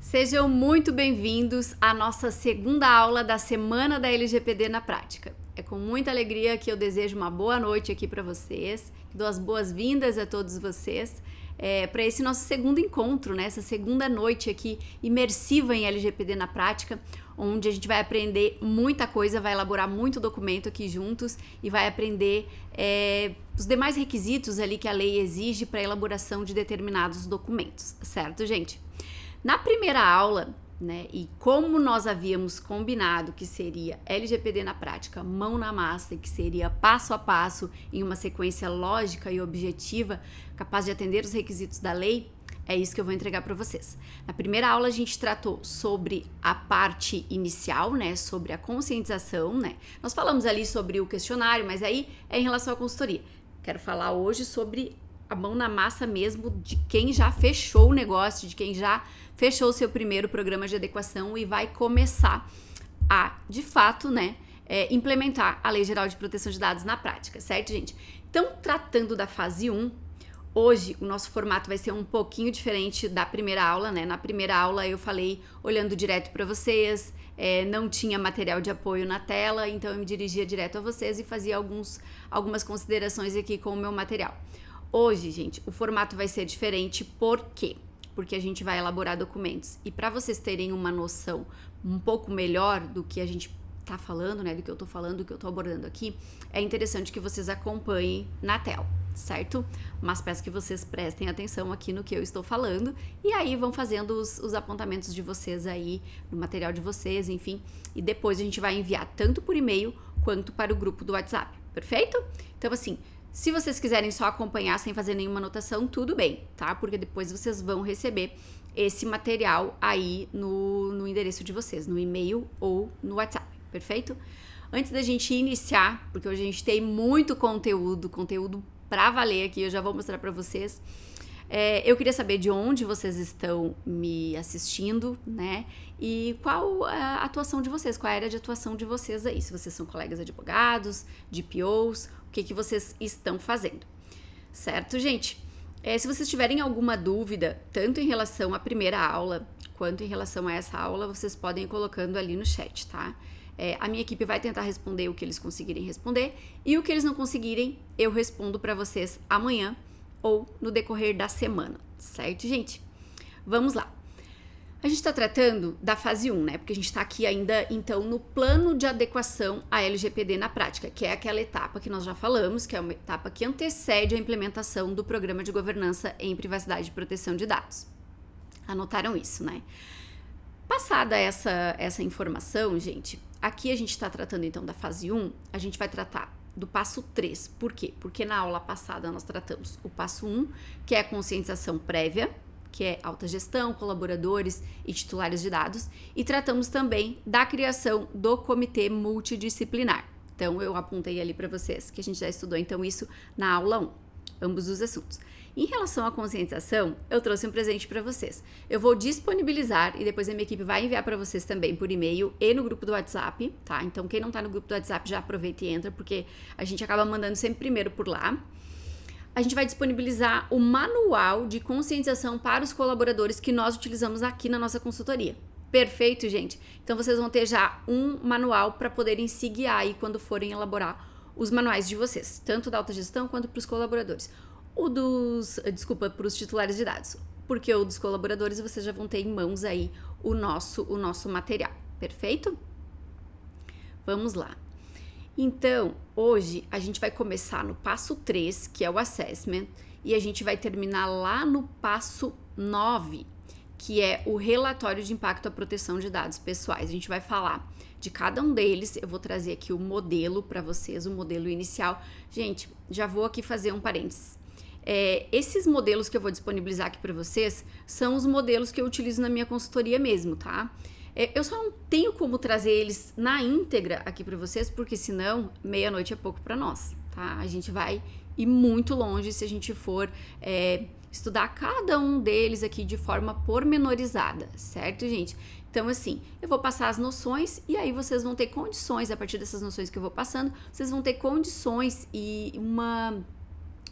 Sejam muito bem-vindos à nossa segunda aula da Semana da LGPD na Prática. É com muita alegria que eu desejo uma boa noite aqui para vocês, dou as boas-vindas a todos vocês para esse nosso segundo encontro, né? Essa segunda noite aqui imersiva em LGPD na Prática, onde a gente vai aprender muita coisa, vai elaborar muito documento aqui juntos e vai aprender os demais requisitos ali que a lei exige para a elaboração de determinados documentos, certo, gente? Na primeira aula, né, e como nós havíamos combinado que seria LGPD na prática, mão na massa, e que seria passo a passo em uma sequência lógica e objetiva, capaz de atender os requisitos da lei, é isso que eu vou entregar para vocês. Na primeira aula a gente tratou sobre a parte inicial, né, sobre a conscientização, né? Nós falamos ali sobre o questionário, mas aí é em relação à consultoria. Quero falar hoje sobre a mão na massa mesmo de quem já fechou o negócio, de quem já fechou o seu primeiro programa de adequação e vai começar a, de fato, né, implementar a Lei Geral de Proteção de Dados na prática, certo, gente? Então, tratando da fase 1, hoje o nosso formato vai ser um pouquinho diferente da primeira aula, né? Na primeira aula eu falei olhando direto para vocês, não tinha material de apoio na tela, então eu me dirigia direto a vocês e fazia algumas considerações aqui com o meu material. Hoje, gente, o formato vai ser diferente, por quê? Porque a gente vai elaborar documentos. E para vocês terem uma noção um pouco melhor do que a gente tá falando, né, do que eu tô falando, do que eu tô abordando aqui, é interessante que vocês acompanhem na tela, certo? Mas peço que vocês prestem atenção aqui no que eu estou falando e aí vão fazendo os apontamentos de vocês aí, no material de vocês, enfim. E depois a gente vai enviar tanto por e-mail quanto para o grupo do WhatsApp, perfeito? Então, assim, se vocês quiserem só acompanhar sem fazer nenhuma anotação, tudo bem, tá? Porque depois vocês vão receber esse material aí no endereço de vocês, no e-mail ou no WhatsApp, perfeito? Antes da gente iniciar, porque hoje a gente tem muito conteúdo pra valer aqui, eu já vou mostrar pra vocês. Eu queria saber de onde vocês estão me assistindo, né? E qual a atuação de vocês, qual a área de atuação de vocês aí. Se vocês são colegas advogados, de POs, o que vocês estão fazendo. Certo, gente? Se vocês tiverem alguma dúvida, tanto em relação à primeira aula, quanto em relação a essa aula, vocês podem ir colocando ali no chat, tá? A minha equipe vai tentar responder o que eles conseguirem responder e o que eles não conseguirem, eu respondo para vocês amanhã ou no decorrer da semana, certo, gente? Vamos lá. A gente está tratando da fase 1, né? Porque a gente está aqui ainda, então, no plano de adequação à LGPD na prática, que é aquela etapa que nós já falamos, que é uma etapa que antecede a implementação do Programa de Governança em Privacidade e Proteção de Dados. Anotaram isso, né? Passada essa informação, gente, aqui a gente está tratando, então, da fase 1, a gente vai tratar do passo 3. Por quê? Porque na aula passada nós tratamos o passo 1, que é a conscientização prévia, que é alta gestão, colaboradores e titulares de dados, e tratamos também da criação do comitê multidisciplinar. Então, eu apontei ali para vocês que a gente já estudou, então, isso na aula 1, ambos os assuntos. Em relação à conscientização, eu trouxe um presente para vocês. Eu vou disponibilizar e depois a minha equipe vai enviar para vocês também por e-mail e no grupo do WhatsApp, tá? Então, quem não tá no grupo do WhatsApp já aproveita e entra, porque a gente acaba mandando sempre primeiro por lá. A gente vai disponibilizar o manual de conscientização para os colaboradores que nós utilizamos aqui na nossa consultoria. Perfeito, gente? Então, vocês vão ter já um manual para poderem se guiar aí quando forem elaborar os manuais de vocês, tanto da alta gestão quanto para os colaboradores. Para os titulares de dados, porque o dos colaboradores vocês já vão ter em mãos aí o nosso material, perfeito? Vamos lá. Então, hoje a gente vai começar no passo 3, que é o assessment, e a gente vai terminar lá no passo 9, que é o relatório de impacto à proteção de dados pessoais. A gente vai falar de cada um deles, eu vou trazer aqui o modelo para vocês, o modelo inicial. Gente, já vou aqui fazer um parênteses. Esses modelos que eu vou disponibilizar aqui para vocês são os modelos que eu utilizo na minha consultoria mesmo, tá? Eu só não tenho como trazer eles na íntegra aqui para vocês, porque senão meia-noite é pouco para nós, tá? A gente vai ir muito longe se a gente for estudar cada um deles aqui de forma pormenorizada, certo, gente? Então, assim, eu vou passar as noções e aí vocês vão ter condições, a partir dessas noções que eu vou passando, vocês vão ter condições e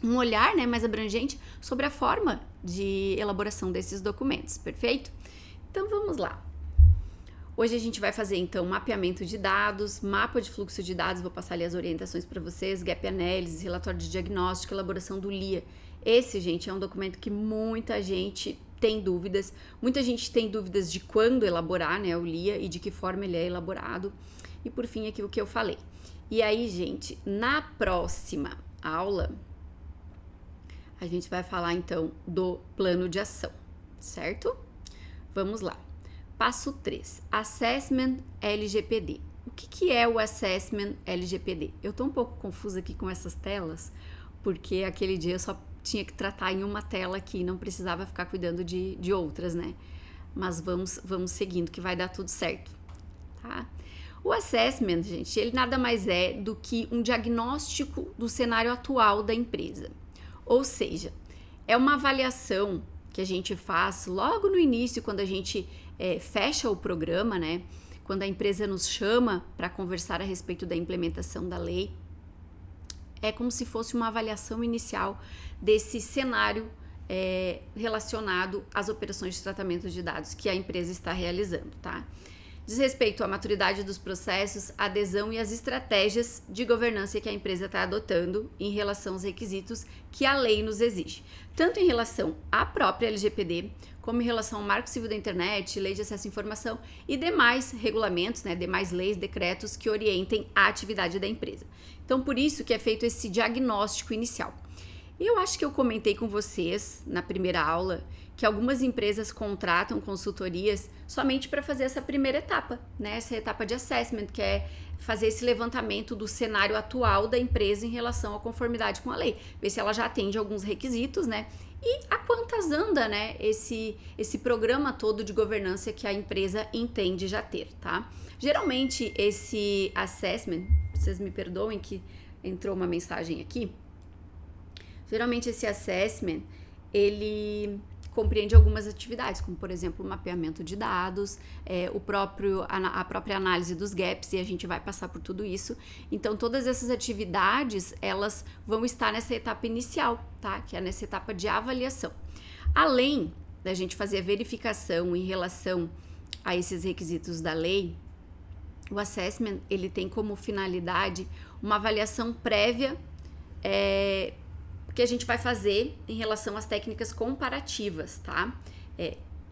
um olhar, né, mais abrangente sobre a forma de elaboração desses documentos, perfeito? Então vamos lá. Hoje a gente vai fazer então mapeamento de dados, mapa de fluxo de dados, vou passar ali as orientações para vocês, gap analysis, relatório de diagnóstico, elaboração do LIA. Esse, gente, é um documento que muita gente tem dúvidas. Muita gente tem dúvidas de quando elaborar, né, o LIA e de que forma ele é elaborado. E por fim, aqui o que eu falei. E aí, gente, na próxima aula, a gente vai falar então do plano de ação, certo? Vamos lá. Passo 3, Assessment LGPD. O que é o Assessment LGPD? Eu tô um pouco confusa aqui com essas telas, porque aquele dia eu só tinha que tratar em uma tela aqui, não precisava ficar cuidando de outras, né? Mas vamos seguindo que vai dar tudo certo, tá? O Assessment, gente, ele nada mais é do que um diagnóstico do cenário atual da empresa. Ou seja, é uma avaliação que a gente faz logo no início, quando a gente fecha o programa, né? Quando a empresa nos chama para conversar a respeito da implementação da lei. É como se fosse uma avaliação inicial desse cenário relacionado às operações de tratamento de dados que a empresa está realizando, tá? Diz respeito à maturidade dos processos, adesão e as estratégias de governança que a empresa está adotando em relação aos requisitos que a lei nos exige, tanto em relação à própria LGPD, como em relação ao Marco Civil da Internet, Lei de Acesso à Informação e demais regulamentos, né, demais leis, decretos que orientem a atividade da empresa. Então, por isso que é feito esse diagnóstico inicial. Eu acho que eu comentei com vocês na primeira aula que algumas empresas contratam consultorias somente para fazer essa primeira etapa, né? Essa etapa de assessment, que é fazer esse levantamento do cenário atual da empresa em relação à conformidade com a lei, ver se ela já atende alguns requisitos, né? E a quantas anda, né, esse programa todo de governança que a empresa entende já ter, tá? Geralmente esse assessment, vocês me perdoem que entrou uma mensagem aqui, geralmente esse assessment, ele compreende algumas atividades, como por exemplo o mapeamento de dados, a própria análise dos gaps, e a gente vai passar por tudo isso. Então todas essas atividades, elas vão estar nessa etapa inicial, tá? Que é nessa etapa de avaliação. Além da gente fazer a verificação em relação a esses requisitos da lei, o assessment, ele tem como finalidade uma avaliação prévia que a gente vai fazer em relação às técnicas comparativas, tá?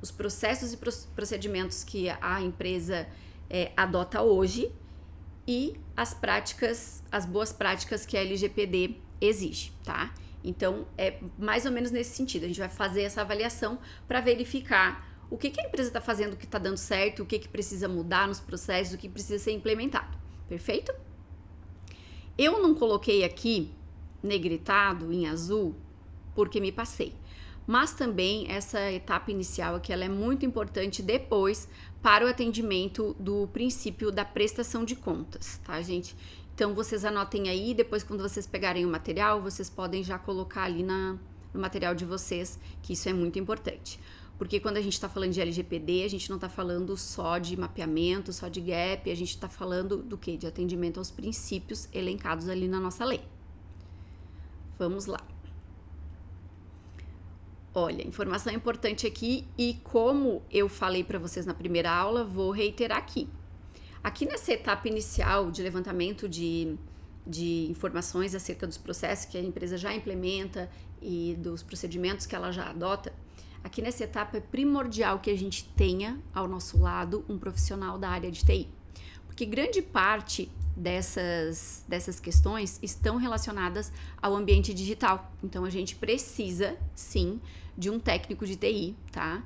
Os processos e procedimentos que a empresa adota hoje e as boas práticas que a LGPD exige, tá? Então, é mais ou menos nesse sentido. A gente vai fazer essa avaliação para verificar o que a empresa está fazendo que está dando certo, o que precisa mudar nos processos, o que precisa ser implementado. Perfeito? Eu não coloquei aqui negritado em azul porque me passei, mas também essa etapa inicial aqui, ela é muito importante depois para o atendimento do princípio da prestação de contas, tá, gente? Então vocês anotem aí, depois quando vocês pegarem o material, vocês podem já colocar ali no material de vocês, que isso é muito importante, porque quando a gente está falando de LGPD, a gente não está falando só de mapeamento, só de gap, a gente está falando do quê? De atendimento aos princípios elencados ali na nossa lei. Vamos lá. Olha, informação importante aqui, e como eu falei para vocês na primeira aula, vou reiterar aqui. Aqui nessa etapa inicial de levantamento de informações acerca dos processos que a empresa já implementa e dos procedimentos que ela já adota, aqui nessa etapa é primordial que a gente tenha ao nosso lado um profissional da área de TI, porque grande parte dessas questões estão relacionadas ao ambiente digital. Então a gente precisa sim de um técnico de TI, tá?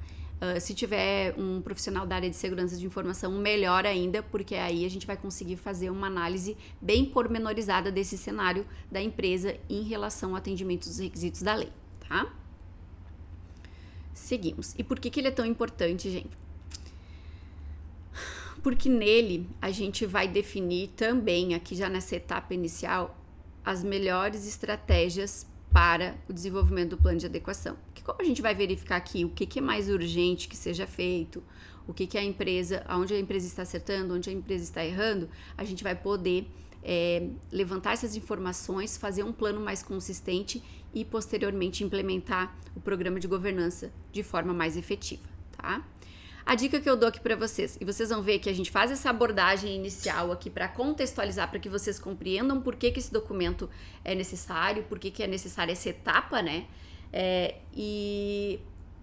Se tiver um profissional da área de segurança de informação, melhor ainda, porque aí a gente vai conseguir fazer uma análise bem pormenorizada desse cenário da empresa em relação ao atendimento dos requisitos da lei, tá? Seguimos. E por que ele é tão importante, gente? Porque nele a gente vai definir também, aqui já nessa etapa inicial, as melhores estratégias para o desenvolvimento do plano de adequação. Porque como a gente vai verificar aqui o que é mais urgente que seja feito, o que a empresa, onde a empresa está acertando, onde a empresa está errando, a gente vai poder levantar essas informações, fazer um plano mais consistente e posteriormente implementar o programa de governança de forma mais efetiva, tá? A dica que eu dou aqui para vocês, e vocês vão ver que a gente faz essa abordagem inicial aqui para contextualizar, para que vocês compreendam por que esse documento é necessário, por que é necessária essa etapa, né?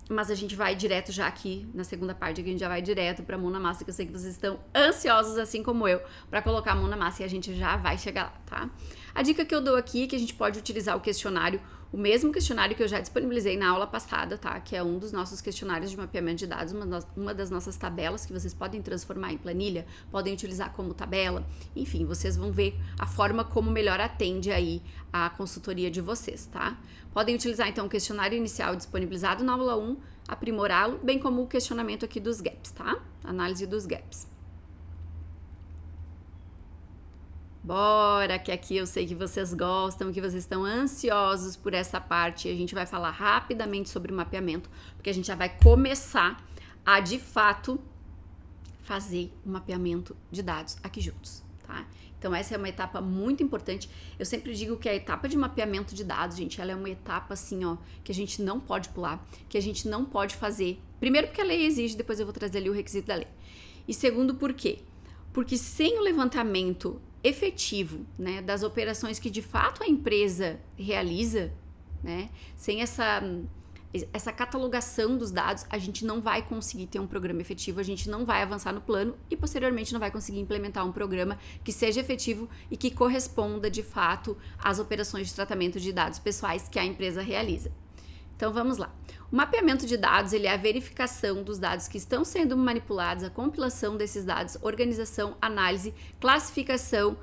Mas a gente vai direto já aqui, na segunda parte, aqui a gente já vai direto pra mão na massa, que eu sei que vocês estão ansiosos, assim como eu, pra colocar a mão na massa, e a gente já vai chegar lá, tá? A dica que eu dou aqui é que a gente pode utilizar o questionário, o mesmo questionário que eu já disponibilizei na aula passada, tá? Que é um dos nossos questionários de mapeamento de dados, uma das nossas tabelas que vocês podem transformar em planilha, podem utilizar como tabela, enfim, vocês vão ver a forma como melhor atende aí a consultoria de vocês, tá? Podem utilizar então o questionário inicial disponibilizado na aula 1, aprimorá-lo, bem como o questionamento aqui dos gaps, tá? Análise dos gaps. Bora, que aqui eu sei que vocês gostam, que vocês estão ansiosos por essa parte. A gente vai falar rapidamente sobre o mapeamento, porque a gente já vai começar a, de fato, fazer o mapeamento de dados aqui juntos, tá? Então essa é uma etapa muito importante. Eu sempre digo que a etapa de mapeamento de dados, gente, ela é uma etapa assim, ó, que a gente não pode pular, que a gente não pode fazer. Primeiro porque a lei exige, depois eu vou trazer ali o requisito da lei. E segundo por quê? Porque sem o levantamento efetivo, né, das operações que de fato a empresa realiza, né, sem essa catalogação dos dados, a gente não vai conseguir ter um programa efetivo, a gente não vai avançar no plano e posteriormente não vai conseguir implementar um programa que seja efetivo e que corresponda de fato às operações de tratamento de dados pessoais que a empresa realiza. Então vamos lá. O mapeamento de dados, ele é a verificação dos dados que estão sendo manipulados, a compilação desses dados, organização, análise, classificação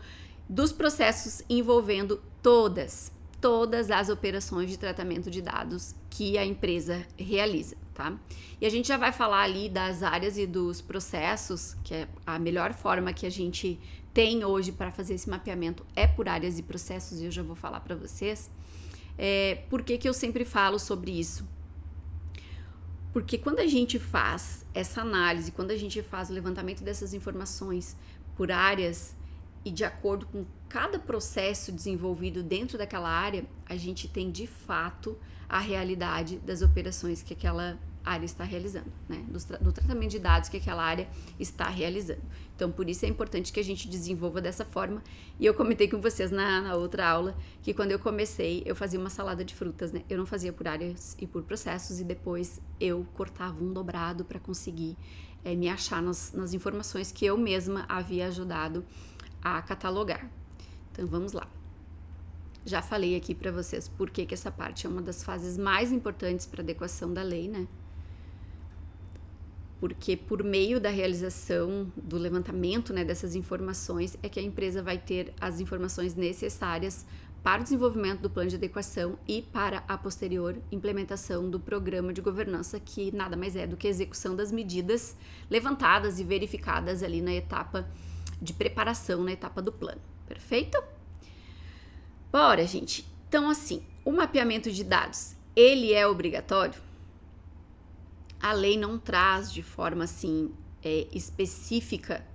dos processos envolvendo todas as operações de tratamento de dados que a empresa realiza, tá? E a gente já vai falar ali das áreas e dos processos, que é a melhor forma que a gente tem hoje para fazer esse mapeamento é por áreas e processos, e eu já vou falar para vocês. Por que eu sempre falo sobre isso? Porque quando a gente faz essa análise, quando a gente faz o levantamento dessas informações por áreas e de acordo com cada processo desenvolvido dentro daquela área, a gente tem de fato a realidade das operações que aquela área está realizando, né? Do tratamento de dados que aquela área está realizando. Então, por isso é importante que a gente desenvolva dessa forma. E eu comentei com vocês na outra aula que quando eu comecei, eu fazia uma salada de frutas, né? Eu não fazia por áreas e por processos, e depois eu cortava um dobrado para conseguir me achar nas informações que eu mesma havia ajudado a catalogar. Então, vamos lá. Já falei aqui para vocês por que essa parte é uma das fases mais importantes para adequação da lei, né? Porque por meio da realização do levantamento, né, dessas informações é que a empresa vai ter as informações necessárias para o desenvolvimento do plano de adequação e para a posterior implementação do programa de governança, que nada mais é do que a execução das medidas levantadas e verificadas ali na etapa de preparação, na etapa do plano. Perfeito? Bora, gente. Então, assim, o mapeamento de dados, ele é obrigatório? A lei não traz de forma, assim, específica,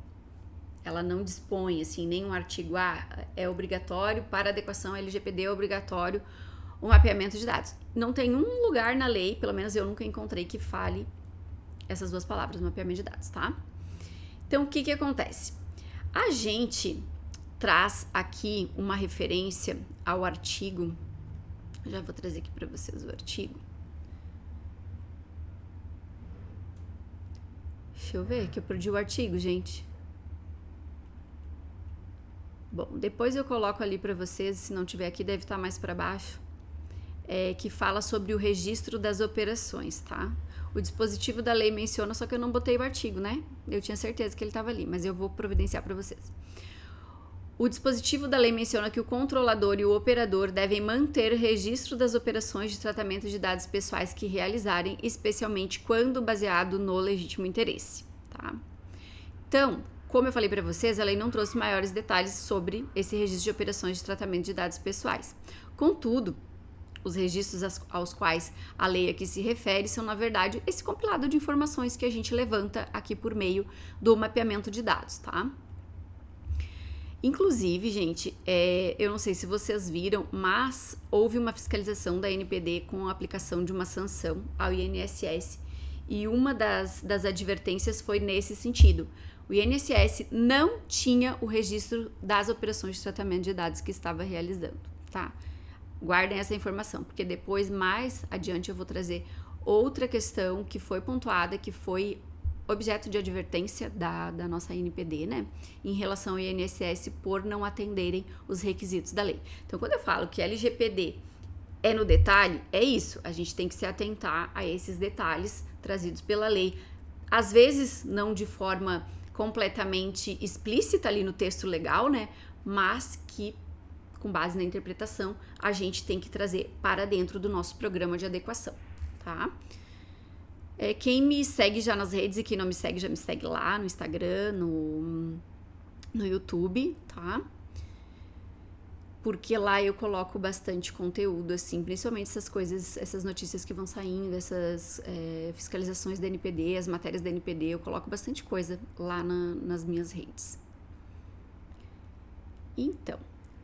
ela não dispõe, assim, nenhum artigo, é obrigatório, para adequação à LGPD é obrigatório o mapeamento de dados. Não tem um lugar na lei, pelo menos eu nunca encontrei, que fale essas duas palavras, mapeamento de dados, tá? Então, o que acontece? A gente traz aqui uma referência ao artigo, já vou trazer aqui para vocês o artigo. Deixa eu ver, que eu perdi o artigo, gente. Bom, depois eu coloco ali para vocês, se não tiver aqui, deve estar mais para baixo, que fala sobre o registro das operações, tá? O dispositivo da lei menciona, só que eu não botei o artigo, né? Eu tinha certeza que ele estava ali, mas eu vou providenciar para vocês. O dispositivo da lei menciona que o controlador e o operador devem manter registro das operações de tratamento de dados pessoais que realizarem, especialmente quando baseado no legítimo interesse, tá? Então, como eu falei para vocês, a lei não trouxe maiores detalhes sobre esse registro de operações de tratamento de dados pessoais. Contudo, os registros aos quais a lei aqui se refere são, na verdade, esse compilado de informações que a gente levanta aqui por meio do mapeamento de dados, tá? Inclusive, gente, eu não sei se vocês viram, mas houve uma fiscalização da ANPD com a aplicação de uma sanção ao INSS e uma das advertências foi nesse sentido. O INSS não tinha o registro das operações de tratamento de dados que estava realizando, tá? Guardem essa informação, porque depois, mais adiante, eu vou trazer outra questão que foi pontuada, que foi objeto de advertência da nossa NPD, né? Em relação ao INSS por não atenderem os requisitos da lei. Então, quando eu falo que LGPD é no detalhe, é isso. A gente tem que se atentar a esses detalhes trazidos pela lei. Às vezes, não de forma completamente explícita ali no texto legal, né? Mas que, com base na interpretação, a gente tem que trazer para dentro do nosso programa de adequação, tá? Quem me segue já nas redes e quem não me segue, já me segue lá no Instagram, no YouTube, tá? Porque lá eu coloco bastante conteúdo, assim, principalmente essas coisas, essas notícias que vão saindo, essas fiscalizações da NPD, as matérias da NPD, eu coloco bastante coisa lá nas minhas redes. Então,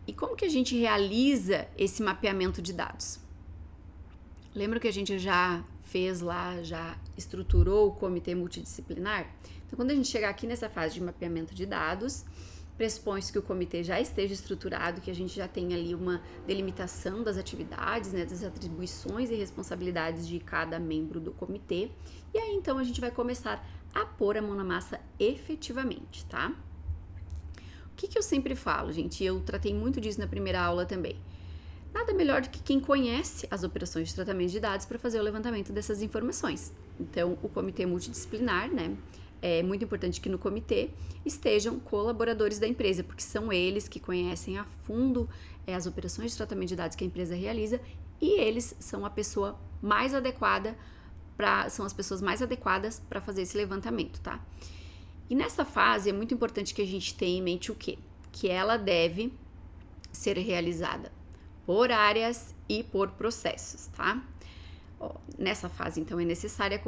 e como que a gente realiza esse mapeamento de dados? Lembra que a gente já fez lá, já estruturou o comitê multidisciplinar? Então, quando a gente chegar aqui nessa fase de mapeamento de dados, pressupõe-se que o comitê já esteja estruturado, que a gente já tenha ali uma delimitação das atividades, né, das atribuições e responsabilidades de cada membro do comitê. E aí, então, a gente vai começar a pôr a mão na massa efetivamente, tá? O que eu sempre falo, gente? Eu tratei muito disso na primeira aula também. Nada melhor do que quem conhece as operações de tratamento de dados para fazer o levantamento dessas informações. Então, o comitê multidisciplinar, né? É muito importante que no comitê estejam colaboradores da empresa, porque são eles que conhecem a fundo as operações de tratamento de dados que a empresa realiza e eles são a pessoa mais adequada são as pessoas mais adequadas para fazer esse levantamento, tá? E nessa fase é muito importante que a gente tenha em mente o quê? Que ela deve ser realizada por áreas e por processos, tá? Nessa fase, então, é necessária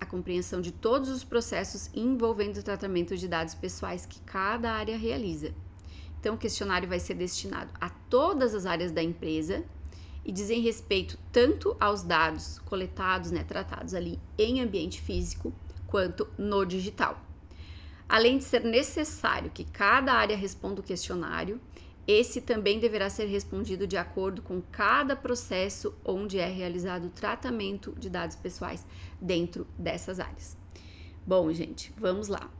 a compreensão de todos os processos envolvendo o tratamento de dados pessoais que cada área realiza. Então, o questionário vai ser destinado a todas as áreas da empresa e dizem respeito tanto aos dados coletados, né, tratados ali em ambiente físico, quanto no digital. Além de ser necessário que cada área responda o questionário, esse também deverá ser respondido de acordo com cada processo onde é realizado o tratamento de dados pessoais dentro dessas áreas. Bom, gente, vamos lá.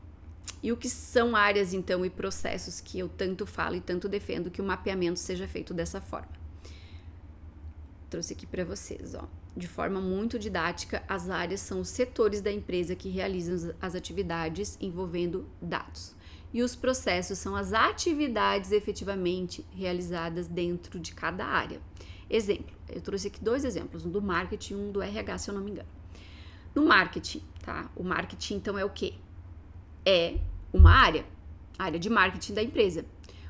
E o que são áreas, então, e processos que eu tanto falo e tanto defendo que o mapeamento seja feito dessa forma? Trouxe aqui para vocês, ó. De forma muito didática, as áreas são os setores da empresa que realizam as atividades envolvendo dados. E os processos são as atividades efetivamente realizadas dentro de cada área. Exemplo, eu trouxe aqui 2 exemplos, um do marketing e um do RH, se eu não me engano. No marketing, tá? O marketing, então, é o quê? É uma área, a área de marketing da empresa.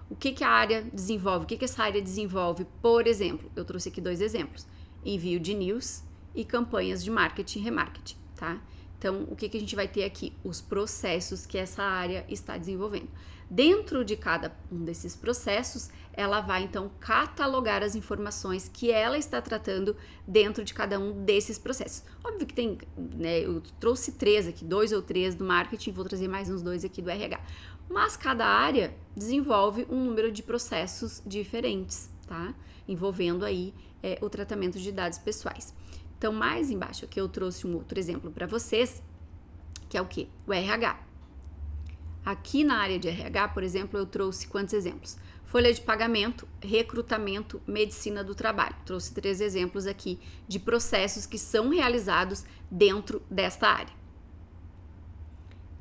O que a área desenvolve? O que essa área desenvolve? Por exemplo, eu trouxe aqui 2 exemplos. Envio de news e campanhas de marketing e remarketing, tá? Então, o que a gente vai ter aqui? Os processos que essa área está desenvolvendo. Dentro de cada um desses processos, ela vai, então, catalogar as informações que ela está tratando dentro de cada um desses processos. Óbvio que tem, né, eu trouxe 3 aqui, 2 ou 3 do marketing, vou trazer mais uns 2 aqui do RH. Mas cada área desenvolve um número de processos diferentes, tá? Envolvendo aí o tratamento de dados pessoais. Então, mais embaixo aqui eu trouxe um outro exemplo para vocês, que é o quê? O RH. Aqui na área de RH, por exemplo, eu trouxe quantos exemplos? Folha de pagamento, recrutamento, medicina do trabalho. Trouxe 3 exemplos aqui de processos que são realizados dentro desta área.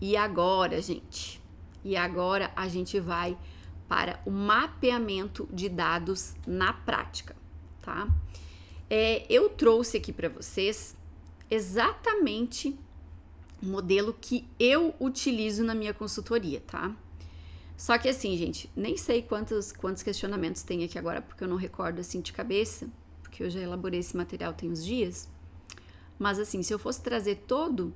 E agora, gente? E agora a gente vai para o mapeamento de dados na prática, tá? Eu trouxe aqui para vocês exatamente o modelo que eu utilizo na minha consultoria, tá? Só que assim, gente, nem sei quantos questionamentos tem aqui agora, porque eu não recordo assim de cabeça, porque eu já elaborei esse material tem uns dias. Mas assim, se eu fosse trazer todo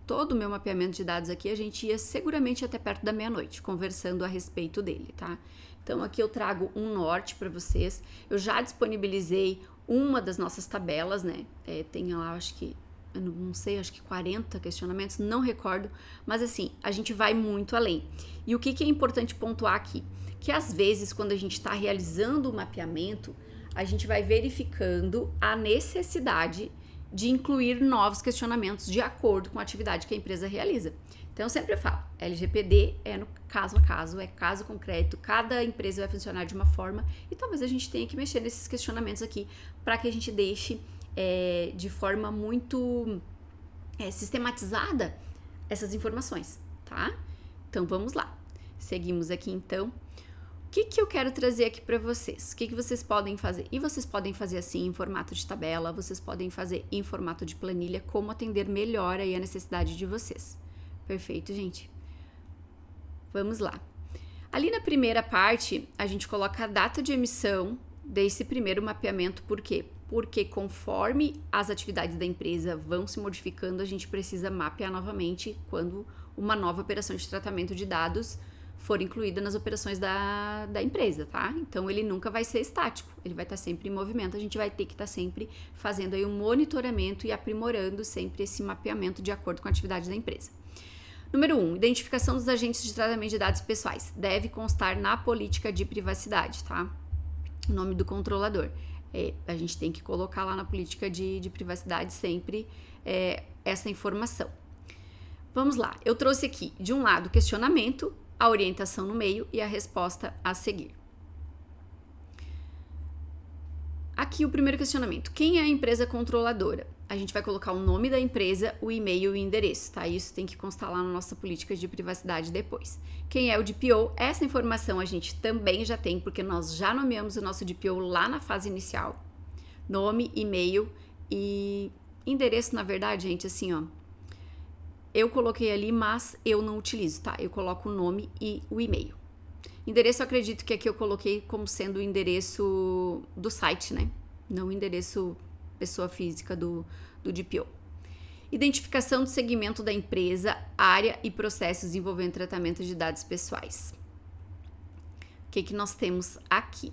o meu mapeamento de dados aqui, a gente ia seguramente até perto da meia-noite, conversando a respeito dele, tá? Então, aqui eu trago um norte para vocês. Eu já disponibilizei uma das nossas tabelas, né? Tem lá, acho que eu não sei, acho que 40 questionamentos, não recordo, mas assim, a gente vai muito além. E o que é importante pontuar aqui? Que às vezes, quando a gente está realizando o mapeamento, a gente vai verificando a necessidade de incluir novos questionamentos de acordo com a atividade que a empresa realiza. Então, eu sempre falo, LGPD é no caso a caso, é caso concreto, cada empresa vai funcionar de uma forma e talvez a gente tenha que mexer nesses questionamentos aqui para que a gente deixe de forma muito sistematizada essas informações, tá? Então, vamos lá. Seguimos aqui, então. O que eu quero trazer aqui para vocês? O que vocês podem fazer? E vocês podem fazer assim em formato de tabela, vocês podem fazer em formato de planilha, como atender melhor aí a necessidade de vocês. Perfeito, gente? Vamos lá. Ali na primeira parte, a gente coloca a data de emissão desse primeiro mapeamento, por quê? Porque conforme as atividades da empresa vão se modificando, a gente precisa mapear novamente quando uma nova operação de tratamento de dados for incluída nas operações da empresa, tá? Então, ele nunca vai ser estático, ele vai estar sempre em movimento, a gente vai ter que estar sempre fazendo aí um monitoramento e aprimorando sempre esse mapeamento de acordo com a atividade da empresa. Número 1, identificação dos agentes de tratamento de dados pessoais. Deve constar na política de privacidade, tá? O nome do controlador. A gente tem que colocar lá na política de privacidade sempre essa informação. Vamos lá, eu trouxe aqui, de um lado, o questionamento, a orientação no meio e a resposta a seguir. Aqui o primeiro questionamento. Quem é a empresa controladora? A gente vai colocar o nome da empresa, o e-mail e o endereço, tá? Isso tem que constar lá na nossa política de privacidade depois. Quem é o DPO? Essa informação a gente também já tem, porque nós já nomeamos o nosso DPO lá na fase inicial. Nome, e-mail e endereço, na verdade, gente, assim, ó. Eu coloquei ali, mas eu não utilizo, tá? Eu coloco o nome e o e-mail. Endereço, eu acredito que aqui eu coloquei como sendo o endereço do site, né? Não o endereço pessoa física do DPO. Identificação do segmento da empresa, área e processos envolvendo tratamento de dados pessoais. O que nós temos aqui?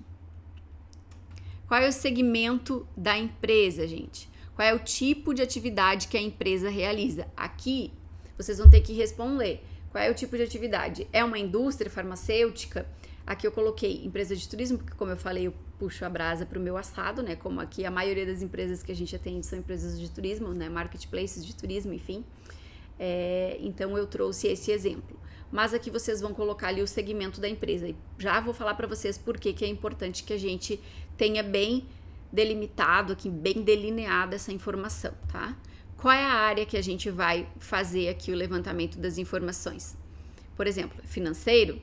Qual é o segmento da empresa, gente? Qual é o tipo de atividade que a empresa realiza? Aqui, vocês vão ter que responder. Qual é o tipo de atividade? É uma indústria farmacêutica? Aqui eu coloquei empresa de turismo, porque como eu falei, eu puxo a brasa para o meu assado, né? Como aqui a maioria das empresas que a gente atende são empresas de turismo, né? Marketplaces de turismo, enfim. Então eu trouxe esse exemplo. Mas aqui vocês vão colocar ali o segmento da empresa. E já vou falar para vocês por que é importante que a gente tenha bem delimitado aqui, bem delineada essa informação, tá? Qual é a área que a gente vai fazer aqui o levantamento das informações? Por exemplo, financeiro,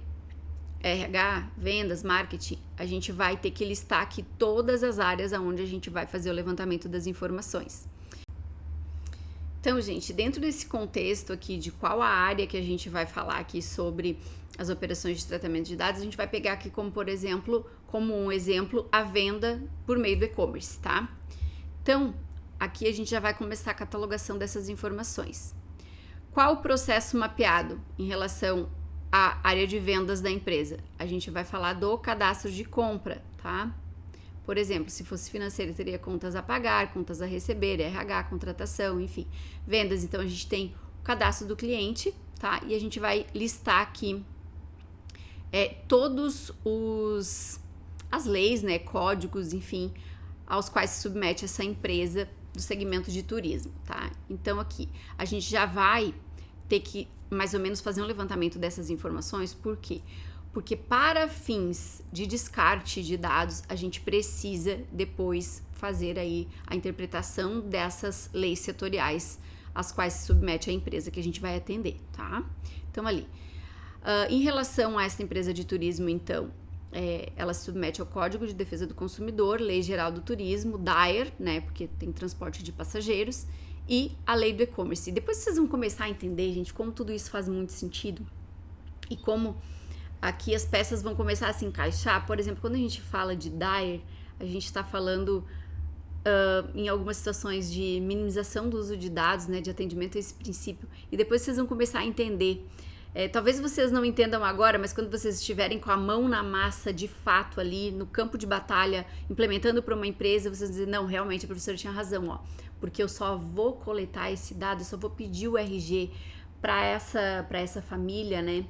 RH, vendas, marketing, a gente vai ter que listar aqui todas as áreas onde a gente vai fazer o levantamento das informações. Então, gente, dentro desse contexto aqui de qual a área que a gente vai falar aqui sobre as operações de tratamento de dados, a gente vai pegar aqui como, por exemplo, como um exemplo, a venda por meio do e-commerce, tá? Então, aqui a gente já vai começar a catalogação dessas informações. Qual o processo mapeado em relação à área de vendas da empresa? A gente vai falar do cadastro de compra, tá? Por exemplo, se fosse financeiro, teria contas a pagar, contas a receber, RH, contratação, enfim. Vendas, então a gente tem o cadastro do cliente, tá? E a gente vai listar aqui todos as leis, né, códigos, enfim, aos quais se submete essa empresa do segmento de turismo, tá? Então aqui a gente já vai ter que mais ou menos fazer um levantamento dessas informações, por quê? Porque para fins de descarte de dados, a gente precisa depois fazer aí a interpretação dessas leis setoriais às quais se submete a empresa que a gente vai atender, tá? Então ali, em relação a essa empresa de turismo, então, ela se submete ao Código de Defesa do Consumidor, Lei Geral do Turismo, DAER, né, porque tem transporte de passageiros, e a Lei do E-Commerce. E depois vocês vão começar a entender, gente, como tudo isso faz muito sentido e como aqui as peças vão começar a se encaixar. Por exemplo, quando a gente fala de DAER, a gente está falando em algumas situações de minimização do uso de dados, né, de atendimento a esse princípio, e depois vocês vão começar a entender. Talvez vocês não entendam agora, mas quando vocês estiverem com a mão na massa de fato ali, no campo de batalha, implementando para uma empresa, vocês dizem, não, realmente a professora tinha razão, ó. porque eu só vou coletar esse dado, eu só vou pedir o RG para essa família, né?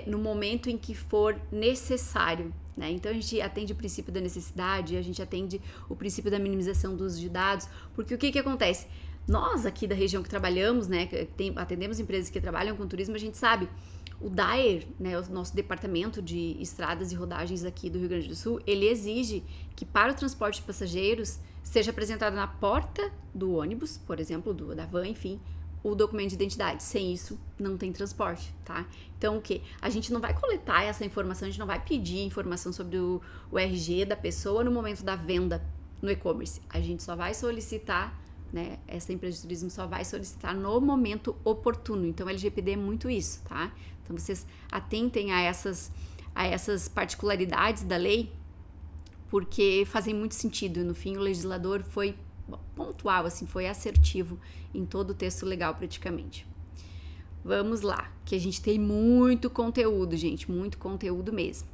No momento em que for necessário, né? Então a gente atende o princípio da necessidade, a gente atende o princípio da minimização do uso de dados, porque o que acontece? Nós aqui da região que trabalhamos, né, atendemos empresas que trabalham com turismo, a gente sabe, o DAER, né, o nosso departamento de estradas e rodagens aqui do Rio Grande do Sul, ele exige que para o transporte de passageiros seja apresentado na porta do ônibus, por exemplo, da van, enfim, o documento de identidade. Sem isso, não tem transporte, tá? Então, o quê? A gente não vai coletar essa informação, a gente não vai pedir informação sobre o RG da pessoa no momento da venda no e-commerce. A gente só vai solicitar, né? Essa empresa de turismo só vai solicitar no momento oportuno. Então, o LGPD é muito isso, tá? Então, vocês atentem a essas particularidades da lei, porque fazem muito sentido. No fim, o legislador foi pontual, assim, foi assertivo em todo o texto legal praticamente. Vamos lá, que a gente tem muito conteúdo, gente, muito conteúdo mesmo.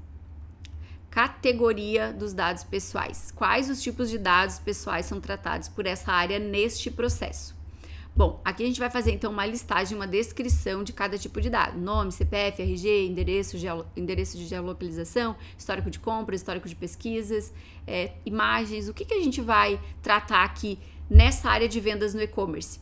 Categoria dos dados pessoais. Quais os tipos de dados pessoais são tratados por essa área neste processo? Bom, aqui a gente vai fazer então uma listagem, uma descrição de cada tipo de dado. Nome, CPF, RG, endereço de geolocalização, histórico de compras, histórico de pesquisas, imagens. O que a gente vai tratar aqui nessa área de vendas no e-commerce?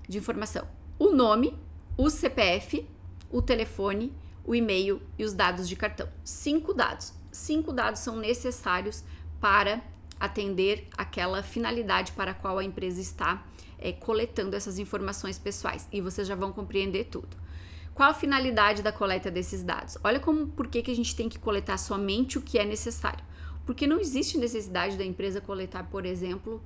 De informação. O nome, o CPF, o telefone, o e-mail e os dados de cartão. 5 dados. 5 dados são necessários para atender aquela finalidade para a qual a empresa está coletando essas informações pessoais, e vocês já vão compreender tudo. Qual a finalidade da coleta desses dados? Olha por que a gente tem que coletar somente o que é necessário. Porque não existe necessidade da empresa coletar, por exemplo,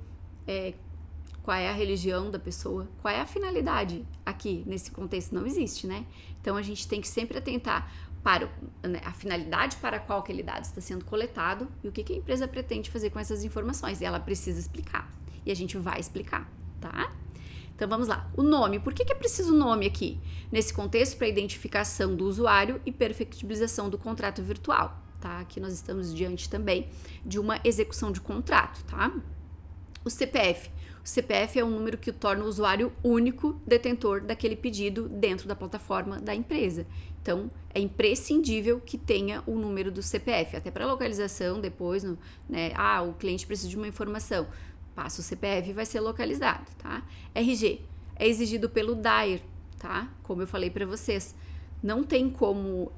qual é a religião da pessoa, qual é a finalidade aqui, nesse contexto, não existe, né? Então a gente tem que sempre atentar para a finalidade para a qual aquele dado está sendo coletado e o que a empresa pretende fazer com essas informações. E ela precisa explicar, e a gente vai explicar, tá? Então vamos lá. O nome, por que é preciso o nome aqui? Nesse contexto, para identificação do usuário e perfectibilização do contrato virtual, tá? Aqui nós estamos diante também de uma execução de contrato, tá? O CPF. O CPF é um número que torna o usuário único detentor daquele pedido dentro da plataforma da empresa. Então, é imprescindível que tenha o número do CPF, até para localização depois, né? O cliente precisa de uma informação, passa o CPF e vai ser localizado, tá? RG é exigido pelo DAER, tá? Como eu falei para vocês, não tem como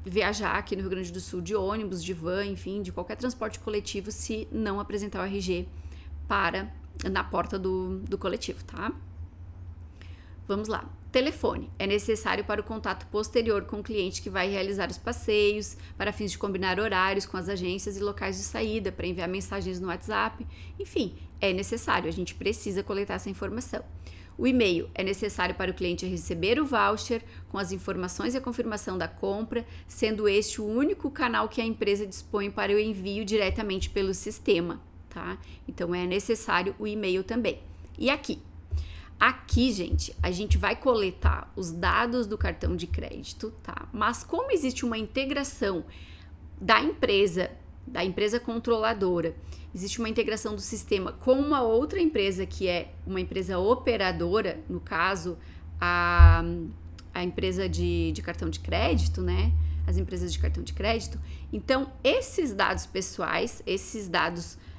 viajar aqui no Rio Grande do Sul de ônibus, de van, enfim, de qualquer transporte coletivo se não apresentar o RG na porta do coletivo, tá? Vamos lá. Telefone é necessário para o contato posterior com o cliente que vai realizar os passeios, para fins de combinar horários com as agências e locais de saída, para enviar mensagens no WhatsApp. Enfim, é necessário, a gente precisa coletar essa informação. O e-mail é necessário para o cliente receber o voucher com as informações e a confirmação da compra, sendo este o único canal que a empresa dispõe para o envio diretamente pelo sistema, tá? Então, é necessário o e-mail também. E aqui? Aqui, gente, a gente vai coletar os dados do cartão de crédito, tá? Mas como existe uma integração da empresa controladora, existe uma integração do sistema com uma outra empresa que é uma empresa operadora, no caso, a empresa de cartão de crédito, né? As empresas de cartão de crédito. Então, esses dados pessoais,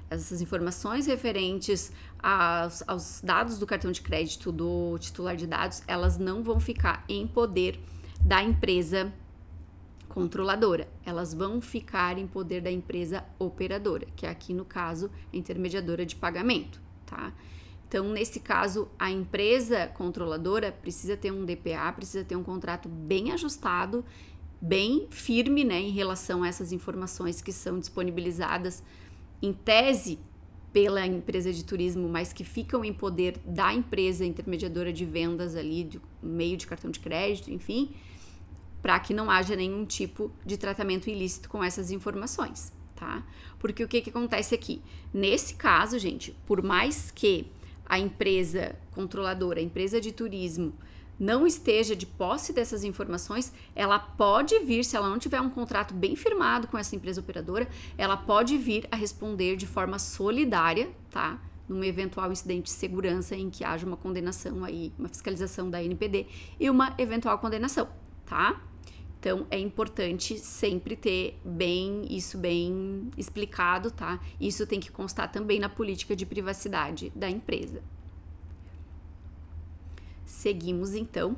essas informações referentes aos dados do cartão de crédito do titular de dados, elas não vão ficar em poder da empresa controladora, elas vão ficar em poder da empresa operadora, que é aqui no caso a intermediadora de pagamento, tá? Então, nesse caso, a empresa controladora precisa ter um DPA, precisa ter um contrato bem ajustado, bem firme, né, em relação a essas informações que são disponibilizadas em tese pela empresa de turismo, mas que ficam em poder da empresa intermediadora de vendas ali, de meio de cartão de crédito, enfim, para que não haja nenhum tipo de tratamento ilícito com essas informações, tá? Porque o que acontece aqui? Nesse caso, gente, por mais que a empresa controladora, a empresa de turismo, não esteja de posse dessas informações, ela pode vir, se ela não tiver um contrato bem firmado com essa empresa operadora, ela pode vir a responder de forma solidária, tá? num eventual incidente de segurança em que haja uma condenação aí, uma fiscalização da NPD e uma eventual condenação, tá? Então, é importante sempre ter isso bem explicado, tá? Isso tem que constar também na política de privacidade da empresa. Seguimos, então,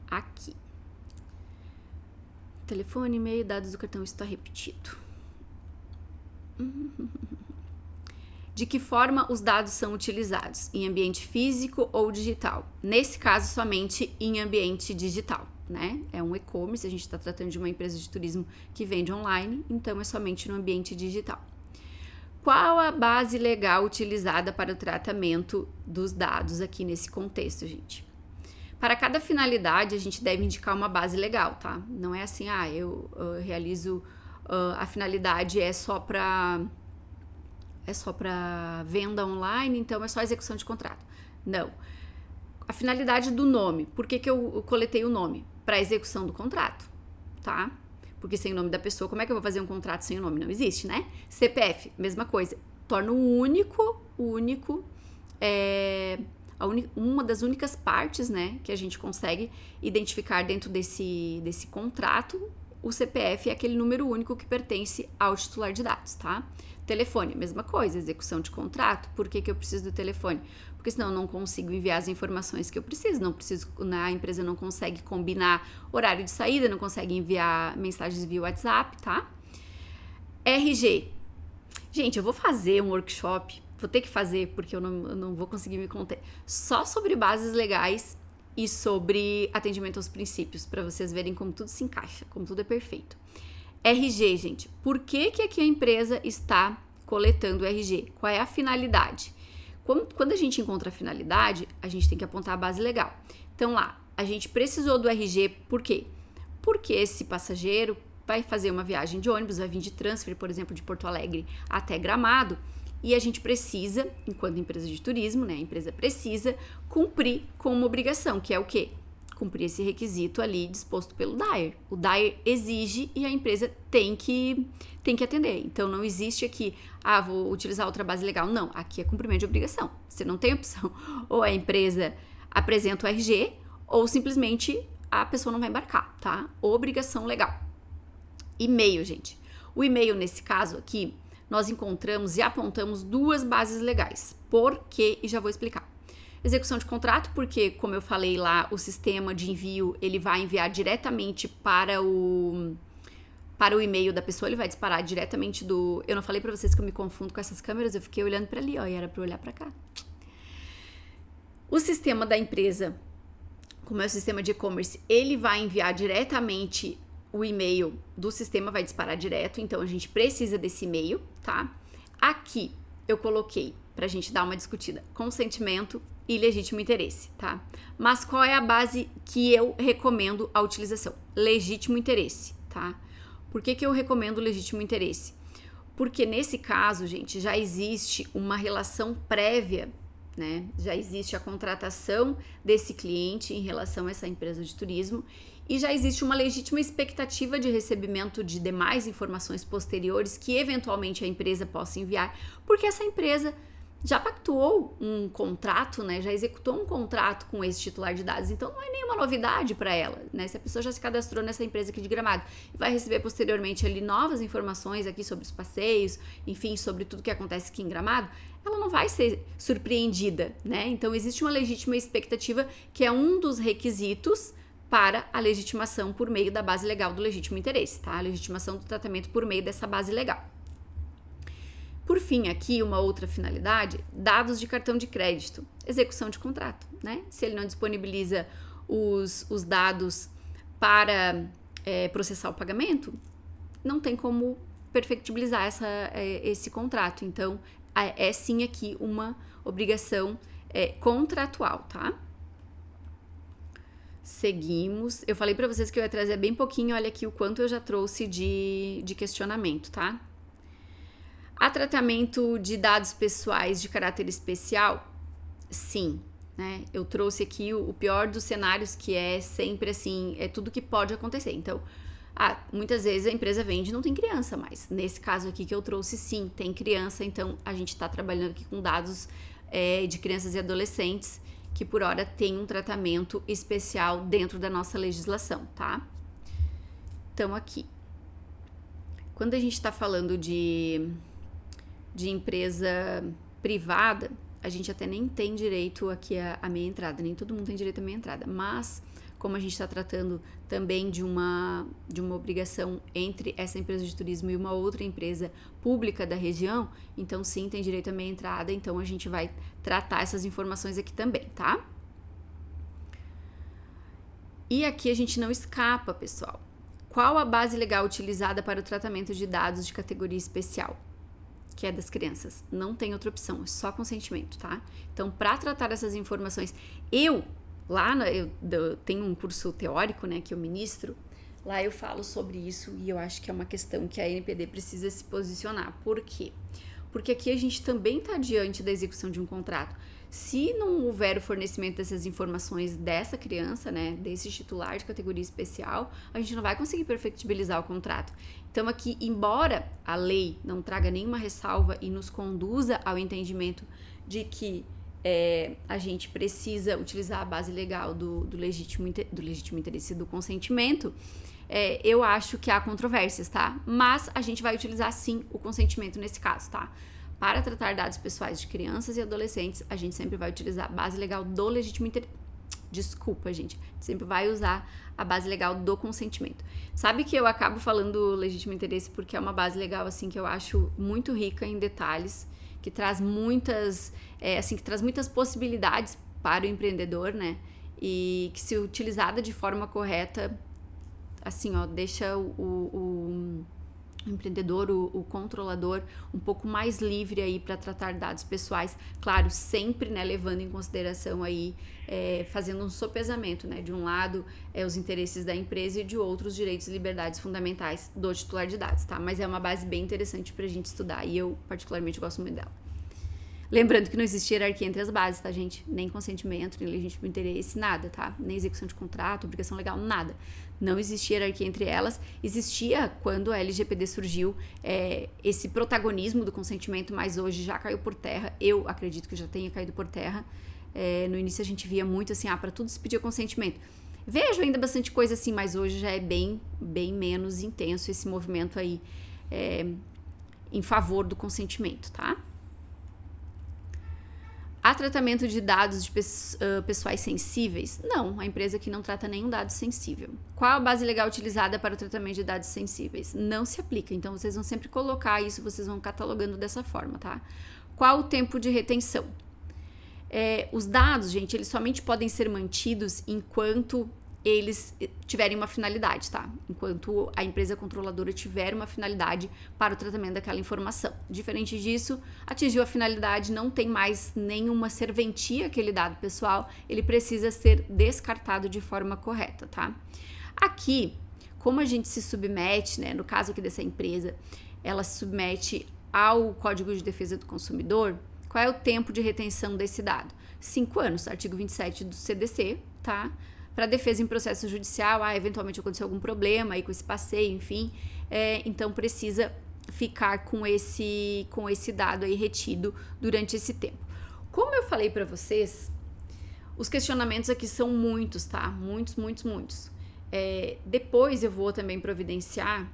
aqui. Telefone, e-mail, dados do cartão, isso está repetido. De que forma os dados são utilizados? Em ambiente físico ou digital? Nesse caso, somente em ambiente digital, né? É um e-commerce, a gente está tratando de uma empresa de turismo que vende online, então é somente no ambiente digital. Qual a base legal utilizada para o tratamento dos dados aqui nesse contexto, gente? Para cada finalidade, a gente deve indicar uma base legal, tá? Não é assim, eu realizo, a finalidade é só para venda online, então é só execução de contrato. Não. A finalidade do nome. Por que eu coletei o nome? Para execução do contrato, tá? Porque sem o nome da pessoa, como é que eu vou fazer um contrato sem o nome? Não existe, né? CPF, mesma coisa. Torna uma das únicas partes, né, que a gente consegue identificar dentro desse contrato. O CPF é aquele número único que pertence ao titular de dados, tá? Telefone, mesma coisa, execução de contrato. Por que eu preciso do telefone? Porque senão eu não consigo enviar as informações que eu preciso, a empresa não consegue combinar horário de saída, não consegue enviar mensagens via WhatsApp, tá? RG. Gente, eu vou fazer um workshop, vou ter que fazer porque eu não vou conseguir me conter, só sobre bases legais e sobre atendimento aos princípios, para vocês verem como tudo se encaixa, como tudo é perfeito. RG, gente, por que aqui a empresa está coletando o RG? Qual é a finalidade? Quando a gente encontra a finalidade, a gente tem que apontar a base legal. Então lá, a gente precisou do RG, por quê? Porque esse passageiro vai fazer uma viagem de ônibus, vai vir de transfer, por exemplo, de Porto Alegre até Gramado, e a gente precisa, enquanto empresa de turismo, né, a empresa precisa cumprir com uma obrigação, que é o quê? Cumprir esse requisito ali disposto pelo DAER. O DAER exige e a empresa tem que atender. Então, não existe aqui, vou utilizar outra base legal. Não, aqui é cumprimento de obrigação. Você não tem opção. Ou a empresa apresenta o RG, ou simplesmente a pessoa não vai embarcar, tá? Obrigação legal. E-mail, gente. O e-mail, nesse caso aqui, nós encontramos e apontamos duas bases legais. Por quê? E já vou explicar. Execução de contrato, porque, como eu falei lá, o sistema de envio, ele vai enviar diretamente para o e-mail da pessoa, ele vai disparar diretamente do... Eu não falei pra vocês que eu me confundo com essas câmeras, eu fiquei olhando pra ali, e era pra olhar pra cá. O sistema da empresa, como é o sistema de e-commerce, ele vai enviar diretamente o e-mail do sistema, vai disparar direto, então a gente precisa desse e-mail, tá? Aqui eu coloquei, pra gente dar uma discutida, consentimento e legítimo interesse, tá? Mas qual é a base que eu recomendo a utilização? Legítimo interesse, tá? Por que eu recomendo legítimo interesse? Porque nesse caso, gente, já existe uma relação prévia, né? Já existe a contratação desse cliente em relação a essa empresa de turismo e já existe uma legítima expectativa de recebimento de demais informações posteriores que eventualmente a empresa possa enviar, porque essa empresa já pactuou um contrato, né? Já executou um contrato com esse titular de dados, então não é nenhuma novidade para ela, né? Se a pessoa já se cadastrou nessa empresa aqui de Gramado e vai receber posteriormente ali novas informações aqui sobre os passeios, enfim, sobre tudo que acontece aqui em Gramado, ela não vai ser surpreendida, né? Então existe uma legítima expectativa que é um dos requisitos para a legitimação por meio da base legal do legítimo interesse, tá? A legitimação do tratamento por meio dessa base legal. Por fim, aqui uma outra finalidade, dados de cartão de crédito, execução de contrato, né? Se ele não disponibiliza os dados para processar o pagamento, não tem como perfectibilizar esse contrato. Então, é sim aqui uma obrigação contratual, tá? Seguimos. Eu falei para vocês que eu ia trazer bem pouquinho, olha aqui o quanto eu já trouxe de questionamento, tá? Há tratamento de dados pessoais de caráter especial? Sim, né? Eu trouxe aqui o pior dos cenários, que é sempre assim, é tudo que pode acontecer. Então, Muitas vezes a empresa vende e não tem criança mais. Nesse caso aqui que eu trouxe, sim, tem criança, então a gente está trabalhando aqui com dados de crianças e adolescentes que por hora tem um tratamento especial dentro da nossa legislação, tá? Então aqui, quando a gente está falando de empresa privada, a gente até nem tem direito aqui à meia entrada, nem todo mundo tem direito à meia entrada, mas como a gente está tratando também de uma obrigação entre essa empresa de turismo e uma outra empresa pública da região, então sim, tem direito à meia entrada, então a gente vai tratar essas informações aqui também, tá? E aqui a gente não escapa, pessoal. Qual a base legal utilizada para o tratamento de dados de categoria especial? Que é das crianças. Não tem outra opção, é só consentimento, tá? Então, para tratar essas informações, eu tenho um curso teórico, né, que eu ministro, lá eu falo sobre isso e eu acho que é uma questão que a NPD precisa se posicionar. Por quê? Porque aqui a gente também está diante da execução de um contrato. Se não houver o fornecimento dessas informações dessa criança, né, desse titular de categoria especial, a gente não vai conseguir perfectibilizar o contrato. Então aqui, embora a lei não traga nenhuma ressalva e nos conduza ao entendimento de que a gente precisa utilizar a base legal do legítimo interesse do consentimento, eu acho que há controvérsias, tá? Mas a gente vai utilizar sim o consentimento nesse caso, tá? Para tratar dados pessoais de crianças e adolescentes, a gente sempre vai utilizar a base legal do legítimo interesse. Desculpa, gente. Sempre vai usar a base legal do consentimento. Sabe que eu acabo falando legítimo interesse porque é uma base legal, assim, que eu acho muito rica em detalhes, que traz muitas possibilidades para o empreendedor, né? E que, se utilizada de forma correta, assim, ó, deixa o empreendedor, o controlador, um pouco mais livre aí para tratar dados pessoais, claro, sempre, né, levando em consideração aí, fazendo um sopesamento, né, de um lado os interesses da empresa e de outros direitos e liberdades fundamentais do titular de dados, tá? Mas é uma base bem interessante pra gente estudar e eu particularmente gosto muito dela. Lembrando que não existe hierarquia entre as bases, tá, gente? Nem consentimento, nem legítimo interesse, nada, tá? Nem execução de contrato, obrigação legal, nada. Não existia hierarquia entre elas. Existia, quando a LGPD surgiu, esse protagonismo do consentimento, mas hoje já caiu por terra. Eu acredito que já tenha caído por terra. No início a gente via muito assim, para tudo se pedia consentimento. Vejo ainda bastante coisa assim, mas hoje já é bem menos intenso esse movimento aí em favor do consentimento, tá? Há tratamento de dados de pessoais sensíveis? Não, a empresa aqui não trata nenhum dado sensível. Qual a base legal utilizada para o tratamento de dados sensíveis? Não se aplica, então vocês vão sempre colocar isso, vocês vão catalogando dessa forma, tá? Qual o tempo de retenção? Os dados, gente, eles somente podem ser mantidos enquanto eles tiverem uma finalidade, tá? Enquanto a empresa controladora tiver uma finalidade para o tratamento daquela informação. Diferente disso, atingiu a finalidade, não tem mais nenhuma serventia aquele dado pessoal, ele precisa ser descartado de forma correta, tá? Aqui, como a gente se submete, né, no caso aqui dessa empresa, ela se submete ao Código de Defesa do Consumidor, qual é o tempo de retenção desse dado? 5 anos, artigo 27 do CDC, tá? Para defesa em processo judicial, eventualmente aconteceu algum problema aí com esse passeio, enfim, então precisa ficar com esse dado aí retido durante esse tempo. Como eu falei para vocês, os questionamentos aqui são muitos, tá? Muitos. Depois eu vou também providenciar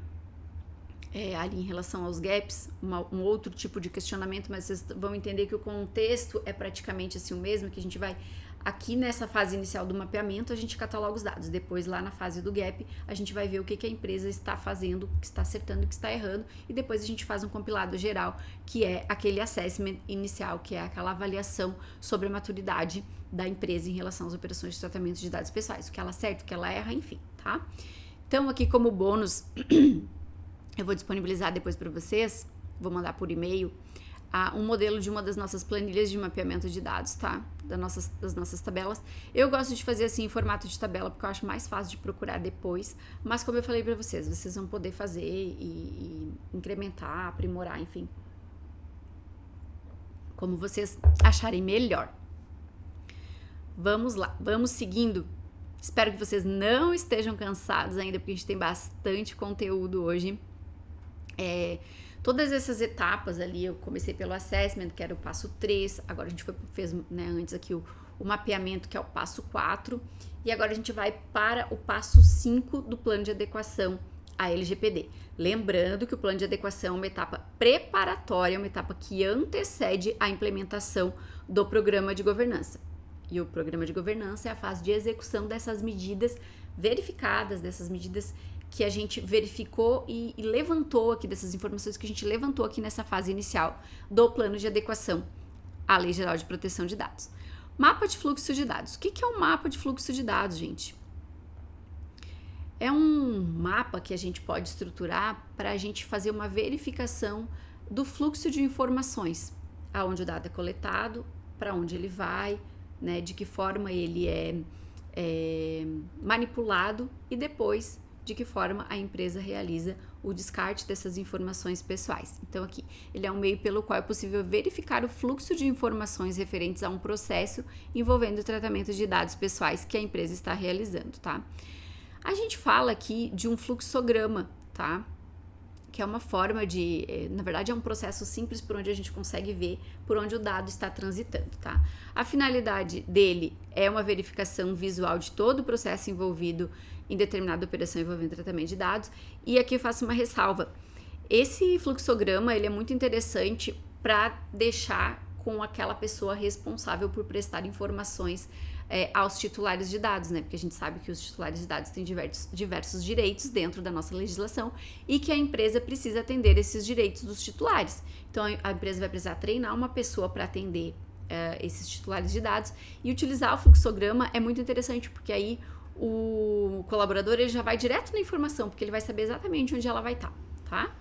ali em relação aos gaps, um outro tipo de questionamento, mas vocês vão entender que o contexto é praticamente assim o mesmo, que a gente vai, aqui nessa fase inicial do mapeamento, a gente cataloga os dados, depois lá na fase do gap, a gente vai ver o que a empresa está fazendo, o que está acertando, o que está errando, e depois a gente faz um compilado geral, que é aquele assessment inicial, que é aquela avaliação sobre a maturidade da empresa em relação às operações de tratamento de dados pessoais, o que ela acerta, o que ela erra, enfim, tá? Então aqui como bônus, eu vou disponibilizar depois para vocês, vou mandar por e-mail, um modelo de uma das nossas planilhas de mapeamento de dados, tá? Das nossas tabelas. Eu gosto de fazer assim em formato de tabela, porque eu acho mais fácil de procurar depois, mas como eu falei para vocês vão poder fazer e incrementar, aprimorar, enfim, como vocês acharem melhor. Vamos lá, vamos seguindo Espero que vocês não estejam cansados ainda, porque a gente tem bastante conteúdo hoje. Todas essas etapas ali, eu comecei pelo assessment, que era o passo 3, agora a gente fez, né, antes aqui o mapeamento, que é o passo 4, e agora a gente vai para o passo 5 do plano de adequação à LGPD. Lembrando que o plano de adequação é uma etapa preparatória, uma etapa que antecede a implementação do programa de governança. E o programa de governança é a fase de execução dessas medidas verificadas, dessas medidas que a gente verificou e levantou aqui, dessas informações que a gente levantou aqui nessa fase inicial do plano de adequação à Lei Geral de Proteção de Dados. Mapa de fluxo de dados. O que é um mapa de fluxo de dados, gente? É um mapa que a gente pode estruturar para a gente fazer uma verificação do fluxo de informações, aonde o dado é coletado, para onde ele vai, né, de que forma ele é manipulado e depois de que forma a empresa realiza o descarte dessas informações pessoais. Então aqui, ele é um meio pelo qual é possível verificar o fluxo de informações referentes a um processo envolvendo o tratamento de dados pessoais que a empresa está realizando, tá? A gente fala aqui de um fluxograma, tá? Que é uma forma de, na verdade é um processo simples por onde a gente consegue ver por onde o dado está transitando, tá? A finalidade dele é uma verificação visual de todo o processo envolvido em determinada operação envolvendo tratamento de dados, e aqui eu faço uma ressalva. Esse fluxograma, ele é muito interessante para deixar com aquela pessoa responsável por prestar informações aos titulares de dados, né? Porque a gente sabe que os titulares de dados têm diversos direitos dentro da nossa legislação e que a empresa precisa atender esses direitos dos titulares. Então, a empresa vai precisar treinar uma pessoa para atender esses titulares de dados, e utilizar o fluxograma é muito interessante, porque aí o colaborador ele já vai direto na informação, porque ele vai saber exatamente onde ela vai estar, tá?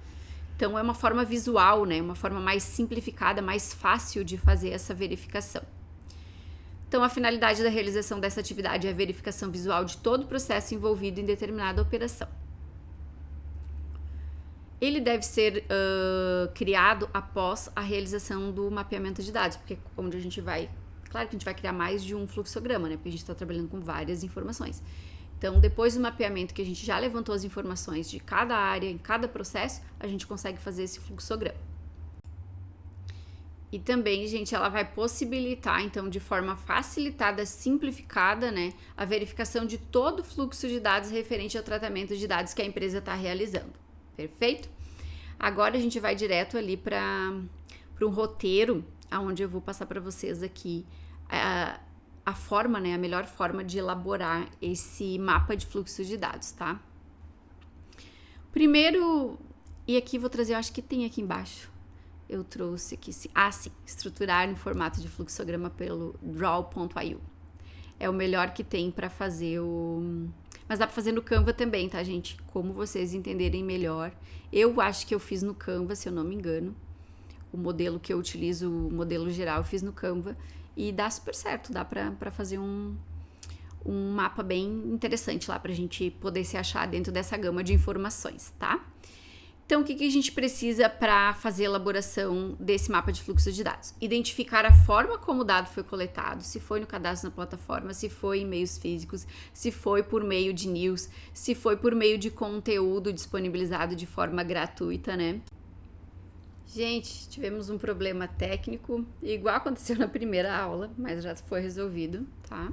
Então, é uma forma visual, né? Uma forma mais simplificada, mais fácil de fazer essa verificação. Então, a finalidade da realização dessa atividade é a verificação visual de todo o processo envolvido em determinada operação. Ele deve ser criado após a realização do mapeamento de dados, porque onde a gente vai... Claro que a gente vai criar mais de um fluxograma, né? Porque a gente está trabalhando com várias informações. Então, depois do mapeamento que a gente já levantou as informações de cada área, em cada processo, a gente consegue fazer esse fluxograma. E também, gente, ela vai possibilitar, então, de forma facilitada, simplificada, né, a verificação de todo o fluxo de dados referente ao tratamento de dados que a empresa está realizando. Perfeito? Agora a gente vai direto ali para um roteiro, onde eu vou passar para vocês aqui a forma, né, a melhor forma de elaborar esse mapa de fluxo de dados, tá? Primeiro, e aqui vou trazer, eu acho que tem aqui embaixo, eu trouxe aqui, sim, estruturar no formato de fluxograma pelo draw.io. É o melhor que tem para fazer mas dá para fazer no Canva também, tá, gente? Como vocês entenderem melhor. Eu acho que eu fiz no Canva, se eu não me engano. O modelo que eu utilizo, o modelo geral, eu fiz no Canva. E dá super certo, dá para fazer um mapa bem interessante lá pra gente poder se achar dentro dessa gama de informações, tá? Então, o que a gente precisa para fazer a elaboração desse mapa de fluxo de dados? Identificar a forma como o dado foi coletado, se foi no cadastro na plataforma, se foi em meios físicos, se foi por meio de news, se foi por meio de conteúdo disponibilizado de forma gratuita, né? Gente, tivemos um problema técnico, igual aconteceu na primeira aula, mas já foi resolvido, tá?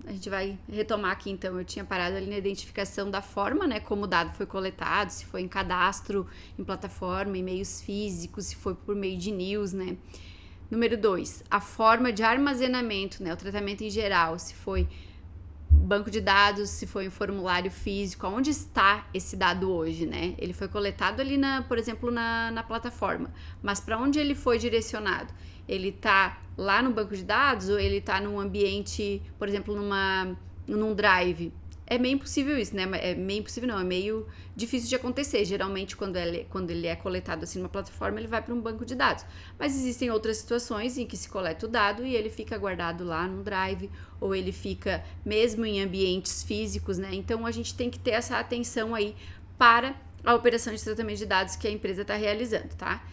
A gente vai retomar aqui, então, eu tinha parado ali na identificação da forma, né, como o dado foi coletado, se foi em cadastro, em plataforma, em meios físicos, se foi por meio de news, né. Número 2, a forma de armazenamento, né, o tratamento em geral, se foi banco de dados, se foi um formulário físico, onde está esse dado hoje, né? Ele foi coletado ali, por exemplo, na plataforma, mas para onde ele foi direcionado? Ele está lá no banco de dados ou ele está num ambiente, por exemplo, num drive? É meio impossível isso, né? É meio impossível não, é meio difícil de acontecer. Geralmente, quando ele é coletado assim numa plataforma, ele vai para um banco de dados. Mas existem outras situações em que se coleta o dado e ele fica guardado lá no drive, ou ele fica mesmo em ambientes físicos, né? Então, a gente tem que ter essa atenção aí para a operação de tratamento de dados que a empresa está realizando, tá?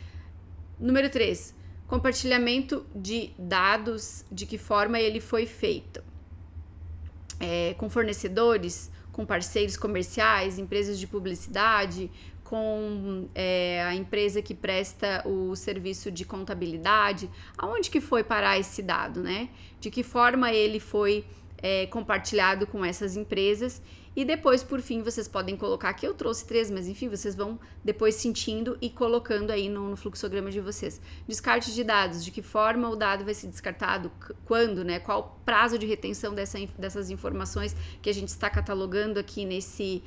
Número 3, compartilhamento de dados, de que forma ele foi feito. com fornecedores, com parceiros comerciais, empresas de publicidade, com a empresa que presta o serviço de contabilidade. Aonde que foi parar esse dado, né? De que forma ele foi compartilhado com essas empresas. E depois, por fim, vocês podem colocar aqui, eu trouxe 3, mas enfim, vocês vão depois sentindo e colocando aí no fluxograma de vocês. Descarte de dados, de que forma o dado vai ser descartado, quando, né? Qual o prazo de retenção dessas informações que a gente está catalogando aqui nesse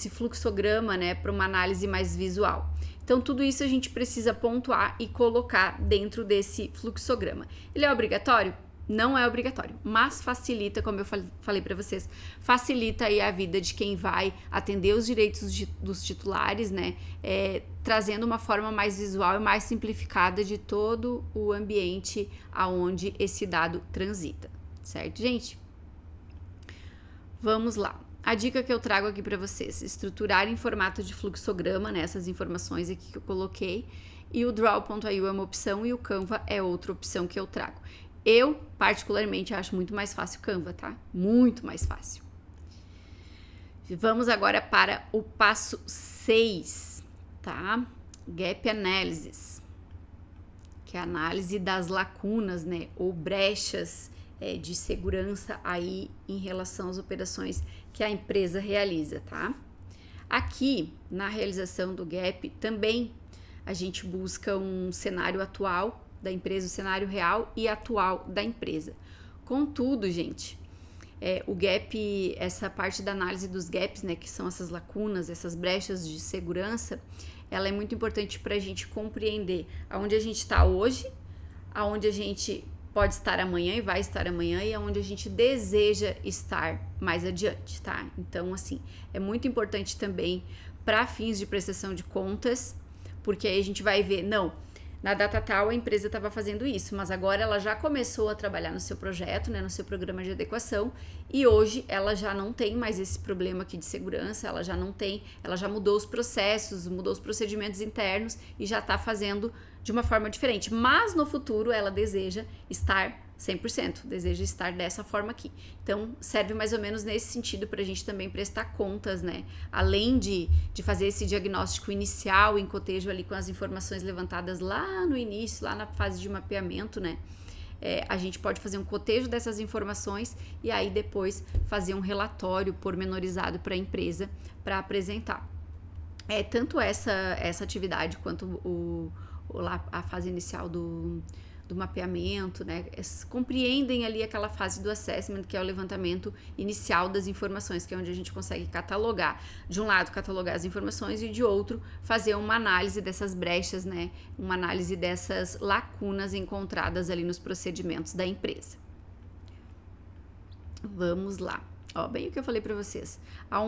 fluxograma, né? Para uma análise mais visual. Então, tudo isso a gente precisa pontuar e colocar dentro desse fluxograma. Ele é obrigatório? Não é obrigatório, mas facilita, como eu falei para vocês, facilita aí a vida de quem vai atender os direitos dos titulares, né? Trazendo uma forma mais visual e mais simplificada de todo o ambiente aonde esse dado transita, certo, gente? Vamos lá. A dica que eu trago aqui para vocês, estruturar em formato de fluxograma, né? Essas informações aqui que eu coloquei, e o Draw.io é uma opção e o Canva é outra opção que eu trago. Eu, particularmente, acho muito mais fácil o Canva, tá? Muito mais fácil. Vamos agora para o passo 6, tá? Gap Analysis, que é a análise das lacunas, né? Ou brechas de segurança aí em relação às operações que a empresa realiza, tá? Aqui, na realização do Gap, também a gente busca um cenário atual da empresa, o cenário real e atual da empresa. Contudo, gente, o gap, essa parte da análise dos gaps, né, que são essas lacunas, essas brechas de segurança, ela é muito importante para a gente compreender aonde a gente está hoje, aonde a gente pode estar amanhã e vai estar amanhã e aonde a gente deseja estar mais adiante, tá? Então, assim, é muito importante também para fins de prestação de contas, porque aí a gente vai ver, não, na data tal a empresa estava fazendo isso, mas agora ela já começou a trabalhar no seu projeto, né, no seu programa de adequação, e hoje ela já não tem mais esse problema aqui de segurança, ela já mudou os processos, mudou os procedimentos internos e já está fazendo de uma forma diferente, mas no futuro ela deseja estar 100%, deseja estar dessa forma aqui. Então, serve mais ou menos nesse sentido para a gente também prestar contas, né? Além de fazer esse diagnóstico inicial em cotejo ali com as informações levantadas lá no início, lá na fase de mapeamento, né? A gente pode fazer um cotejo dessas informações e aí depois fazer um relatório pormenorizado para a empresa para apresentar. Tanto essa atividade quanto a fase inicial do mapeamento, né? Compreendem ali aquela fase do assessment, que é o levantamento inicial das informações, que é onde a gente consegue catalogar, de um lado catalogar as informações e de outro fazer uma análise dessas brechas, né? Uma análise dessas lacunas encontradas ali nos procedimentos da empresa. Vamos lá. Bem o que eu falei para vocês. Há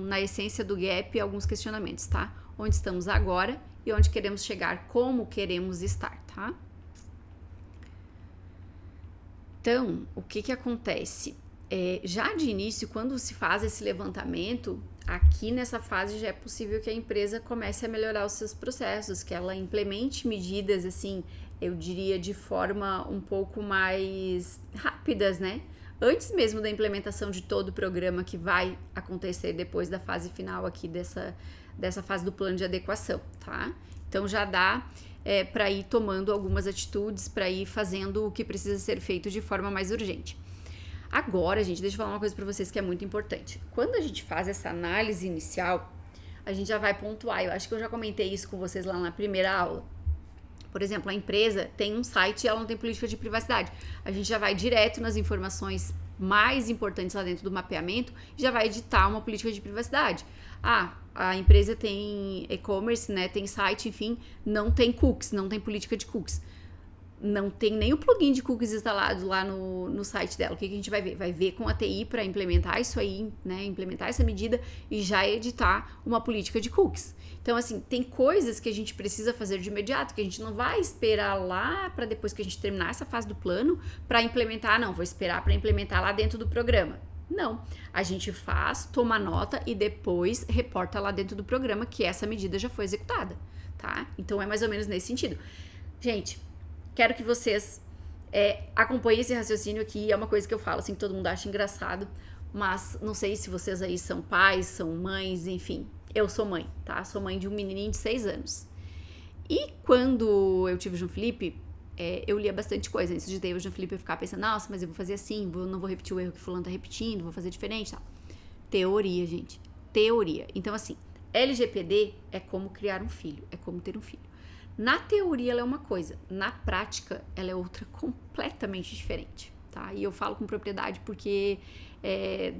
na essência do gap alguns questionamentos, tá? Onde estamos agora e onde queremos chegar, como queremos estar, tá? Então, o que acontece? Já de início, quando se faz esse levantamento, aqui nessa fase já é possível que a empresa comece a melhorar os seus processos, que ela implemente medidas, assim, eu diria de forma um pouco mais rápidas, né? Antes mesmo da implementação de todo o programa que vai acontecer depois da fase final aqui dessa fase do plano de adequação, tá? Então já dá para ir tomando algumas atitudes, para ir fazendo o que precisa ser feito de forma mais urgente. Agora, gente, deixa eu falar uma coisa para vocês que é muito importante. Quando a gente faz essa análise inicial, a gente já vai pontuar. Eu acho que eu já comentei isso com vocês lá na primeira aula. Por exemplo, a empresa tem um site e ela não tem política de privacidade. A gente já vai direto nas informações mais importantes lá dentro do mapeamento e já vai editar uma política de privacidade. A empresa tem e-commerce, né, tem site, enfim, não tem cookies, não tem política de cookies. Não tem nem o plugin de cookies instalado lá no site dela. O que a gente vai ver? Vai ver com a TI para implementar isso aí, né? Implementar essa medida e já editar uma política de cookies. Então, assim, tem coisas que a gente precisa fazer de imediato, que a gente não vai esperar lá para depois que a gente terminar essa fase do plano para implementar. Não, vou esperar para implementar lá dentro do programa. Não, a gente faz, toma nota e depois reporta lá dentro do programa que essa medida já foi executada, tá? Então, é mais ou menos nesse sentido. Gente, quero que vocês Acompanhe esse raciocínio aqui, é uma coisa que eu falo, assim, que todo mundo acha engraçado, mas não sei se vocês aí são pais, são mães, enfim. Eu sou mãe, tá? Sou mãe de um menininho de 6 anos. E quando eu tive o João Felipe, eu lia bastante coisa. Antes de ter o João Felipe, eu ficava pensando, nossa, mas eu vou fazer assim, não vou repetir o erro que fulano tá repetindo, vou fazer diferente e tal. Teoria, gente. Teoria. Então, assim, LGPD é como criar um filho, é como ter um filho. Na teoria, ela é uma coisa. Na prática, ela é outra completamente diferente, tá? E eu falo com propriedade porque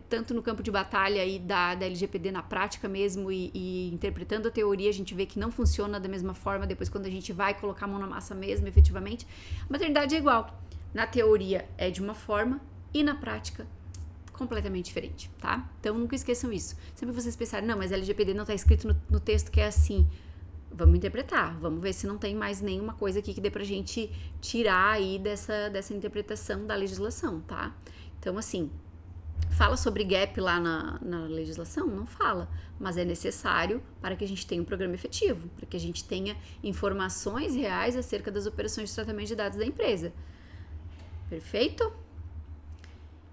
tanto no campo de batalha aí da LGPD na prática mesmo e interpretando a teoria, a gente vê que não funciona da mesma forma depois quando a gente vai colocar a mão na massa mesmo, efetivamente. A maternidade é igual. Na teoria é de uma forma e na prática completamente diferente, tá? Então nunca esqueçam isso. Sempre vocês pensarem, não, mas LGPD não tá escrito no texto que é assim. Vamos interpretar, vamos ver se não tem mais nenhuma coisa aqui que dê pra gente tirar aí dessa interpretação da legislação, tá? Então, assim, fala sobre gap lá na legislação? Não fala, mas é necessário para que a gente tenha um programa efetivo, para que a gente tenha informações reais acerca das operações de tratamento de dados da empresa. Perfeito?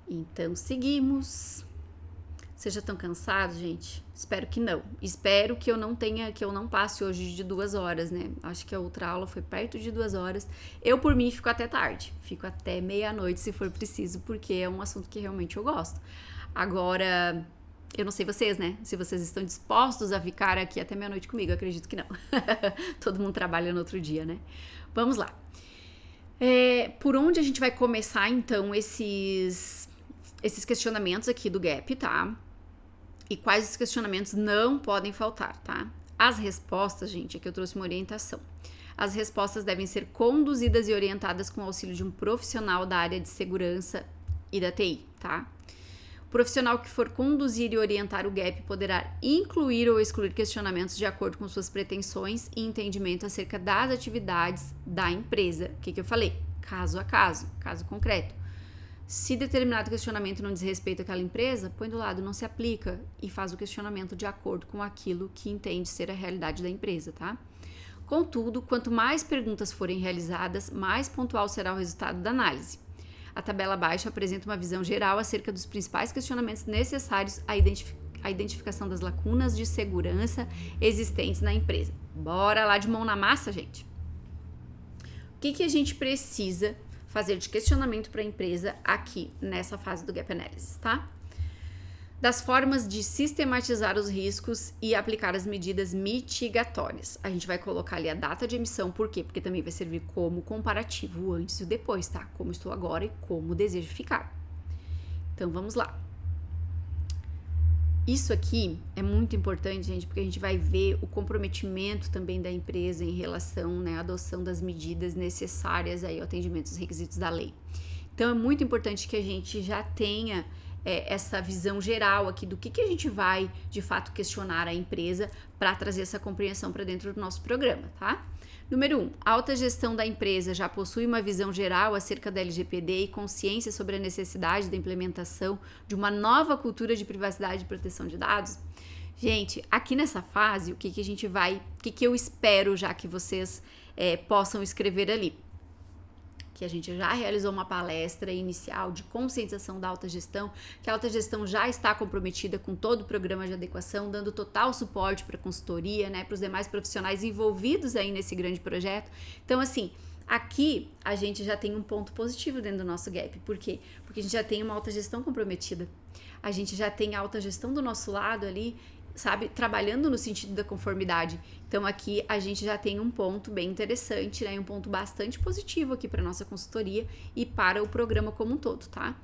Então, seguimos. Vocês já estão cansados, gente? Espero que não. Espero que eu não passe hoje de 2 horas, né? Acho que a outra aula foi perto de 2 horas. Eu, por mim, fico até tarde. Fico até meia-noite, se for preciso, porque é um assunto que realmente eu gosto. Agora, eu não sei vocês, né? Se vocês estão dispostos a ficar aqui até meia-noite comigo, eu acredito que não. Todo mundo trabalha no outro dia, né? Vamos lá. Por onde a gente vai começar, então, esses questionamentos aqui do gap, tá? E quais os questionamentos não podem faltar, tá? As respostas, gente, aqui eu trouxe uma orientação. As respostas devem ser conduzidas e orientadas com o auxílio de um profissional da área de segurança e da TI, tá? O profissional que for conduzir e orientar o gap poderá incluir ou excluir questionamentos de acordo com suas pretensões e entendimento acerca das atividades da empresa. O que eu falei? Caso a caso, caso concreto. Se determinado questionamento não diz respeito àquela empresa, põe do lado, não se aplica e faz o questionamento de acordo com aquilo que entende ser a realidade da empresa, tá? Contudo, quanto mais perguntas forem realizadas, mais pontual será o resultado da análise. A tabela abaixo apresenta uma visão geral acerca dos principais questionamentos necessários à identificação das lacunas de segurança existentes na empresa. Bora lá de mão na massa, gente! O que a gente precisa fazer de questionamento para a empresa aqui nessa fase do Gap Analysis, tá? Das formas de sistematizar os riscos e aplicar as medidas mitigatórias. A gente vai colocar ali a data de emissão, por quê? Porque também vai servir como comparativo o antes e o depois, tá? Como estou agora e como desejo ficar. Então, vamos lá. Isso aqui é muito importante, gente, porque a gente vai ver o comprometimento também da empresa em relação, né, à adoção das medidas necessárias aí ao atendimento dos requisitos da lei. Então, é muito importante que a gente já tenha essa visão geral aqui do que a gente vai, de fato, questionar a empresa para trazer essa compreensão para dentro do nosso programa, tá? Número 1, a alta gestão da empresa já possui uma visão geral acerca da LGPD e consciência sobre a necessidade da implementação de uma nova cultura de privacidade e proteção de dados? Gente, aqui nessa fase, o que a gente vai, o que eu espero já que vocês possam escrever ali? Que a gente já realizou uma palestra inicial de conscientização da alta gestão, que a alta gestão já está comprometida com todo o programa de adequação, dando total suporte para a consultoria, né, para os demais profissionais envolvidos aí nesse grande projeto. Então, assim, aqui a gente já tem um ponto positivo dentro do nosso gap. Por quê? Porque a gente já tem uma alta gestão comprometida. A gente já tem a alta gestão do nosso lado ali, sabe, trabalhando no sentido da conformidade. Então aqui a gente já tem um ponto bem interessante, né, um ponto bastante positivo aqui para nossa consultoria e para o programa como um todo, tá?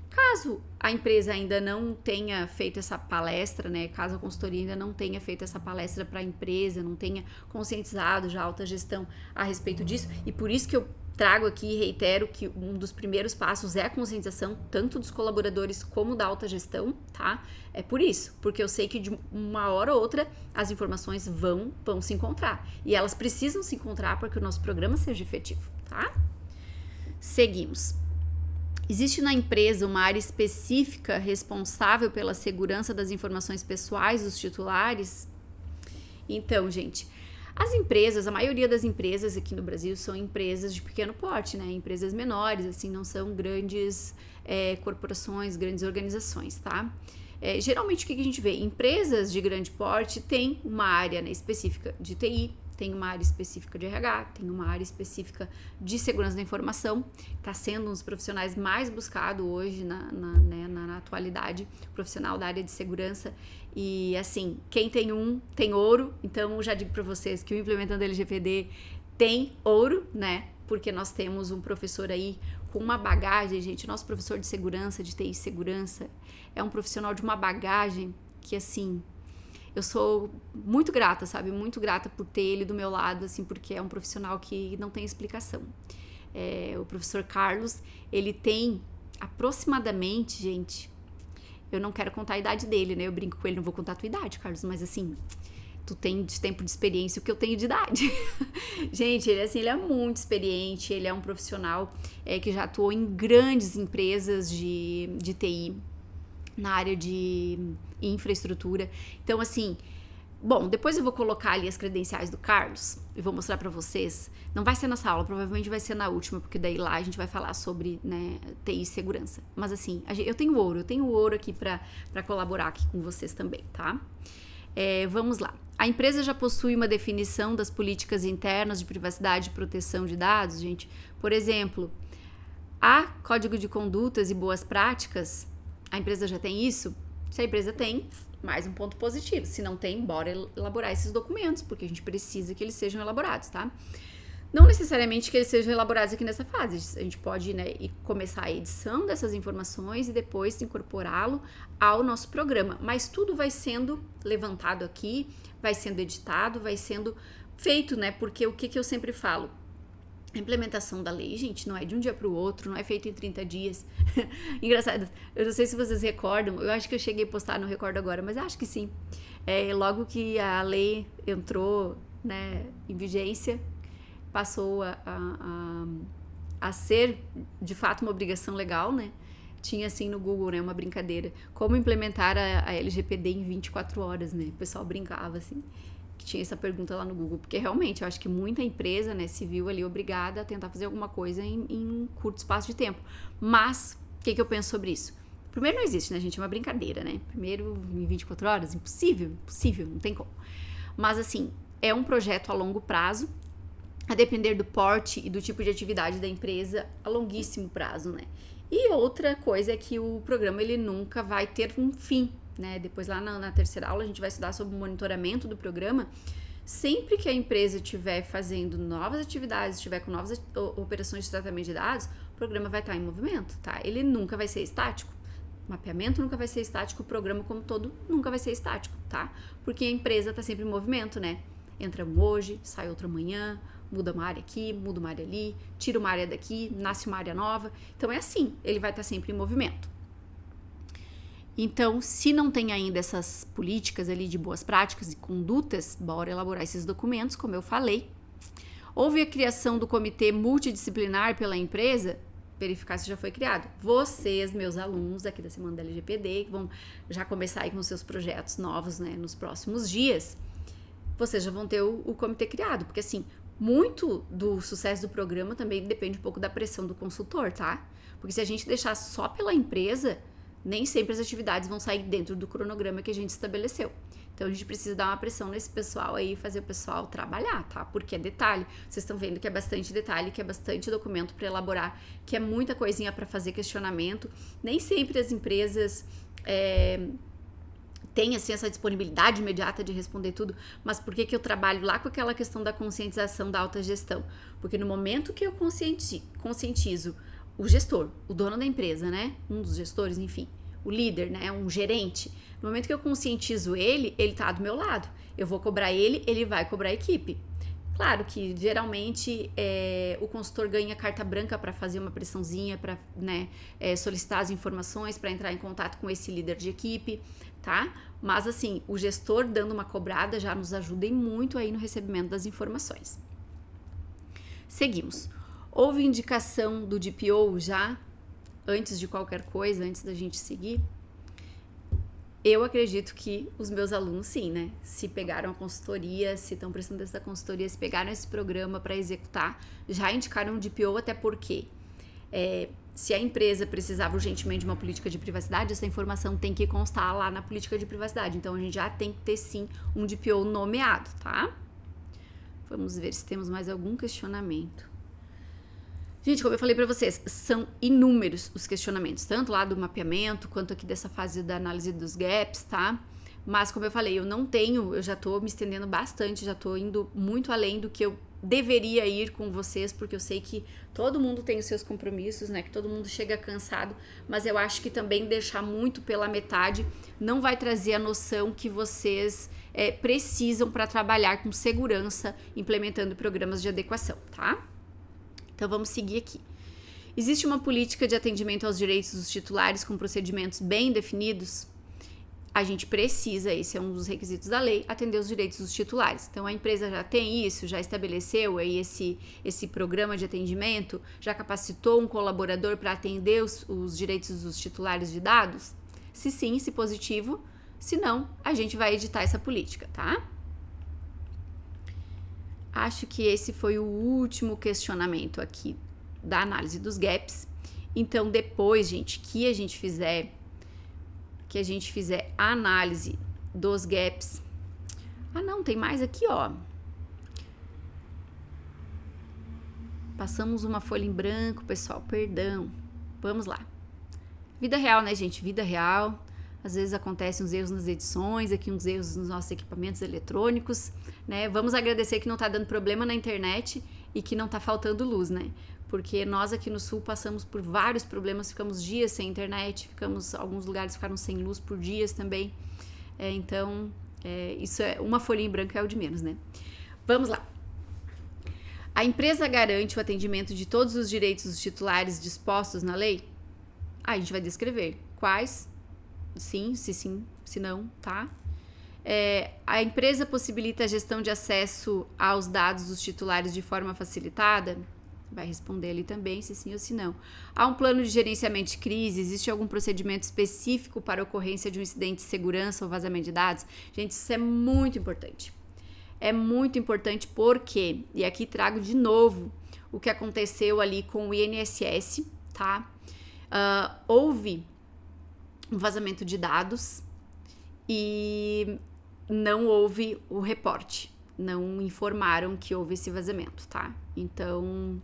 Caso a empresa ainda não tenha feito essa palestra, né, caso a consultoria ainda não tenha feito essa palestra para a empresa, não tenha conscientizado já a alta gestão a respeito disso, e por isso que eu trago aqui e reitero que um dos primeiros passos é a conscientização, tanto dos colaboradores como da alta gestão, tá? É por isso, porque eu sei que de uma hora ou outra as informações vão se encontrar. E elas precisam se encontrar para que o nosso programa seja efetivo, tá? Seguimos. Existe na empresa uma área específica responsável pela segurança das informações pessoais dos titulares? Então, gente, As empresas, a maioria das empresas aqui no Brasil são empresas de pequeno porte, né? Empresas menores, assim, não são grandes corporações, grandes organizações, tá? Geralmente o que a gente vê? Empresas de grande porte têm uma área, né, específica de TI, tem uma área específica de RH, tem uma área específica de segurança da informação, está sendo um dos profissionais mais buscados hoje na atualidade, profissional da área de segurança. E assim, quem tem tem ouro. Então eu já digo para vocês que o Implementando LGPD tem ouro, né? Porque nós temos um professor aí com uma bagagem, gente. Nosso professor de segurança, de TI segurança, é um profissional de uma bagagem que, assim, eu sou muito grata, sabe? Muito grata por ter ele do meu lado, assim, porque é um profissional que não tem explicação. O professor Carlos, ele tem aproximadamente, gente, eu não quero contar a idade dele, né? Eu brinco com ele, não vou contar a tua idade, Carlos, mas assim, tu tem de tempo de experiência o que eu tenho de idade. Gente, ele é muito experiente, ele é um profissional que já atuou em grandes empresas de TI, na área de infraestrutura. Então, assim, bom, depois eu vou colocar ali as credenciais do Carlos e vou mostrar pra vocês. Não vai ser nessa aula, provavelmente vai ser na última, porque daí lá a gente vai falar sobre, né, TI e segurança. Mas assim, eu tenho ouro aqui pra colaborar aqui com vocês também, tá? Vamos lá. A empresa já possui uma definição das políticas internas de privacidade e proteção de dados, gente? Por exemplo, há código de condutas e boas práticas? A empresa já tem isso? Se a empresa tem, mais um ponto positivo. Se não tem, bora elaborar esses documentos, porque a gente precisa que eles sejam elaborados, tá? Não necessariamente que eles sejam elaborados aqui nessa fase. A gente pode, né, começar a edição dessas informações e depois incorporá-lo ao nosso programa. Mas tudo vai sendo levantado aqui, vai sendo editado, vai sendo feito, né? Porque o que eu sempre falo? A implementação da lei, gente, não é de um dia para o outro, não é feito em 30 dias. Engraçado, eu não sei se vocês recordam, eu acho que eu cheguei a postar, não recordo agora, mas acho que sim. Logo que a lei entrou, né, em vigência, passou a ser, de fato, uma obrigação legal, né? Tinha, assim, no Google, né, uma brincadeira. Como implementar a LGPD em 24 horas, né? O pessoal brincava, assim, que tinha essa pergunta lá no Google, porque realmente eu acho que muita empresa, né, se viu ali obrigada a tentar fazer alguma coisa em um curto espaço de tempo. Mas, o que eu penso sobre isso? Primeiro, não existe, né, gente? É uma brincadeira, né? Primeiro, em 24 horas, impossível, não tem como. Mas, assim, é um projeto a longo prazo, a depender do porte e do tipo de atividade da empresa, a longuíssimo prazo, né? E outra coisa é que o programa, ele nunca vai ter um fim, né? Depois lá na terceira aula a gente vai estudar sobre o monitoramento do programa. Sempre que a empresa estiver fazendo novas atividades, estiver com novas operações de tratamento de dados, o programa vai estar em movimento, tá? Ele nunca vai ser estático. O mapeamento nunca vai ser estático, o programa como todo nunca vai ser estático, tá? Porque a empresa está sempre em movimento, né? Entra um hoje, sai outro amanhã, muda uma área aqui, muda uma área ali, tira uma área daqui, nasce uma área nova. Então é assim, ele vai estar sempre em movimento. Então, se não tem ainda essas políticas ali de boas práticas e condutas, bora elaborar esses documentos, como eu falei. Houve a criação do comitê multidisciplinar pela empresa, verificar se já foi criado. Vocês, meus alunos aqui da Semana da LGPD, que vão já começar aí com seus projetos novos, né, nos próximos dias, vocês já vão ter o comitê criado, porque assim, muito do sucesso do programa também depende um pouco da pressão do consultor, tá? Porque se a gente deixar só pela empresa, nem sempre as atividades vão sair dentro do cronograma que a gente estabeleceu. Então a gente precisa dar uma pressão nesse pessoal aí, fazer o pessoal trabalhar, tá? Porque é detalhe. Vocês estão vendo que é bastante detalhe, que é bastante documento para elaborar, que é muita coisinha para fazer questionamento. Nem sempre as empresas tem assim essa disponibilidade imediata de responder tudo, mas por que eu trabalho lá com aquela questão da conscientização da alta gestão? Porque no momento que eu conscientizo o gestor, o dono da empresa, né, um dos gestores, enfim, o líder, né, um gerente, no momento que eu conscientizo ele tá do meu lado, eu vou cobrar ele, ele vai cobrar a equipe. Claro que geralmente o consultor ganha carta branca para fazer uma pressãozinha, para, né, solicitar as informações, para entrar em contato com esse líder de equipe, tá? Mas assim, o gestor dando uma cobrada já nos ajuda muito aí no recebimento das informações. Seguimos. Houve indicação do DPO já, antes de qualquer coisa, antes da gente seguir? Eu acredito que os meus alunos sim, né? Se pegaram a consultoria, se estão prestando essa consultoria, se pegaram esse programa para executar, já indicaram um DPO, até porque se a empresa precisava urgentemente de uma política de privacidade, essa informação tem que constar lá na política de privacidade. Então, a gente já tem que ter sim um DPO nomeado, tá? Vamos ver se temos mais algum questionamento. Gente, como eu falei para vocês, são inúmeros os questionamentos, tanto lá do mapeamento, quanto aqui dessa fase da análise dos gaps, tá? Mas, como eu falei, eu já tô me estendendo bastante, já tô indo muito além do que eu deveria ir com vocês, porque eu sei que todo mundo tem os seus compromissos, né? Que todo mundo chega cansado, mas eu acho que também deixar muito pela metade não vai trazer a noção que vocês precisam para trabalhar com segurança, implementando programas de adequação, tá? Então, vamos seguir aqui. Existe uma política de atendimento aos direitos dos titulares com procedimentos bem definidos? A gente precisa, esse é um dos requisitos da lei, atender os direitos dos titulares. Então, a empresa já tem isso, já estabeleceu aí esse programa de atendimento, já capacitou um colaborador para atender os direitos dos titulares de dados? Se sim, se positivo, se não, a gente vai editar essa política, tá? Acho que esse foi o último questionamento aqui da análise dos gaps. Então, depois, gente, que a gente fizer a análise dos gaps. Ah, não, tem mais aqui, ó. Passamos uma folha em branco, pessoal, perdão. Vamos lá. Vida real, né, gente? Vida real. Às vezes acontecem uns erros nas edições, aqui uns erros nos nossos equipamentos eletrônicos, né? Vamos agradecer que não tá dando problema na internet e que não tá faltando luz, né? Porque nós aqui no Sul passamos por vários problemas, ficamos dias sem internet, alguns lugares ficaram sem luz por dias também. Isso é uma folhinha em branco é o de menos, né? Vamos lá. A empresa garante o atendimento de todos os direitos dos titulares dispostos na lei? A gente vai descrever quais. Sim, se não, tá? A empresa possibilita a gestão de acesso aos dados dos titulares de forma facilitada? Vai responder ali também, se sim ou se não. Há um plano de gerenciamento de crise? Existe algum procedimento específico para a ocorrência de um incidente de segurança ou vazamento de dados? Gente, isso é muito importante. É muito importante porque, e aqui trago de novo o que aconteceu ali com o INSS, tá? Houve um vazamento de dados e não houve o reporte, não informaram que houve esse vazamento, tá? Então,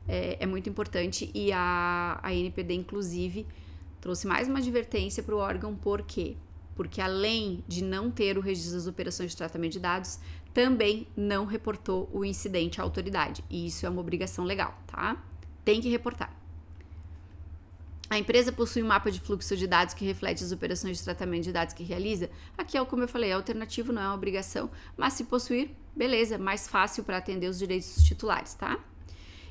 é muito importante e a NPD, inclusive, trouxe mais uma advertência para o órgão, por quê? Porque além de não ter o registro das operações de tratamento de dados, também não reportou o incidente à autoridade, e isso é uma obrigação legal, tá? Tem que reportar. A empresa possui um mapa de fluxo de dados que reflete as operações de tratamento de dados que realiza? Aqui como eu falei, é alternativo, não é uma obrigação, mas se possuir, beleza, mais fácil para atender os direitos dos titulares, tá?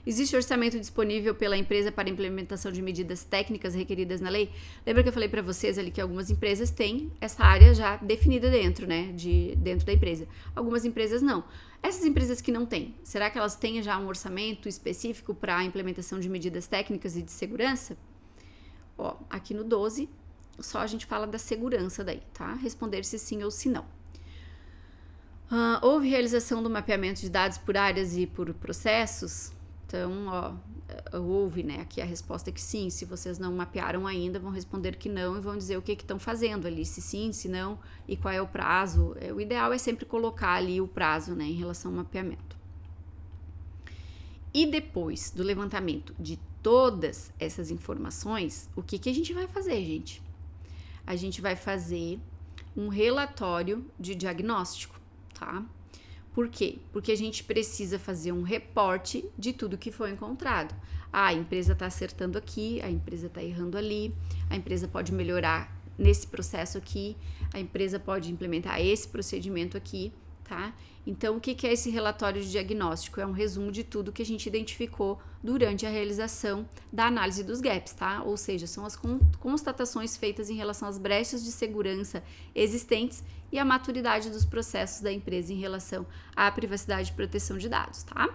Existe orçamento disponível pela empresa para implementação de medidas técnicas requeridas na lei? Lembra que eu falei para vocês ali que algumas empresas têm essa área já definida dentro, né, dentro da empresa. Algumas empresas não. Essas empresas que não têm, será que elas têm já um orçamento específico para a implementação de medidas técnicas e de segurança? Ó, aqui no 12, só a gente fala da segurança daí, tá? Responder se sim ou se não. Houve realização do mapeamento de dados por áreas e por processos? Então, houve, né? Aqui a resposta é que sim. Se vocês não mapearam ainda, vão responder que não e vão dizer o que estão fazendo ali, se sim, se não e qual é o prazo. O ideal é sempre colocar ali o prazo, né, em relação ao mapeamento. E depois do levantamento de todas essas informações, o que a gente vai fazer, gente? A gente vai fazer um relatório de diagnóstico, tá? Por quê? Porque a gente precisa fazer um reporte de tudo que foi encontrado. A empresa está acertando aqui, a empresa está errando ali, a empresa pode melhorar nesse processo aqui, a empresa pode implementar esse procedimento aqui, tá? Então, o que é esse relatório de diagnóstico? É um resumo de tudo que a gente identificou durante a realização da análise dos gaps, tá? Ou seja, são as constatações feitas em relação às brechas de segurança existentes e a maturidade dos processos da empresa em relação à privacidade e proteção de dados, tá?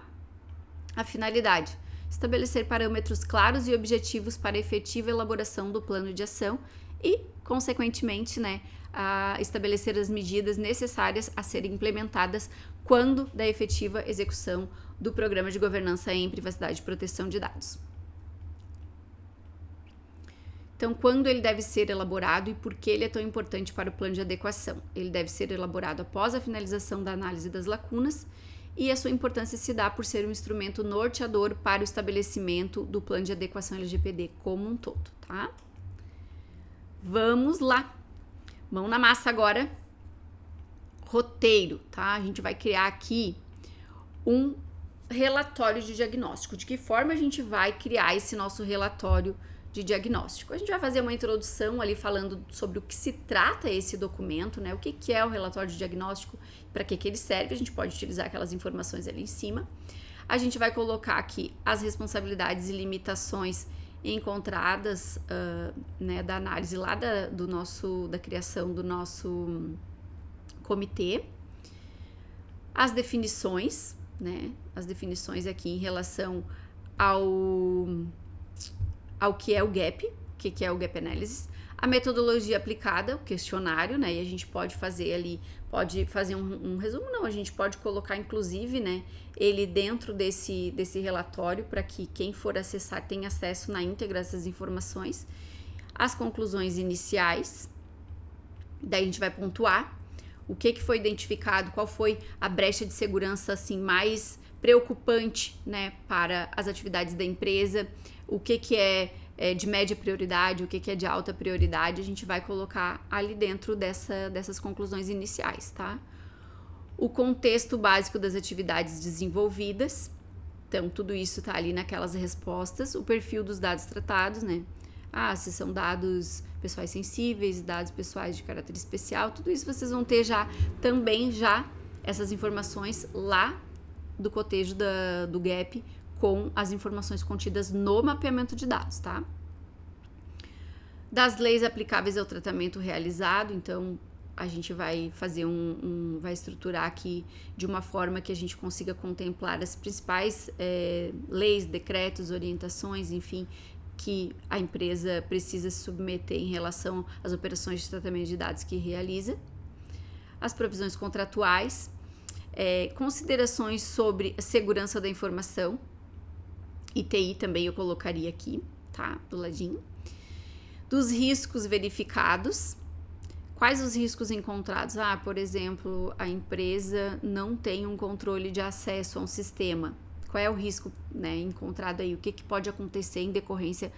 A finalidade: estabelecer parâmetros claros e objetivos para a efetiva elaboração do plano de ação e, consequentemente, né, a estabelecer as medidas necessárias a serem implementadas quando da efetiva execução do Programa de Governança em Privacidade e Proteção de Dados. Então, quando ele deve ser elaborado e por que ele é tão importante para o plano de adequação? Ele deve ser elaborado após a finalização da análise das lacunas e a sua importância se dá por ser um instrumento norteador para o estabelecimento do plano de adequação LGPD como um todo, tá? Vamos lá! Mão na massa agora. Roteiro, tá? A gente vai criar aqui um relatório de diagnóstico. De que forma a gente vai criar esse nosso relatório de diagnóstico? A gente vai fazer uma introdução ali falando sobre o que se trata esse documento, né? O que é o relatório de diagnóstico, para que ele serve. A gente pode utilizar aquelas informações ali em cima. A gente vai colocar aqui as responsabilidades e limitações encontradas, né, da análise lá da criação do nosso comitê. As definições, né? As definições aqui em relação ao que é o GAP, o que é o GAP Analysis, a metodologia aplicada, o questionário, né? E a gente pode fazer ali, pode fazer um resumo, não, a gente pode colocar, inclusive, né, ele dentro desse relatório para que quem for acessar tenha acesso na íntegra a essas informações. As conclusões iniciais, daí a gente vai pontuar o que foi identificado, qual foi a brecha de segurança assim mais preocupante, né, para as atividades da empresa, o que é de média prioridade, o que é de alta prioridade, a gente vai colocar ali dentro dessas conclusões iniciais, tá? O contexto básico das atividades desenvolvidas, então tudo isso tá ali naquelas respostas, o perfil dos dados tratados, né? Se são dados pessoais sensíveis, dados pessoais de caráter especial, tudo isso vocês vão ter também essas informações lá do cotejo do GAP, com as informações contidas no mapeamento de dados, tá? Das leis aplicáveis ao tratamento realizado, então a gente vai fazer vai estruturar aqui de uma forma que a gente consiga contemplar as principais leis, decretos, orientações, enfim, que a empresa precisa se submeter em relação às operações de tratamento de dados que realiza. As provisões contratuais, considerações sobre a segurança da informação, ITI também eu colocaria aqui, tá? Do ladinho. Dos riscos verificados. Quais os riscos encontrados? Por exemplo, a empresa não tem um controle de acesso a um sistema. Qual é o risco, né, encontrado aí? O que pode acontecer em decorrência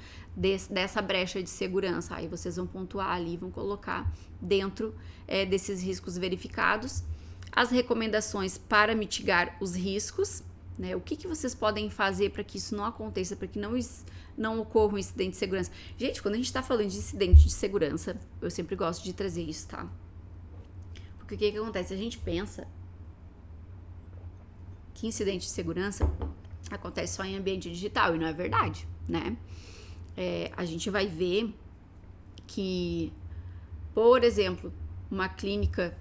dessa brecha de segurança? Aí vocês vão pontuar ali, vão colocar dentro desses riscos verificados. As recomendações para mitigar os riscos, né? O que vocês podem fazer para que isso não aconteça, para que não ocorra um incidente de segurança? Gente, quando a gente está falando de incidente de segurança, eu sempre gosto de trazer isso, tá? Porque o que acontece? A gente pensa que incidente de segurança acontece só em ambiente digital, e não é verdade, né? A gente vai ver que, por exemplo, uma clínica,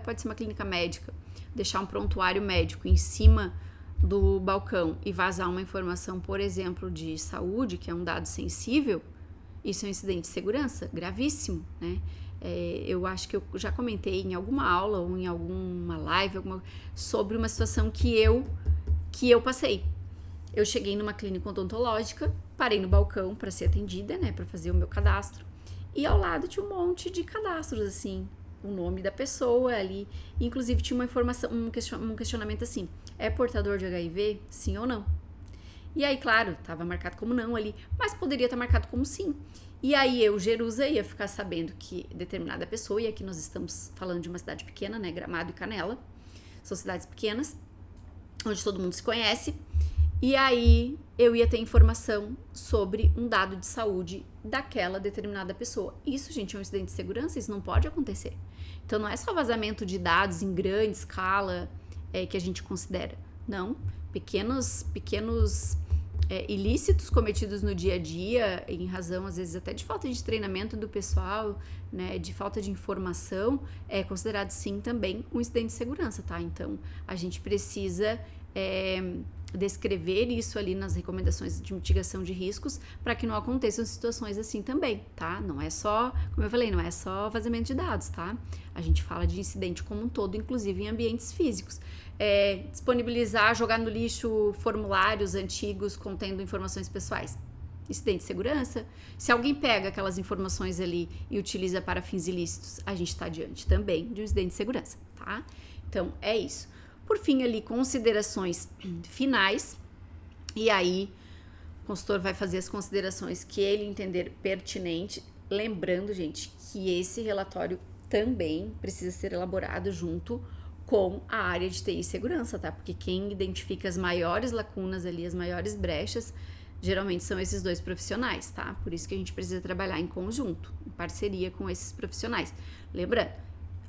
pode ser uma clínica médica, deixar um prontuário médico em cima do balcão e vazar uma informação, por exemplo, de saúde, que é um dado sensível, isso é um incidente de segurança gravíssimo, né? Eu acho que eu já comentei em alguma aula ou em alguma live sobre uma situação que eu passei. Eu cheguei numa clínica odontológica, parei no balcão para ser atendida, né, para fazer o meu cadastro, e ao lado tinha um monte de cadastros, assim, o nome da pessoa ali, inclusive tinha uma informação, um questionamento assim: é portador de HIV? Sim ou não? E aí, claro, estava marcado como não ali, mas poderia estar marcado como sim. E aí eu, Jerusa, ia ficar sabendo que determinada pessoa, e aqui nós estamos falando de uma cidade pequena, né, Gramado e Canela, são cidades pequenas, onde todo mundo se conhece, e aí eu ia ter informação sobre um dado de saúde daquela determinada pessoa. Isso, gente, é um incidente de segurança, isso não pode acontecer. Então não é só vazamento de dados em grande escala que a gente considera, não, pequenos ilícitos cometidos no dia a dia, em razão, às vezes, até de falta de treinamento do pessoal, né, de falta de informação, é considerado, sim, também um incidente de segurança, tá? Então, a gente precisa descrever isso ali nas recomendações de mitigação de riscos para que não aconteçam situações assim também, tá? Não é só, como eu falei, não é só vazamento de dados, tá? A gente fala de incidente como um todo, inclusive em ambientes físicos. Disponibilizar, jogar no lixo formulários antigos contendo informações pessoais. Incidente de segurança. Se alguém pega aquelas informações ali e utiliza para fins ilícitos, a gente está diante também de um incidente de segurança, tá? Então, é isso. Por fim, ali, considerações finais. E aí, o consultor vai fazer as considerações que ele entender pertinente. Lembrando, gente, que esse relatório também precisa ser elaborado junto com a área de TI e segurança, tá? Porque quem identifica as maiores lacunas ali, as maiores brechas, geralmente são esses dois profissionais, tá? Por isso que a gente precisa trabalhar em conjunto, em parceria com esses profissionais. Lembrando,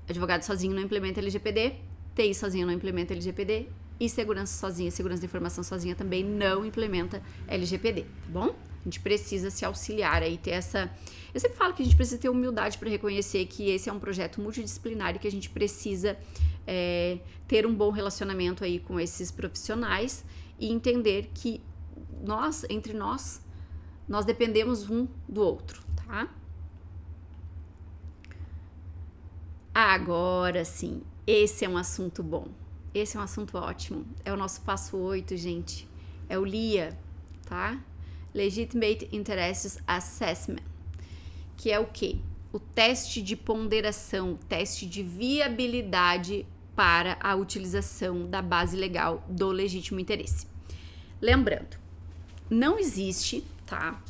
advogado sozinho não implementa LGPD, TI sozinho não implementa LGPD e segurança sozinha, segurança da informação sozinha também não implementa LGPD, tá bom? A gente precisa se auxiliar aí, ter essa... Eu sempre falo que a gente precisa ter humildade para reconhecer que esse é um projeto multidisciplinar e que a gente precisa ter um bom relacionamento aí com esses profissionais e entender que entre nós dependemos um do outro, tá? Agora sim, esse é um assunto bom, esse é um assunto ótimo, é o nosso passo 8, gente, é o LIA, tá? Legitimate Interests Assessment, que é o quê? O teste de ponderação, teste de viabilidade para a utilização da base legal do legítimo interesse. Lembrando, não existe, tá,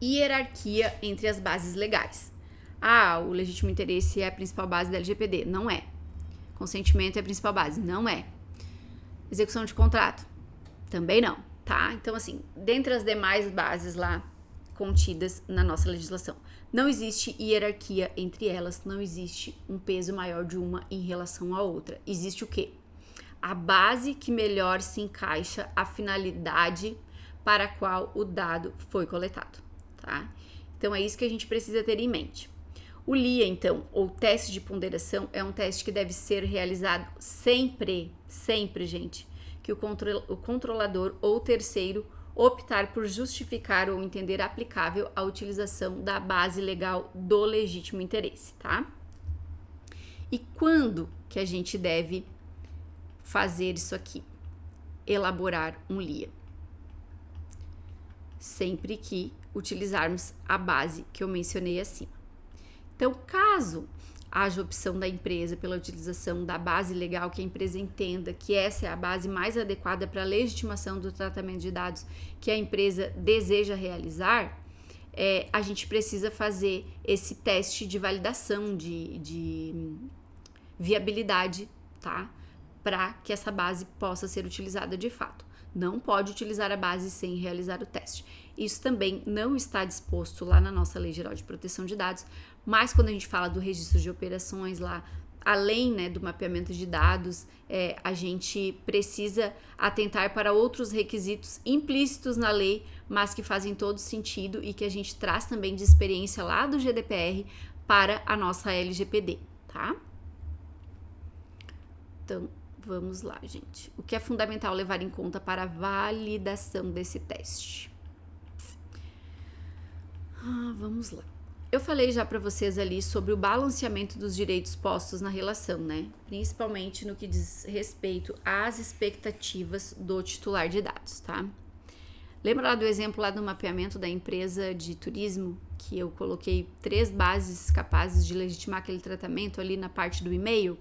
hierarquia entre as bases legais. O legítimo interesse é a principal base da LGPD. Não é. Consentimento é a principal base. Não é. Execução de contrato. Também não, tá? Então, assim, dentre as demais bases lá contidas na nossa legislação, não existe hierarquia entre elas, não existe um peso maior de uma em relação à outra. Existe o quê? A base que melhor se encaixa à finalidade para a qual o dado foi coletado, tá? Então, é isso que a gente precisa ter em mente. O LIA, então, ou teste de ponderação, é um teste que deve ser realizado sempre, gente, que o controlador ou terceiro optar por justificar ou entender aplicável a utilização da base legal do legítimo interesse, tá? E quando que a gente deve fazer isso aqui? Elaborar um LIA. Sempre que utilizarmos a base que eu mencionei acima. Então, caso haja opção da empresa pela utilização da base legal, que a empresa entenda que essa é a base mais adequada para a legitimação do tratamento de dados que a empresa deseja realizar, a gente precisa fazer esse teste de validação, de viabilidade, tá? Para que essa base possa ser utilizada de fato. Não pode utilizar a base sem realizar o teste. Isso também não está disposto lá na nossa Lei Geral de Proteção de Dados, mas quando a gente fala do registro de operações lá, além, né, do mapeamento de dados, a gente precisa atentar para outros requisitos implícitos na lei, mas que fazem todo sentido e que a gente traz também de experiência lá do GDPR para a nossa LGPD, tá? Então, vamos lá, gente. O que é fundamental levar em conta para a validação desse teste? Vamos lá. Eu falei já para vocês ali sobre o balanceamento dos direitos postos na relação, né? Principalmente no que diz respeito às expectativas do titular de dados, tá? Lembra lá do exemplo lá do mapeamento da empresa de turismo, que eu coloquei 3 bases capazes de legitimar aquele tratamento ali na parte do e-mail?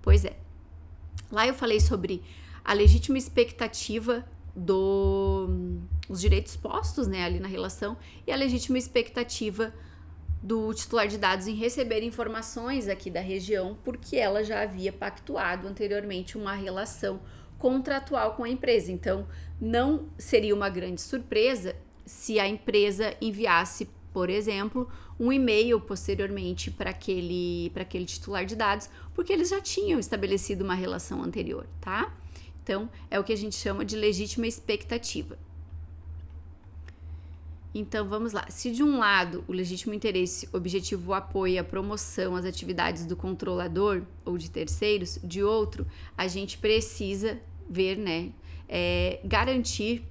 Pois é. Lá eu falei sobre a legítima expectativa os direitos postos, né, ali na relação, e a legítima expectativa do titular de dados em receber informações aqui da região, porque ela já havia pactuado anteriormente uma relação contratual com a empresa. Então, não seria uma grande surpresa se a empresa enviasse, por exemplo, um e-mail posteriormente para aquele titular de dados, porque eles já tinham estabelecido uma relação anterior, tá? Então, é o que a gente chama de legítima expectativa. Então, vamos lá. Se de um lado o legítimo interesse objetiva o apoio e a promoção às atividades do controlador ou de terceiros, de outro, a gente precisa ver, né, garantir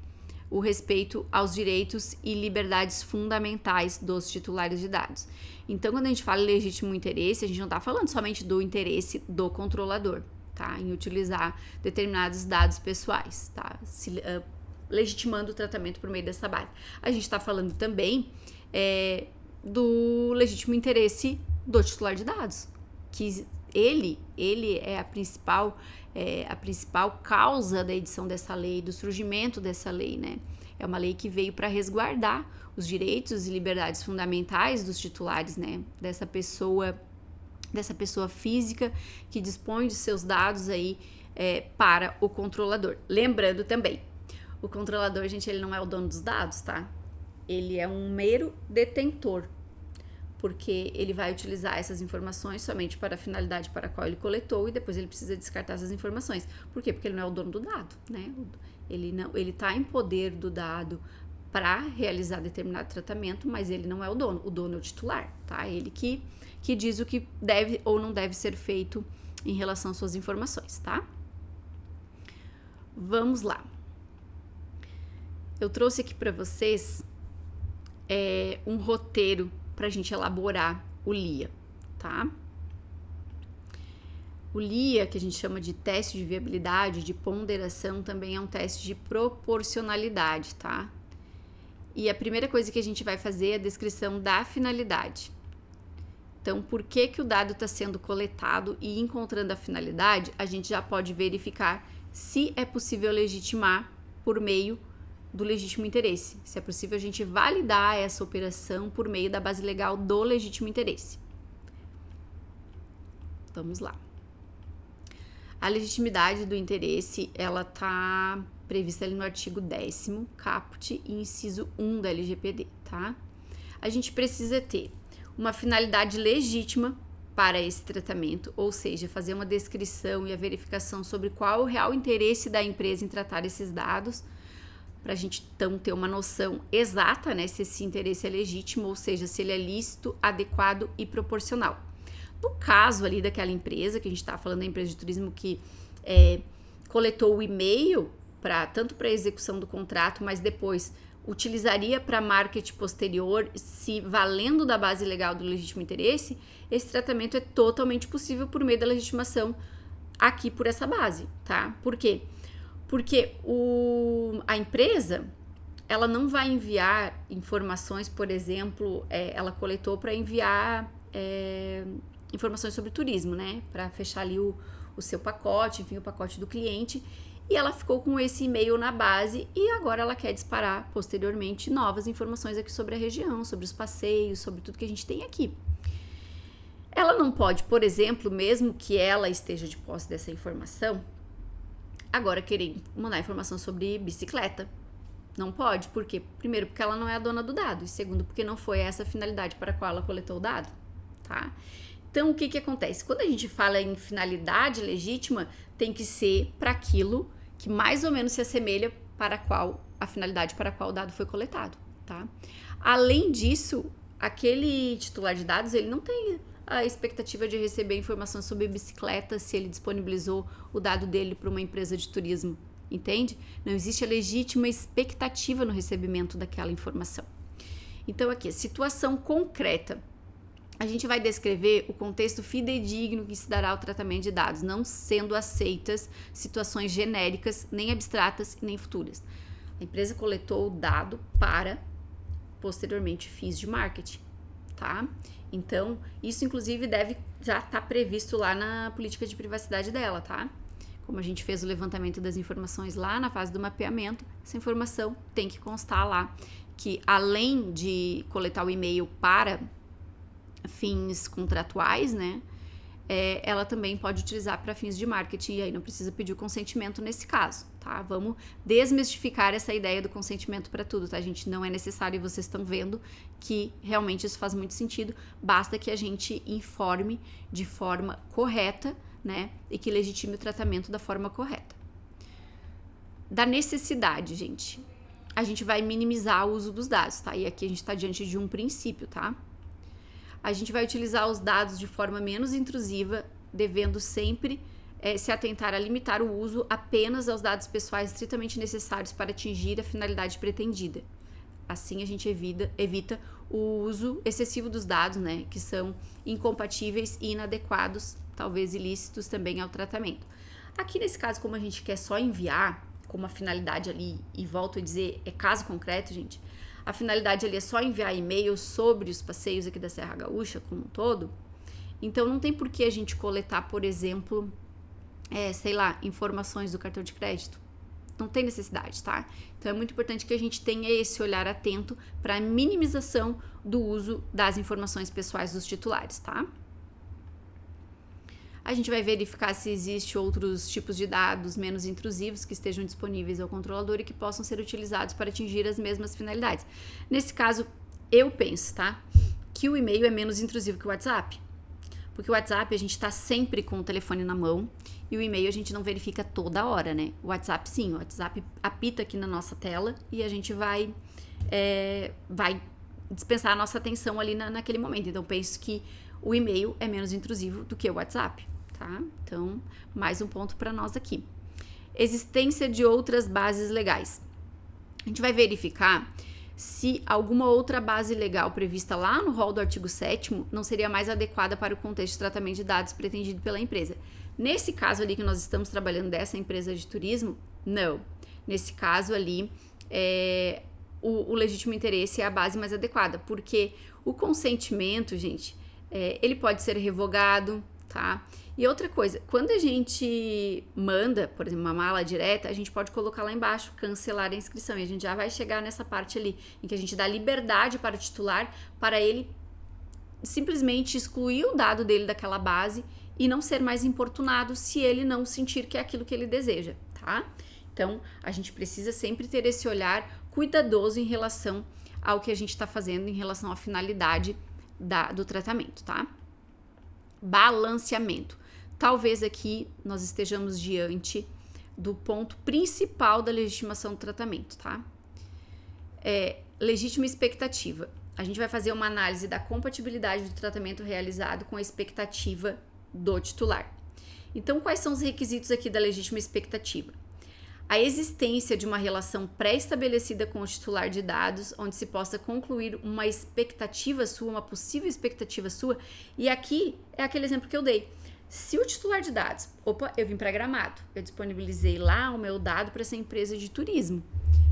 o respeito aos direitos e liberdades fundamentais dos titulares de dados. Então, quando a gente fala em legítimo interesse, a gente não está falando somente do interesse do controlador, tá? Em utilizar determinados dados pessoais, tá? Legitimando o tratamento por meio dessa base. A gente está falando também do legítimo interesse do titular de dados, que ele é a principal causa da edição dessa lei, do surgimento dessa lei, né? É uma lei que veio para resguardar os direitos e liberdades fundamentais dos titulares, né? Dessa pessoa física que dispõe de seus dados aí para o controlador. Lembrando também, o controlador, gente, ele não é o dono dos dados, tá? Ele é um mero detentor, porque ele vai utilizar essas informações somente para a finalidade para a qual ele coletou e depois ele precisa descartar essas informações. Por quê? Porque ele não é o dono do dado, né? Ele está em poder do dado para realizar determinado tratamento, mas ele não é o dono. O dono é o titular, tá? Ele que diz o que deve ou não deve ser feito em relação às suas informações, tá? Vamos lá. Eu trouxe aqui para vocês um roteiro para a gente elaborar o LIA, tá? O LIA, que a gente chama de teste de viabilidade, de ponderação, também é um teste de proporcionalidade, tá? E a primeira coisa que a gente vai fazer é a descrição da finalidade. Então, por que o dado está sendo coletado e encontrando a finalidade, a gente já pode verificar se é possível legitimar por meio do legítimo interesse. Se é possível a gente validar essa operação por meio da base legal do legítimo interesse. Vamos lá. A legitimidade do interesse, ela está prevista ali no artigo 10º, caput e inciso 1 da LGPD, tá? A gente precisa ter uma finalidade legítima para esse tratamento, ou seja, fazer uma descrição e a verificação sobre qual é o real interesse da empresa em tratar esses dados, para a gente então ter uma noção exata, né, se esse interesse é legítimo, ou seja, se ele é lícito, adequado e proporcional. No caso ali daquela empresa, que a gente está falando da empresa de turismo que coletou o e-mail tanto para a execução do contrato, mas depois utilizaria para marketing posterior, se valendo da base legal do legítimo interesse, esse tratamento é totalmente possível por meio da legitimação aqui por essa base, tá? Por quê? Porque a empresa, ela não vai enviar informações, por exemplo, ela coletou para enviar informações sobre turismo, né? Para fechar ali o seu pacote, enfim, o pacote do cliente. E ela ficou com esse e-mail na base e agora ela quer disparar posteriormente novas informações aqui sobre a região, sobre os passeios, sobre tudo que a gente tem aqui. Ela não pode, por exemplo, mesmo que ela esteja de posse dessa informação, agora querer mandar informação sobre bicicleta. Não pode, por quê? Primeiro, porque ela não é a dona do dado, e segundo, porque não foi essa a finalidade para a qual ela coletou o dado, tá? Então, o que acontece? Quando a gente fala em finalidade legítima, tem que ser para aquilo que mais ou menos se assemelha para a finalidade para a qual o dado foi coletado, tá? Além disso, aquele titular de dados, ele não tem a expectativa de receber informação sobre bicicleta se ele disponibilizou o dado dele para uma empresa de turismo, entende? Não existe a legítima expectativa no recebimento daquela informação. Então, aqui, situação concreta. A gente vai descrever o contexto fidedigno que se dará ao tratamento de dados, não sendo aceitas situações genéricas, nem abstratas e nem futuras. A empresa coletou o dado para, posteriormente, fins de marketing, tá? Então, isso inclusive deve já estar previsto lá na política de privacidade dela, tá? Como a gente fez o levantamento das informações lá na fase do mapeamento, essa informação tem que constar lá, que além de coletar o e-mail para fins contratuais, né, ela também pode utilizar para fins de marketing, e aí não precisa pedir o consentimento nesse caso, tá? Vamos desmistificar essa ideia do consentimento para tudo, tá, gente? Não é necessário, e vocês estão vendo que realmente isso faz muito sentido, basta que a gente informe de forma correta, né, e que legitime o tratamento da forma correta. Da necessidade, gente, a gente vai minimizar o uso dos dados, tá? E aqui a gente está diante de um princípio, tá? A gente vai utilizar os dados de forma menos intrusiva, devendo sempre se atentar a limitar o uso apenas aos dados pessoais estritamente necessários para atingir a finalidade pretendida. Assim a gente evita o uso excessivo dos dados, né, que são incompatíveis e inadequados, talvez ilícitos também ao tratamento. Aqui nesse caso, como a gente quer só enviar, como a finalidade ali, e volto a dizer, é caso concreto, gente, a finalidade ali é só enviar e-mail sobre os passeios aqui da Serra Gaúcha como um todo, então não tem por que a gente coletar, por exemplo, informações do cartão de crédito. Não tem necessidade, tá? Então é muito importante que a gente tenha esse olhar atento para a minimização do uso das informações pessoais dos titulares, tá? A gente vai verificar se existem outros tipos de dados menos intrusivos que estejam disponíveis ao controlador e que possam ser utilizados para atingir as mesmas finalidades. Nesse caso, eu penso, tá? Que o e-mail é menos intrusivo que o WhatsApp. Porque o WhatsApp a gente está sempre com o telefone na mão e o e-mail a gente não verifica toda hora, né? O WhatsApp sim, o WhatsApp apita aqui na nossa tela e a gente vai dispensar a nossa atenção ali naquele momento. Então, penso que o e-mail é menos intrusivo do que o WhatsApp, tá? Então, mais um ponto para nós aqui. Existência de outras bases legais. A gente vai verificar se alguma outra base legal prevista lá no rol do artigo 7º não seria mais adequada para o contexto de tratamento de dados pretendido pela empresa. Nesse caso ali que nós estamos trabalhando dessa empresa de turismo, não. Nesse caso ali, o legítimo interesse é a base mais adequada, porque o consentimento, gente, ele pode ser revogado, tá? E outra coisa, quando a gente manda, por exemplo, uma mala direta, a gente pode colocar lá embaixo, cancelar a inscrição, e a gente já vai chegar nessa parte ali, em que a gente dá liberdade para o titular, para ele simplesmente excluir o dado dele daquela base e não ser mais importunado se ele não sentir que é aquilo que ele deseja, tá? Então, a gente precisa sempre ter esse olhar cuidadoso em relação ao que a gente está fazendo, em relação à finalidade do tratamento, tá? Balanceamento. Talvez aqui nós estejamos diante do ponto principal da legitimação do tratamento, tá? Legítima expectativa. A gente vai fazer uma análise da compatibilidade do tratamento realizado com a expectativa do titular. Então, quais são os requisitos aqui da legítima expectativa? A existência de uma relação pré-estabelecida com o titular de dados, onde se possa concluir uma expectativa sua, uma possível expectativa sua, e aqui é aquele exemplo que eu dei. Se o titular de dados, eu vim para Gramado, eu disponibilizei lá o meu dado para essa empresa de turismo.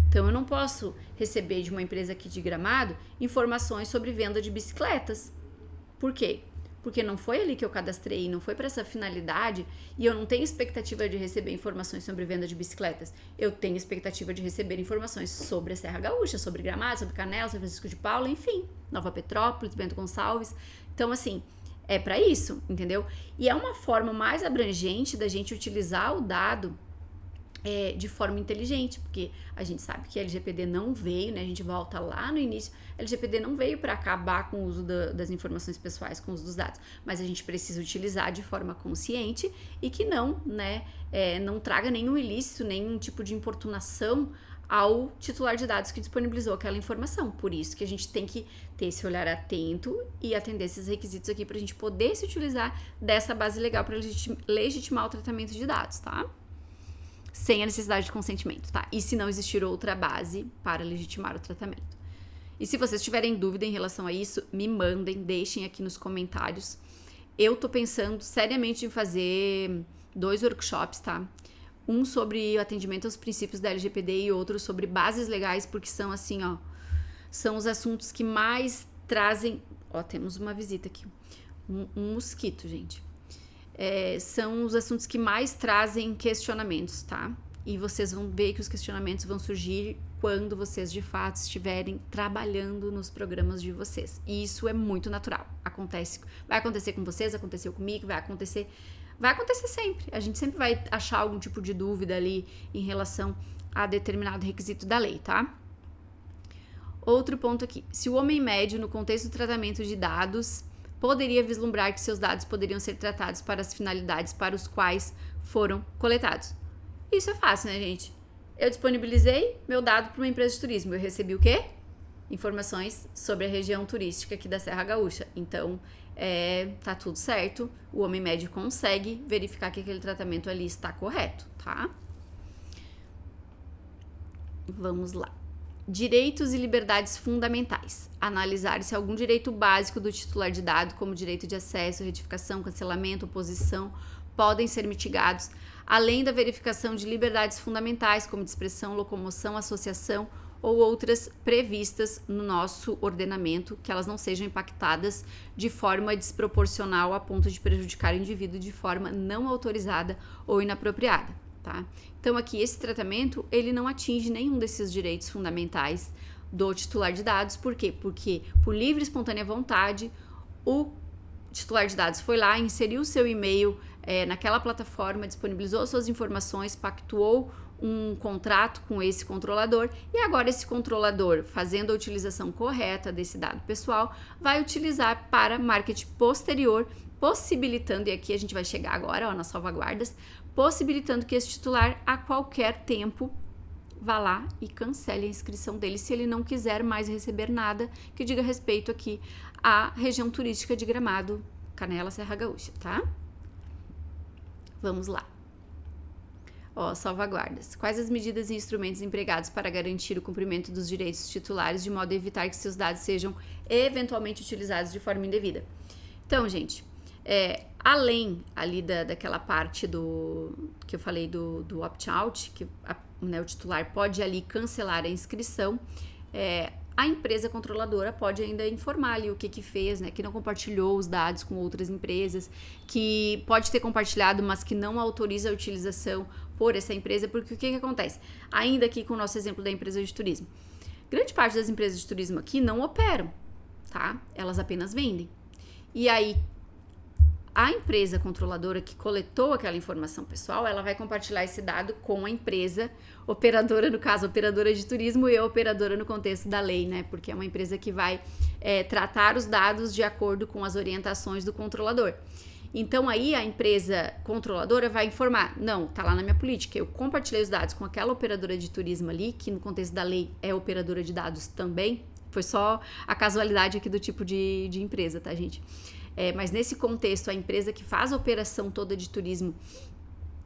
Então, eu não posso receber de uma empresa aqui de Gramado informações sobre venda de bicicletas. Por quê? Porque não foi ali que eu cadastrei, não foi para essa finalidade e eu não tenho expectativa de receber informações sobre venda de bicicletas. Eu tenho expectativa de receber informações sobre a Serra Gaúcha, sobre Gramado, sobre Canela, São Francisco de Paula, enfim, Nova Petrópolis, Bento Gonçalves. Então, assim, é para isso, entendeu? E é uma forma mais abrangente da gente utilizar o dado de forma inteligente, porque a gente sabe que a LGPD não veio, né? A gente volta lá no início, a LGPD não veio para acabar com o uso das informações pessoais, com o uso dos dados, mas a gente precisa utilizar de forma consciente e que não, né, não traga nenhum ilícito, nenhum tipo de importunação ao titular de dados que disponibilizou aquela informação. Por isso que a gente tem que ter esse olhar atento e atender esses requisitos aqui para a gente poder se utilizar dessa base legal para legitimar o tratamento de dados, tá? Sem a necessidade de consentimento, tá? E se não existir outra base para legitimar o tratamento. E se vocês tiverem dúvida em relação a isso, me mandem, deixem aqui nos comentários. Eu tô pensando seriamente em fazer 2 workshops, tá? Um sobre o atendimento aos princípios da LGPD e outro sobre bases legais, porque são assim, ó, são os assuntos que mais trazem... Ó, temos uma visita aqui. Um mosquito, gente. São os assuntos que mais trazem questionamentos, tá? E vocês vão ver que os questionamentos vão surgir quando vocês, de fato, estiverem trabalhando nos programas de vocês. E isso é muito natural. Vai acontecer com vocês, aconteceu comigo, vai acontecer sempre. A gente sempre vai achar algum tipo de dúvida ali em relação a determinado requisito da lei, tá? Outro ponto aqui. Se o homem médio, no contexto do tratamento de dados, poderia vislumbrar que seus dados poderiam ser tratados para as finalidades para os quais foram coletados. Isso é fácil, né, gente? Eu disponibilizei meu dado para uma empresa de turismo. Eu recebi o quê? Informações sobre a região turística aqui da Serra Gaúcha. Então, tá tudo certo, o homem médio consegue verificar que aquele tratamento ali está correto, tá? Vamos lá. Direitos e liberdades fundamentais. Analisar se algum direito básico do titular de dado, como direito de acesso, retificação, cancelamento, oposição, podem ser mitigados, além da verificação de liberdades fundamentais, como de expressão, locomoção, associação ou outras previstas no nosso ordenamento, que elas não sejam impactadas de forma desproporcional a ponto de prejudicar o indivíduo de forma não autorizada ou inapropriada, tá? Então aqui esse tratamento, ele não atinge nenhum desses direitos fundamentais do titular de dados. Por quê? Porque por livre e espontânea vontade, o titular de dados foi lá, inseriu o seu e-mail naquela plataforma, disponibilizou suas informações, pactuou um contrato com esse controlador e agora esse controlador, fazendo a utilização correta desse dado pessoal, vai utilizar para marketing posterior, possibilitando, e aqui a gente vai chegar agora nas salvaguardas, possibilitando que esse titular a qualquer tempo vá lá e cancele a inscrição dele se ele não quiser mais receber nada que diga respeito aqui à região turística de Gramado, Canela, Serra Gaúcha, tá? Vamos lá. Salvaguardas. Quais as medidas e instrumentos empregados para garantir o cumprimento dos direitos titulares de modo a evitar que seus dados sejam eventualmente utilizados de forma indevida? Então, gente, além ali daquela parte que eu falei do opt-out, que o titular pode ali cancelar a inscrição, a empresa controladora pode ainda informar ali o que fez, né, que não compartilhou os dados com outras empresas, que pode ter compartilhado, mas que não autoriza a utilização por essa empresa, porque o que acontece? Ainda aqui com o nosso exemplo da empresa de turismo. Grande parte das empresas de turismo aqui não operam, tá? Elas apenas vendem. E aí, a empresa controladora que coletou aquela informação pessoal, ela vai compartilhar esse dado com a empresa operadora, no caso, operadora de turismo e operadora no contexto da lei, né? Porque é uma empresa que vai tratar os dados de acordo com as orientações do controlador. Então, aí a empresa controladora vai informar, não, tá lá na minha política, eu compartilhei os dados com aquela operadora de turismo ali, que no contexto da lei é operadora de dados também, foi só a casualidade aqui do tipo de empresa, tá, gente? Mas nesse contexto, a empresa que faz a operação toda de turismo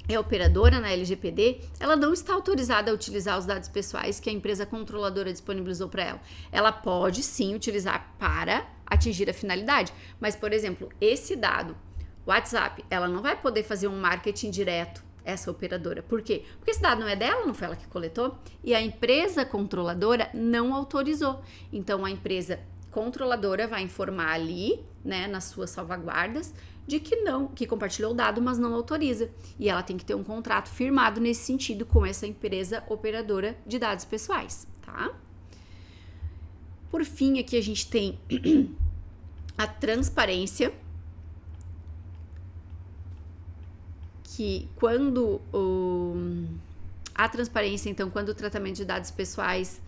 é operadora na LGPD, ela não está autorizada a utilizar os dados pessoais que a empresa controladora disponibilizou para ela. Ela pode sim utilizar para atingir a finalidade, mas, por exemplo, esse dado, WhatsApp, ela não vai poder fazer um marketing direto, essa operadora. Por quê? Porque esse dado não é dela, não foi ela que coletou, e a empresa controladora não autorizou. Então, a empresa controladora vai informar ali, né, nas suas salvaguardas, de que compartilhou o dado, mas não autoriza. E ela tem que ter um contrato firmado nesse sentido com essa empresa operadora de dados pessoais, tá? Por fim, aqui a gente tem a transparência, que quando a transparência, então, quando o tratamento de dados pessoais,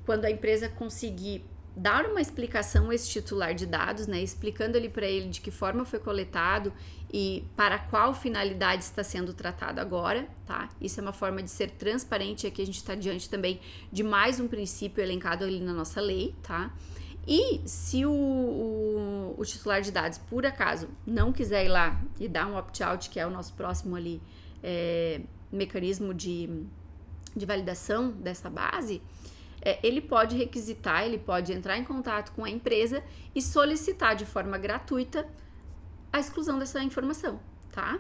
quando a empresa conseguir dar uma explicação a esse titular de dados, né, explicando ali para ele de que forma foi coletado e para qual finalidade está sendo tratado agora, tá? Isso é uma forma de ser transparente, aqui a gente está diante também de mais um princípio elencado ali na nossa lei, tá? E se o titular de dados, por acaso, não quiser ir lá e dar um opt-out, que é o nosso próximo ali mecanismo de validação dessa base, ele pode requisitar, ele pode entrar em contato com a empresa e solicitar de forma gratuita a exclusão dessa informação, tá?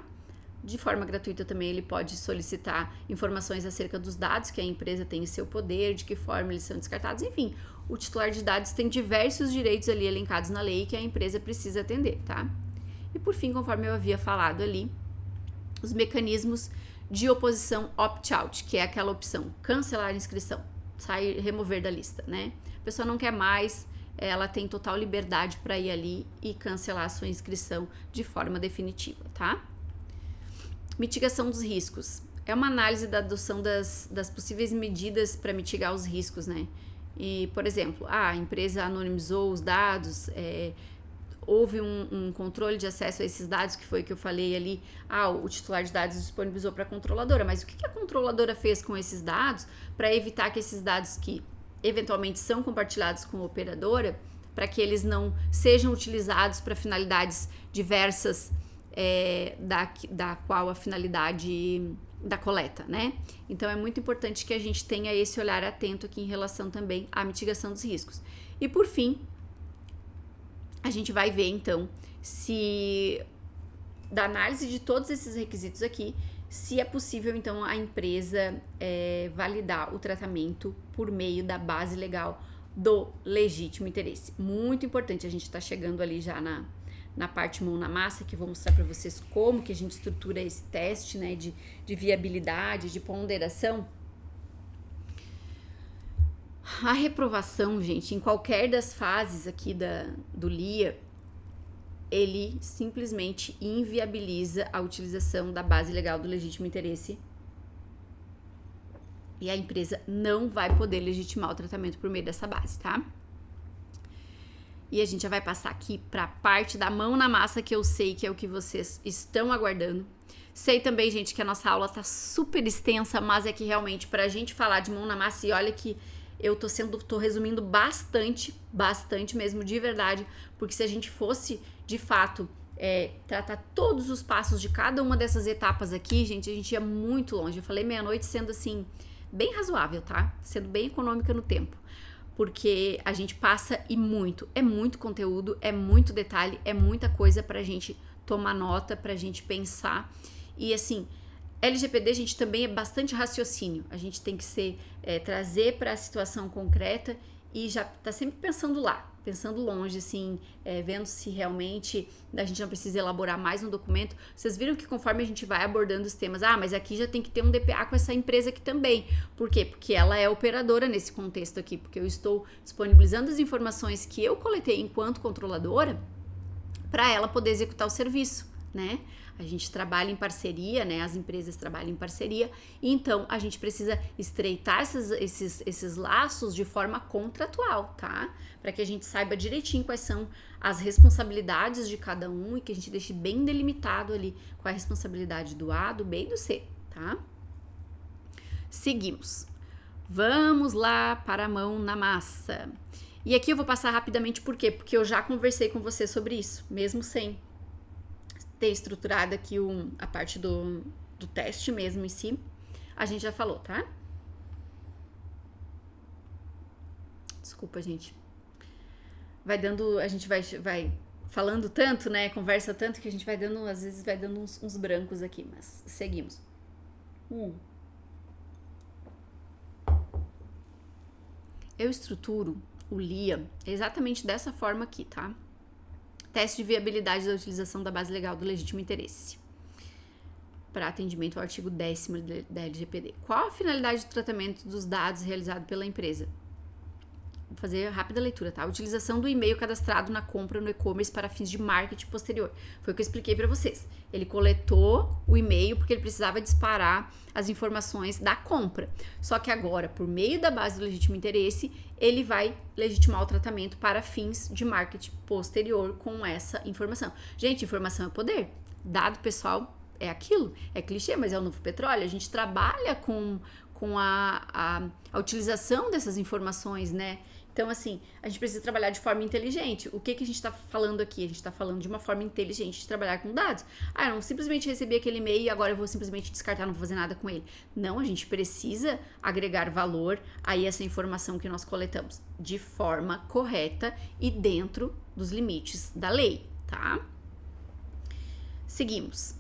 De forma gratuita também ele pode solicitar informações acerca dos dados que a empresa tem em seu poder, de que forma eles são descartados, enfim. O titular de dados tem diversos direitos ali elencados na lei que a empresa precisa atender, tá? E por fim, conforme eu havia falado ali, os mecanismos de oposição opt-out, que é aquela opção cancelar a inscrição, sair, remover da lista, né? A pessoa não quer mais, ela tem total liberdade para ir ali e cancelar a sua inscrição de forma definitiva, tá? Mitigação dos riscos. É uma análise da adoção das possíveis medidas para mitigar os riscos, né? E, por exemplo, a empresa anonimizou os dados, houve um controle de acesso a esses dados, que foi o que eu falei ali, o titular de dados disponibilizou para a controladora, mas o que a controladora fez com esses dados para evitar que esses dados que eventualmente são compartilhados com a operadora para que eles não sejam utilizados para finalidades diversas da qual a finalidade da coleta, né? Então é muito importante que a gente tenha esse olhar atento aqui em relação também à mitigação dos riscos. E por fim, a gente vai ver então se, da análise de todos esses requisitos aqui, se é possível então a empresa validar o tratamento por meio da base legal do legítimo interesse. Muito importante, a gente está chegando ali já na parte mão na massa, que eu vou mostrar para vocês como que a gente estrutura esse teste, né, de viabilidade, de ponderação. A reprovação, gente, em qualquer das fases aqui do LIA, ele simplesmente inviabiliza a utilização da base legal do legítimo interesse e a empresa não vai poder legitimar o tratamento por meio dessa base, tá? E a gente já vai passar aqui para a parte da mão na massa, que eu sei que é o que vocês estão aguardando. Sei também, gente, que a nossa aula tá super extensa, mas é que realmente pra gente falar de mão na massa, e olha que eu tô resumindo bastante mesmo, de verdade, porque se a gente fosse, de fato, tratar todos os passos de cada uma dessas etapas aqui, gente, a gente ia muito longe. Eu falei meia-noite sendo, assim, bem razoável, tá? Sendo bem econômica no tempo. Porque a gente passa é muito conteúdo, é muito detalhe, é muita coisa pra gente tomar nota, pra gente pensar. E assim, LGPD, a gente também é bastante raciocínio. A gente tem que trazer para a situação concreta e já tá sempre pensando lá, pensando longe, assim, vendo se realmente a gente não precisa elaborar mais um documento. Vocês viram que conforme a gente vai abordando os temas, mas aqui já tem que ter um DPA com essa empresa aqui também. Por quê? Porque ela é operadora nesse contexto aqui, porque eu estou disponibilizando as informações que eu coletei enquanto controladora para ela poder executar o serviço, né? A gente trabalha em parceria, né? As empresas trabalham em parceria, e então a gente precisa estreitar esses laços de forma contratual, tá? Para que a gente saiba direitinho quais são as responsabilidades de cada um e que a gente deixe bem delimitado ali qual é a responsabilidade do A, do B e do C, tá? Seguimos. Vamos lá para a mão na massa. E aqui eu vou passar rapidamente, por quê? Porque eu já conversei com você sobre isso, mesmo sem ter estruturado aqui a parte do teste mesmo em si, a gente já falou, tá? Desculpa, gente. A gente vai falando tanto, né? Conversa tanto que a gente vai dando, às vezes vai dando uns brancos aqui, mas seguimos. Eu estruturo o LIA exatamente dessa forma aqui, tá? Teste de viabilidade da utilização da base legal do legítimo interesse para atendimento ao artigo 10º da LGPD. Qual a finalidade do tratamento dos dados realizado pela empresa? Vou fazer a rápida leitura, tá? A utilização do e-mail cadastrado na compra no e-commerce para fins de marketing posterior. Foi o que eu expliquei para vocês. Ele coletou o e-mail porque ele precisava disparar as informações da compra. Só que agora, por meio da base do legítimo interesse, ele vai legitimar o tratamento para fins de marketing posterior com essa informação. Gente, informação é poder. Dado pessoal é aquilo. É clichê, mas é o novo petróleo. A gente trabalha com a utilização dessas informações, né? Então, assim, a gente precisa trabalhar de forma inteligente. O que a gente está falando aqui? A gente está falando de uma forma inteligente de trabalhar com dados. Eu não simplesmente recebi aquele e-mail e agora eu vou simplesmente descartar, não vou fazer nada com ele. Não, a gente precisa agregar valor a essa informação que nós coletamos de forma correta e dentro dos limites da lei, tá? Seguimos.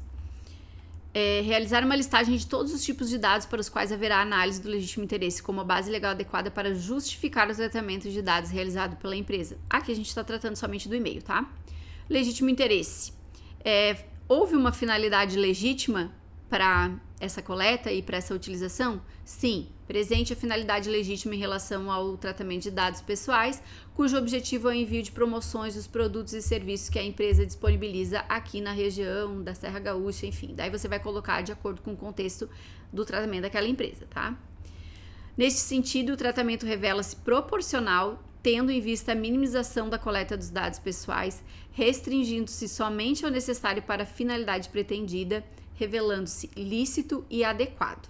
Realizar uma listagem de todos os tipos de dados para os quais haverá análise do legítimo interesse como a base legal adequada para justificar o tratamento de dados realizado pela empresa. Aqui a gente está tratando somente do e-mail, tá? Legítimo interesse. Houve uma finalidade legítima para essa coleta e para essa utilização? Sim, presente a finalidade legítima em relação ao tratamento de dados pessoais, cujo objetivo é o envio de promoções dos produtos e serviços que a empresa disponibiliza aqui na região da Serra Gaúcha, enfim. Daí você vai colocar de acordo com o contexto do tratamento daquela empresa, tá? Neste sentido, o tratamento revela-se proporcional, tendo em vista a minimização da coleta dos dados pessoais, restringindo-se somente ao necessário para a finalidade pretendida, revelando-se lícito e adequado.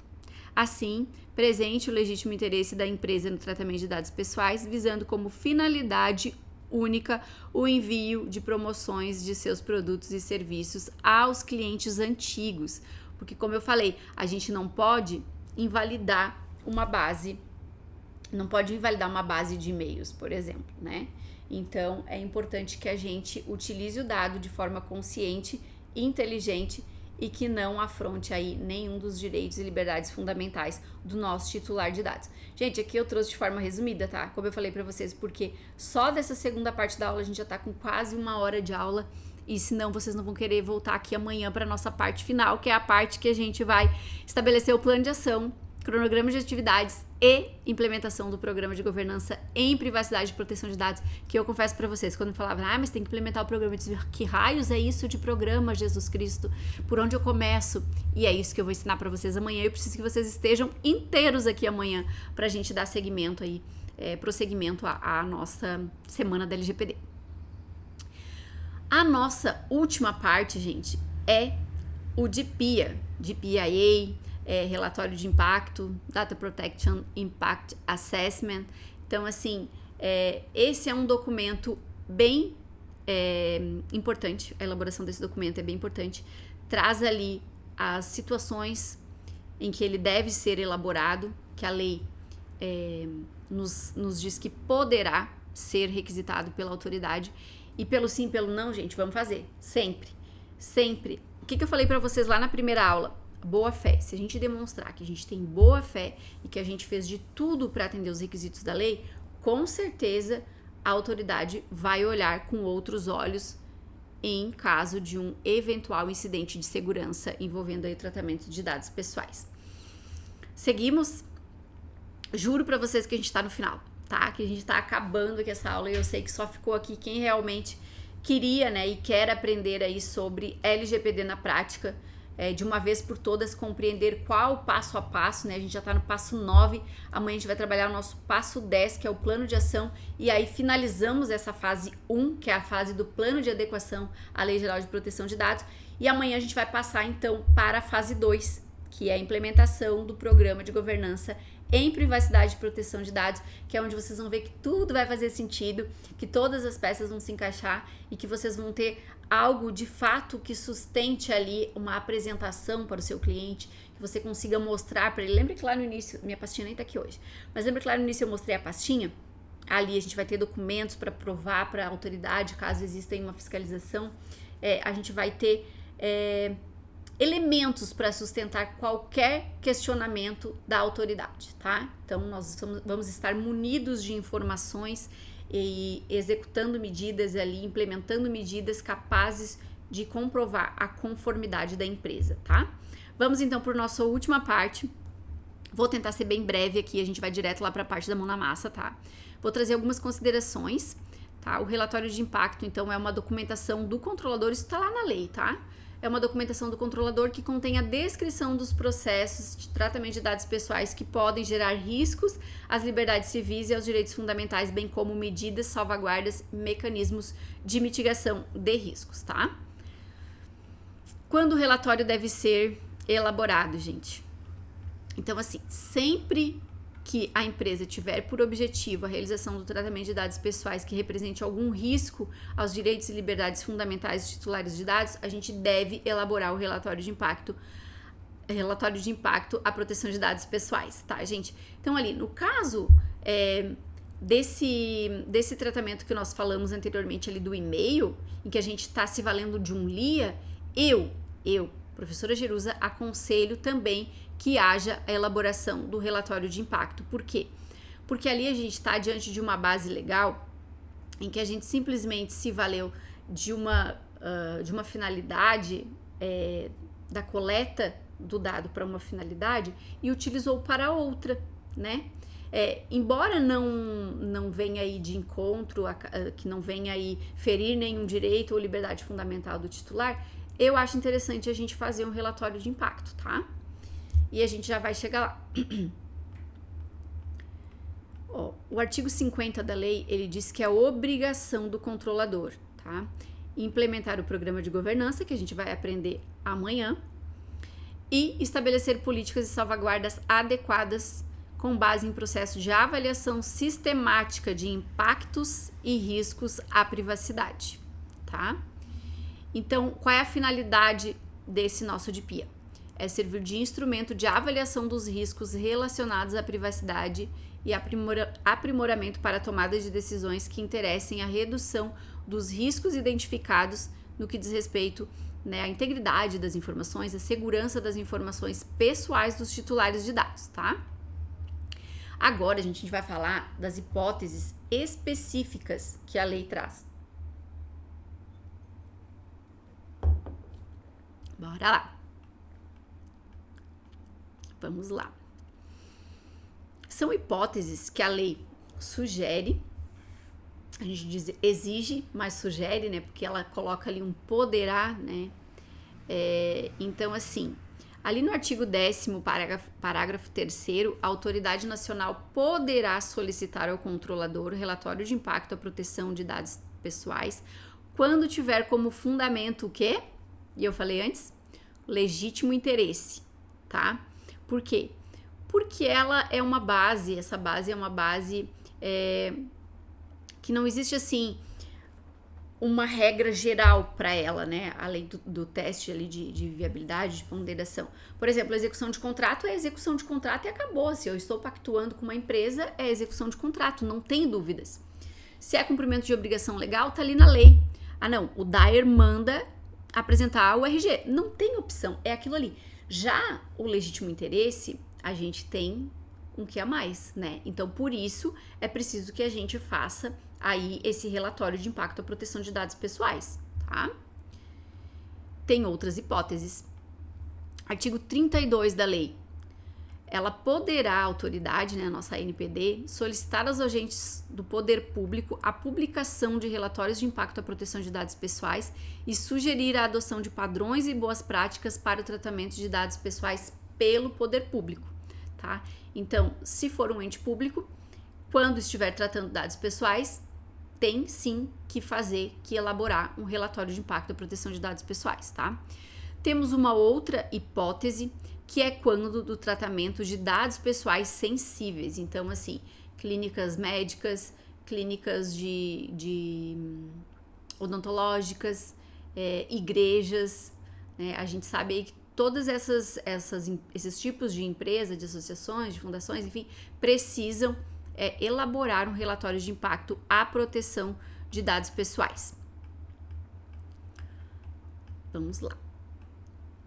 Assim, presente o legítimo interesse da empresa no tratamento de dados pessoais, visando como finalidade única o envio de promoções de seus produtos e serviços aos clientes antigos. Porque, como eu falei, a gente não pode invalidar uma base, de e-mails, por exemplo, né? Então, é importante que a gente utilize o dado de forma consciente e inteligente e que não afronte aí nenhum dos direitos e liberdades fundamentais do nosso titular de dados. Gente, aqui eu trouxe de forma resumida, tá? Como eu falei pra vocês, porque só dessa segunda parte da aula a gente já tá com quase 1 hora de aula e senão vocês não vão querer voltar aqui amanhã pra nossa parte final, que é a parte que a gente vai estabelecer o plano de ação, cronograma de atividades e implementação do programa de governança em privacidade e proteção de dados, que eu confesso para vocês, quando me falavam, mas tem que implementar o programa, eu dizia, que raios é isso de programa, Jesus Cristo? Por onde eu começo? E é isso que eu vou ensinar para vocês amanhã. Eu preciso que vocês estejam inteiros aqui amanhã pra gente dar seguimento aí, prosseguimento à nossa semana da LGPD. A nossa última parte, gente, é o DPIA, relatório de impacto, Data Protection Impact Assessment. Então, assim, esse é um documento bem importante, a elaboração desse documento é bem importante, traz ali as situações em que ele deve ser elaborado, que a lei nos diz que poderá ser requisitado pela autoridade, e pelo sim, pelo não, gente, vamos fazer, sempre. O que eu falei para vocês lá na primeira aula? Boa fé. Se a gente demonstrar que a gente tem boa fé e que a gente fez de tudo para atender os requisitos da lei, com certeza a autoridade vai olhar com outros olhos em caso de um eventual incidente de segurança envolvendo aí o tratamento de dados pessoais. Seguimos. Juro para vocês que a gente tá no final, tá? Que a gente tá acabando aqui essa aula e eu sei que só ficou aqui quem realmente queria, né, e quer aprender aí sobre LGPD na prática, de uma vez por todas compreender qual o passo a passo, né? A gente já tá no passo 9, amanhã a gente vai trabalhar o nosso passo 10, que é o plano de ação, e aí finalizamos essa fase 1, que é a fase do plano de adequação à Lei Geral de Proteção de Dados, e amanhã a gente vai passar então para a fase 2, que é a implementação do programa de governança em privacidade e proteção de dados, que é onde vocês vão ver que tudo vai fazer sentido, que todas as peças vão se encaixar e que vocês vão ter algo de fato que sustente ali uma apresentação para o seu cliente, que você consiga mostrar para ele. Lembra que lá no início, minha pastinha nem tá aqui hoje, mas lembra que lá no início eu mostrei a pastinha? Ali a gente vai ter documentos para provar para a autoridade, caso exista uma fiscalização, a gente vai ter elementos para sustentar qualquer questionamento da autoridade, tá? Então, nós vamos estar munidos de informações e executando medidas ali, implementando medidas capazes de comprovar a conformidade da empresa, tá? Vamos então para a nossa última parte. Vou tentar ser bem breve aqui, a gente vai direto lá para a parte da mão na massa, tá? Vou trazer algumas considerações, tá? O relatório de impacto, então, é uma documentação do controlador, isso tá lá na lei, tá? É uma documentação do controlador que contém a descrição dos processos de tratamento de dados pessoais que podem gerar riscos às liberdades civis e aos direitos fundamentais, bem como medidas, salvaguardas e mecanismos de mitigação de riscos, tá? Quando o relatório deve ser elaborado, gente? Então, assim, sempre que a empresa tiver por objetivo a realização do tratamento de dados pessoais que represente algum risco aos direitos e liberdades fundamentais dos titulares de dados, a gente deve elaborar o relatório de impacto à proteção de dados pessoais, tá, gente? Então, ali, no caso desse tratamento que nós falamos anteriormente ali do e-mail, em que a gente está se valendo de um LIA, eu, professora Jerusa, aconselho também que haja a elaboração do relatório de impacto. Por quê? Porque ali a gente está diante de uma base legal em que a gente simplesmente se valeu de uma finalidade da coleta do dado para uma finalidade e utilizou para outra, né? Embora não venha aí de encontro, que não venha aí ferir nenhum direito ou liberdade fundamental do titular, eu acho interessante a gente fazer um relatório de impacto, tá? E a gente já vai chegar lá. O artigo 50 da lei, ele diz que é obrigação do controlador, tá? Implementar o programa de governança, que a gente vai aprender amanhã, e estabelecer políticas e salvaguardas adequadas com base em processo de avaliação sistemática de impactos e riscos à privacidade, tá? Então, qual é a finalidade desse nosso DPIA? É servir de instrumento de avaliação dos riscos relacionados à privacidade e aprimoramento para a tomada de decisões que interessem a redução dos riscos identificados no que diz respeito, né, à integridade das informações, à segurança das informações pessoais dos titulares de dados, tá? Agora, gente, a gente vai falar das hipóteses específicas que a lei traz. Bora lá. Vamos lá. São hipóteses que a lei sugere, a gente diz exige, mas sugere, né? Porque ela coloca ali um poderá, né? Então, assim, ali no artigo 10º, parágrafo 3º, a autoridade nacional poderá solicitar ao controlador o relatório de impacto à proteção de dados pessoais quando tiver como fundamento o quê? E eu falei antes, legítimo interesse, tá? Por quê? Porque ela é uma base, essa base é uma base que não existe, assim, uma regra geral para ela, né? Além do teste ali de viabilidade, de ponderação. Por exemplo, a execução de contrato é execução de contrato e acabou. Se eu estou pactuando com uma empresa, é execução de contrato, não tem dúvidas. Se é cumprimento de obrigação legal, tá ali na lei. Ah, não, o DAER manda apresentar o RG. Não tem opção, é aquilo ali. Já o legítimo interesse, a gente tem um que a mais, né? Então, por isso, é preciso que a gente faça aí esse relatório de impacto à proteção de dados pessoais, tá? Tem outras hipóteses. Artigo 32 da lei. Ela poderá, a autoridade, né, a nossa ANPD, solicitar aos agentes do poder público a publicação de relatórios de impacto à proteção de dados pessoais e sugerir a adoção de padrões e boas práticas para o tratamento de dados pessoais pelo poder público, tá? Então, se for um ente público, quando estiver tratando dados pessoais, tem sim que elaborar um relatório de impacto à proteção de dados pessoais, tá? Temos uma outra hipótese, que é quando do tratamento de dados pessoais sensíveis. Então, assim, clínicas médicas, clínicas de odontológicas, igrejas, né? A gente sabe aí que todos esses tipos de empresas, de associações, de fundações, enfim, precisam elaborar um relatório de impacto à proteção de dados pessoais. Vamos lá.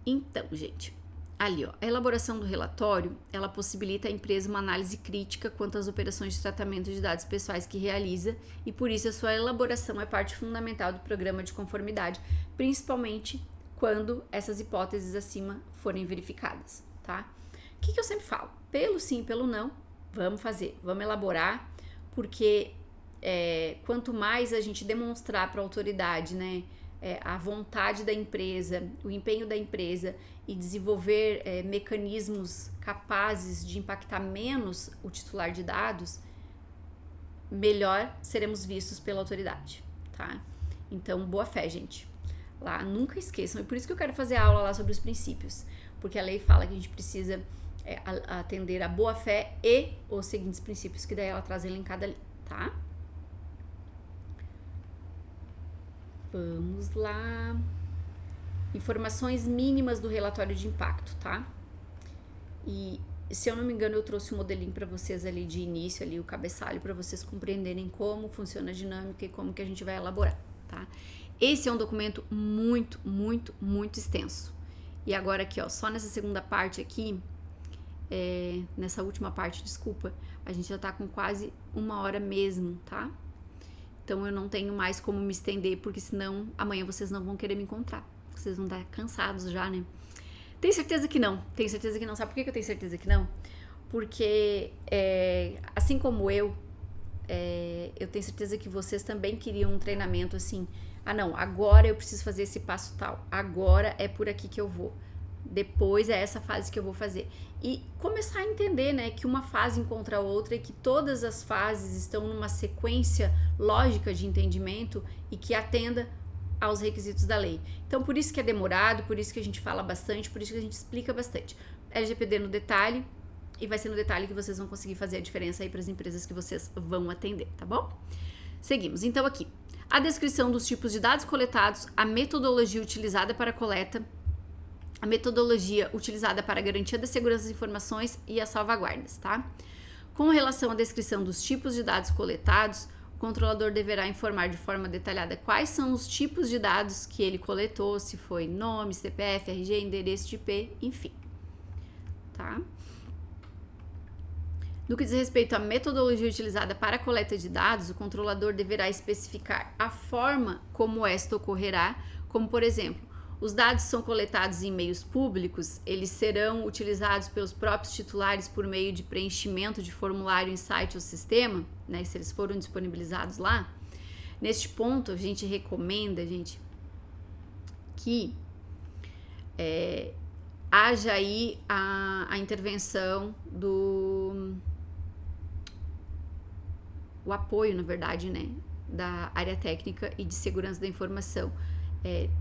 Então, gente, ali, ó, a elaboração do relatório, ela possibilita à empresa uma análise crítica quanto às operações de tratamento de dados pessoais que realiza e, por isso, a sua elaboração é parte fundamental do programa de conformidade, principalmente quando essas hipóteses acima forem verificadas, tá? O que eu sempre falo? Pelo sim, pelo não, vamos fazer, vamos elaborar, porque quanto mais a gente demonstrar para a autoridade, né, a vontade da empresa, o empenho da empresa e desenvolver mecanismos capazes de impactar menos o titular de dados, melhor seremos vistos pela autoridade, tá? Então, boa fé, gente. Lá, nunca esqueçam, e por isso que eu quero fazer a aula lá sobre os princípios, porque a lei fala que a gente precisa atender a boa fé e os seguintes princípios, que daí ela traz elencado ali, tá? Vamos lá. Informações mínimas do relatório de impacto, tá? E se eu não me engano, eu trouxe um modelinho para vocês ali de início, ali o cabeçalho, para vocês compreenderem como funciona a dinâmica e como que a gente vai elaborar, tá? Esse é um documento muito, muito, muito extenso. E agora aqui, ó, só nessa segunda parte aqui, nessa última parte, desculpa, a gente já tá com quase 1 hora mesmo, tá? Então eu não tenho mais como me estender, porque senão amanhã vocês não vão querer me encontrar. Vocês vão estar cansados já, né? Tenho certeza que não. Tenho certeza que não. Sabe por que eu tenho certeza que não? Porque, assim como eu tenho certeza que vocês também queriam um treinamento assim. Ah, não, agora eu preciso fazer esse passo tal. Agora é por aqui que eu vou. Depois é essa fase que eu vou fazer. E começar a entender, né, que uma fase encontra a outra e que todas as fases estão numa sequência lógica de entendimento e que atenda aos requisitos da lei. Então, por isso que é demorado, por isso que a gente fala bastante, por isso que a gente explica bastante. LGPD no detalhe, e vai ser no detalhe que vocês vão conseguir fazer a diferença aí para as empresas que vocês vão atender, tá bom? Seguimos, então aqui. A descrição dos tipos de dados coletados, a metodologia utilizada para a coleta, a metodologia utilizada para a garantia da segurança das informações e as salvaguardas, tá? Com relação à descrição dos tipos de dados coletados, o controlador deverá informar de forma detalhada quais são os tipos de dados que ele coletou, se foi nome, CPF, RG, endereço de IP, enfim, tá? No que diz respeito à metodologia utilizada para a coleta de dados, o controlador deverá especificar a forma como esta ocorrerá, como por exemplo, os dados são coletados em meios públicos, eles serão utilizados pelos próprios titulares por meio de preenchimento de formulário em site ou sistema, né, se eles foram disponibilizados lá. Neste ponto, a gente recomenda, que haja aí a intervenção o apoio, na verdade, né, da área técnica e de segurança da informação,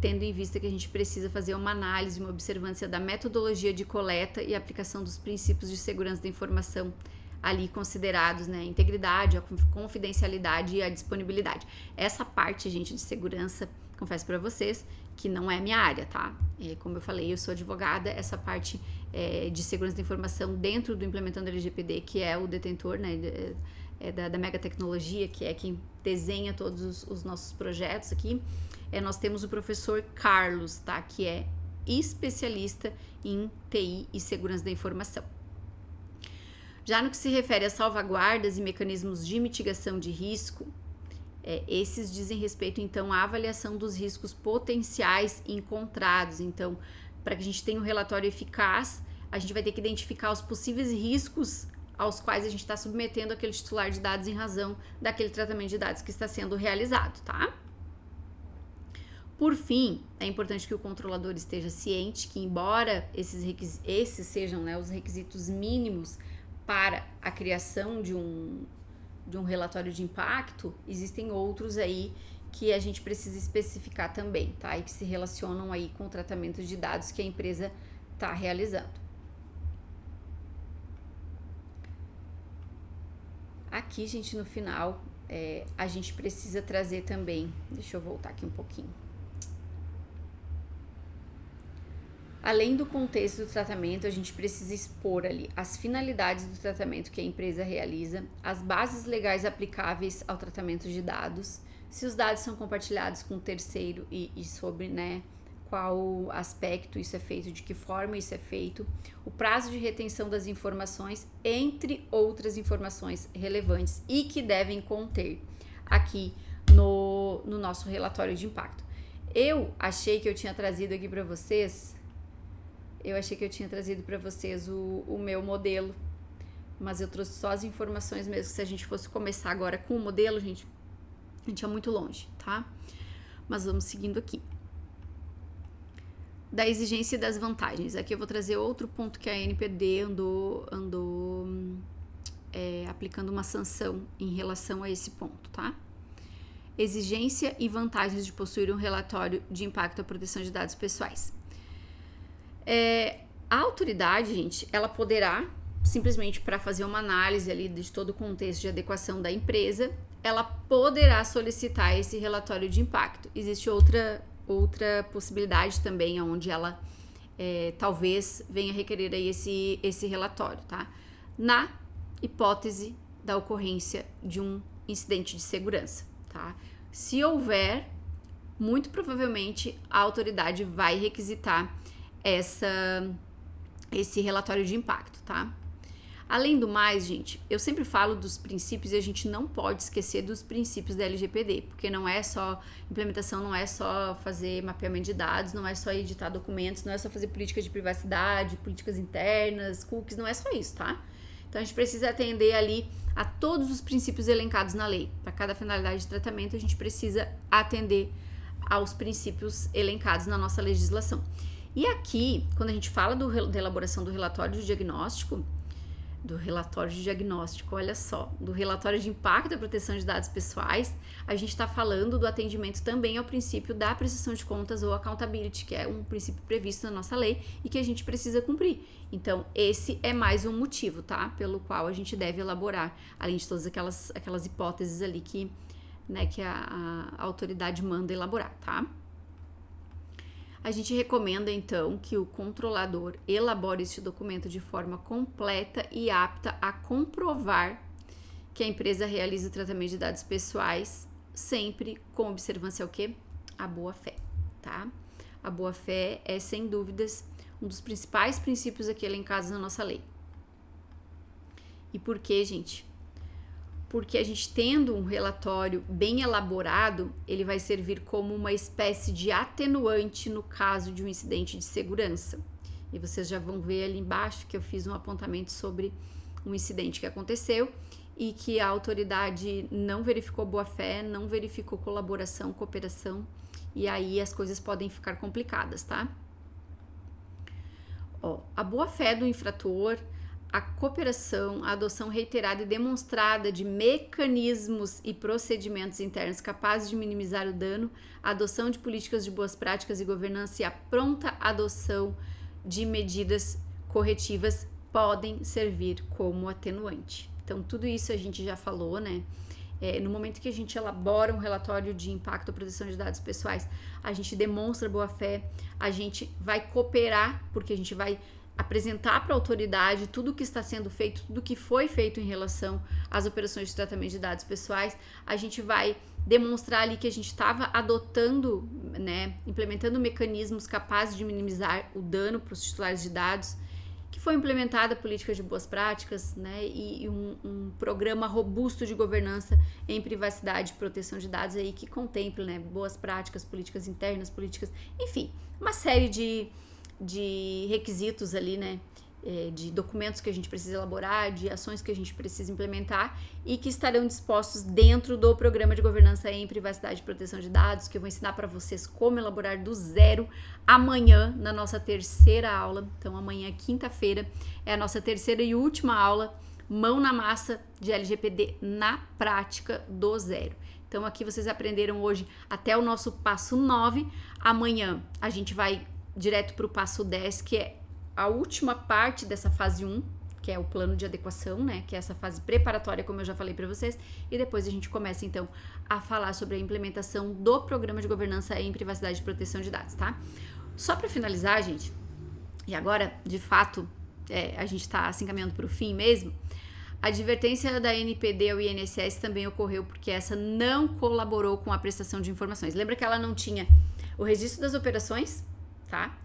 tendo em vista que a gente precisa fazer uma análise, uma observância da metodologia de coleta e aplicação dos princípios de segurança da informação ali considerados, né, a integridade, a confidencialidade e a disponibilidade. Essa parte, gente, de segurança, confesso para vocês que não é minha área, tá? Como eu falei, eu sou advogada, essa parte de segurança da informação dentro do Implementando LGPD, que é o detentor, né, da Mega Tecnologia, que é quem desenha todos os nossos projetos aqui, nós temos o professor Carlos, tá? Que é especialista em TI e segurança da informação. Já no que se refere a salvaguardas e mecanismos de mitigação de risco, esses dizem respeito, então, à avaliação dos riscos potenciais encontrados. Então, para que a gente tenha um relatório eficaz, a gente vai ter que identificar os possíveis riscos aos quais a gente está submetendo aquele titular de dados em razão daquele tratamento de dados que está sendo realizado, tá? Por fim, é importante que o controlador esteja ciente que, embora esses sejam, né, os requisitos mínimos para a criação de um relatório de impacto, existem outros aí que a gente precisa especificar também, tá? E que se relacionam aí com o tratamento de dados que a empresa está realizando. Aqui, gente, no final, a gente precisa trazer também, deixa eu voltar aqui um pouquinho. Além do contexto do tratamento, a gente precisa expor ali as finalidades do tratamento que a empresa realiza, as bases legais aplicáveis ao tratamento de dados, se os dados são compartilhados com um terceiro e sobre, né, qual aspecto isso é feito, de que forma isso é feito, o prazo de retenção das informações, entre outras informações relevantes e que devem conter aqui no nosso relatório de impacto. Eu achei que eu tinha trazido aqui para vocês, o meu modelo, mas eu trouxe só as informações mesmo. Se a gente fosse começar agora com o modelo, a gente é muito longe, tá? Mas vamos seguindo aqui. Da exigência e das vantagens. Aqui eu vou trazer outro ponto que a ANPD andou aplicando uma sanção em relação a esse ponto, tá? Exigência e vantagens de possuir um relatório de impacto à proteção de dados pessoais. A autoridade, gente, ela poderá, simplesmente para fazer uma análise ali de todo o contexto de adequação da empresa, ela poderá solicitar esse relatório de impacto. Existe outra possibilidade também, onde ela talvez venha requerer aí esse relatório, tá? Na hipótese da ocorrência de um incidente de segurança, tá? Se houver, muito provavelmente a autoridade vai requisitar esse relatório de impacto, tá? Além do mais, gente, eu sempre falo dos princípios e a gente não pode esquecer dos princípios da LGPD, porque não é só implementação, não é só fazer mapeamento de dados, não é só editar documentos, não é só fazer políticas de privacidade, políticas internas, cookies, não é só isso, tá? Então a gente precisa atender ali a todos os princípios elencados na lei. Para cada finalidade de tratamento, a gente precisa atender aos princípios elencados na nossa legislação. E aqui, quando a gente fala da elaboração do relatório de diagnóstico, do relatório de diagnóstico, olha só, do relatório de impacto da proteção de dados pessoais, a gente está falando do atendimento também ao princípio da prestação de contas ou accountability, que é um princípio previsto na nossa lei e que a gente precisa cumprir. Então, esse é mais um motivo, tá? Pelo qual a gente deve elaborar, além de todas aquelas hipóteses ali que, né, que a autoridade manda elaborar, tá? A gente recomenda, então, que o controlador elabore este documento de forma completa e apta a comprovar que a empresa realiza o tratamento de dados pessoais, sempre com observância ao quê? A boa-fé, tá? A boa-fé é, sem dúvidas, um dos principais princípios aqui elencados na nossa lei. E por quê, gente? Porque a gente tendo um relatório bem elaborado, ele vai servir como uma espécie de atenuante no caso de um incidente de segurança. E vocês já vão ver ali embaixo que eu fiz um apontamento sobre um incidente que aconteceu e que a autoridade não verificou boa-fé, não verificou colaboração, cooperação, e aí as coisas podem ficar complicadas, tá? A boa-fé do infrator, a cooperação, a adoção reiterada e demonstrada de mecanismos e procedimentos internos capazes de minimizar o dano, a adoção de políticas de boas práticas e governança e a pronta adoção de medidas corretivas podem servir como atenuante. Então, tudo isso a gente já falou, né? No momento que a gente elabora um relatório de impacto à proteção de dados pessoais, a gente demonstra boa-fé, a gente vai cooperar, porque a gente vai apresentar para a autoridade tudo o que está sendo feito, tudo que foi feito em relação às operações de tratamento de dados pessoais. A gente vai demonstrar ali que a gente estava adotando, né, implementando mecanismos capazes de minimizar o dano para os titulares de dados, que foi implementada políticas de boas práticas, né, e um programa robusto de governança em privacidade e proteção de dados aí que contemple, né, boas práticas, políticas internas, políticas, enfim, uma série de requisitos ali, né, de documentos que a gente precisa elaborar, de ações que a gente precisa implementar e que estarão dispostos dentro do programa de governança em privacidade e proteção de dados, que eu vou ensinar para vocês como elaborar do zero amanhã na nossa terceira aula. Então amanhã, quinta-feira, é a nossa terceira e última aula, mão na massa de LGPD na prática do zero. Então aqui vocês aprenderam hoje até o nosso passo 9, amanhã a gente vai direto para o passo 10, que é a última parte dessa fase 1, que é o plano de adequação, né? Que é essa fase preparatória, como eu já falei para vocês, e depois a gente começa, então, a falar sobre a implementação do programa de governança em privacidade e proteção de dados, tá? Só para finalizar, gente, e agora, de fato, a gente está se encaminhando para o fim mesmo, a advertência da NPD ao INSS também ocorreu porque essa não colaborou com a prestação de informações. Lembra que ela não tinha o registro das operações, tá?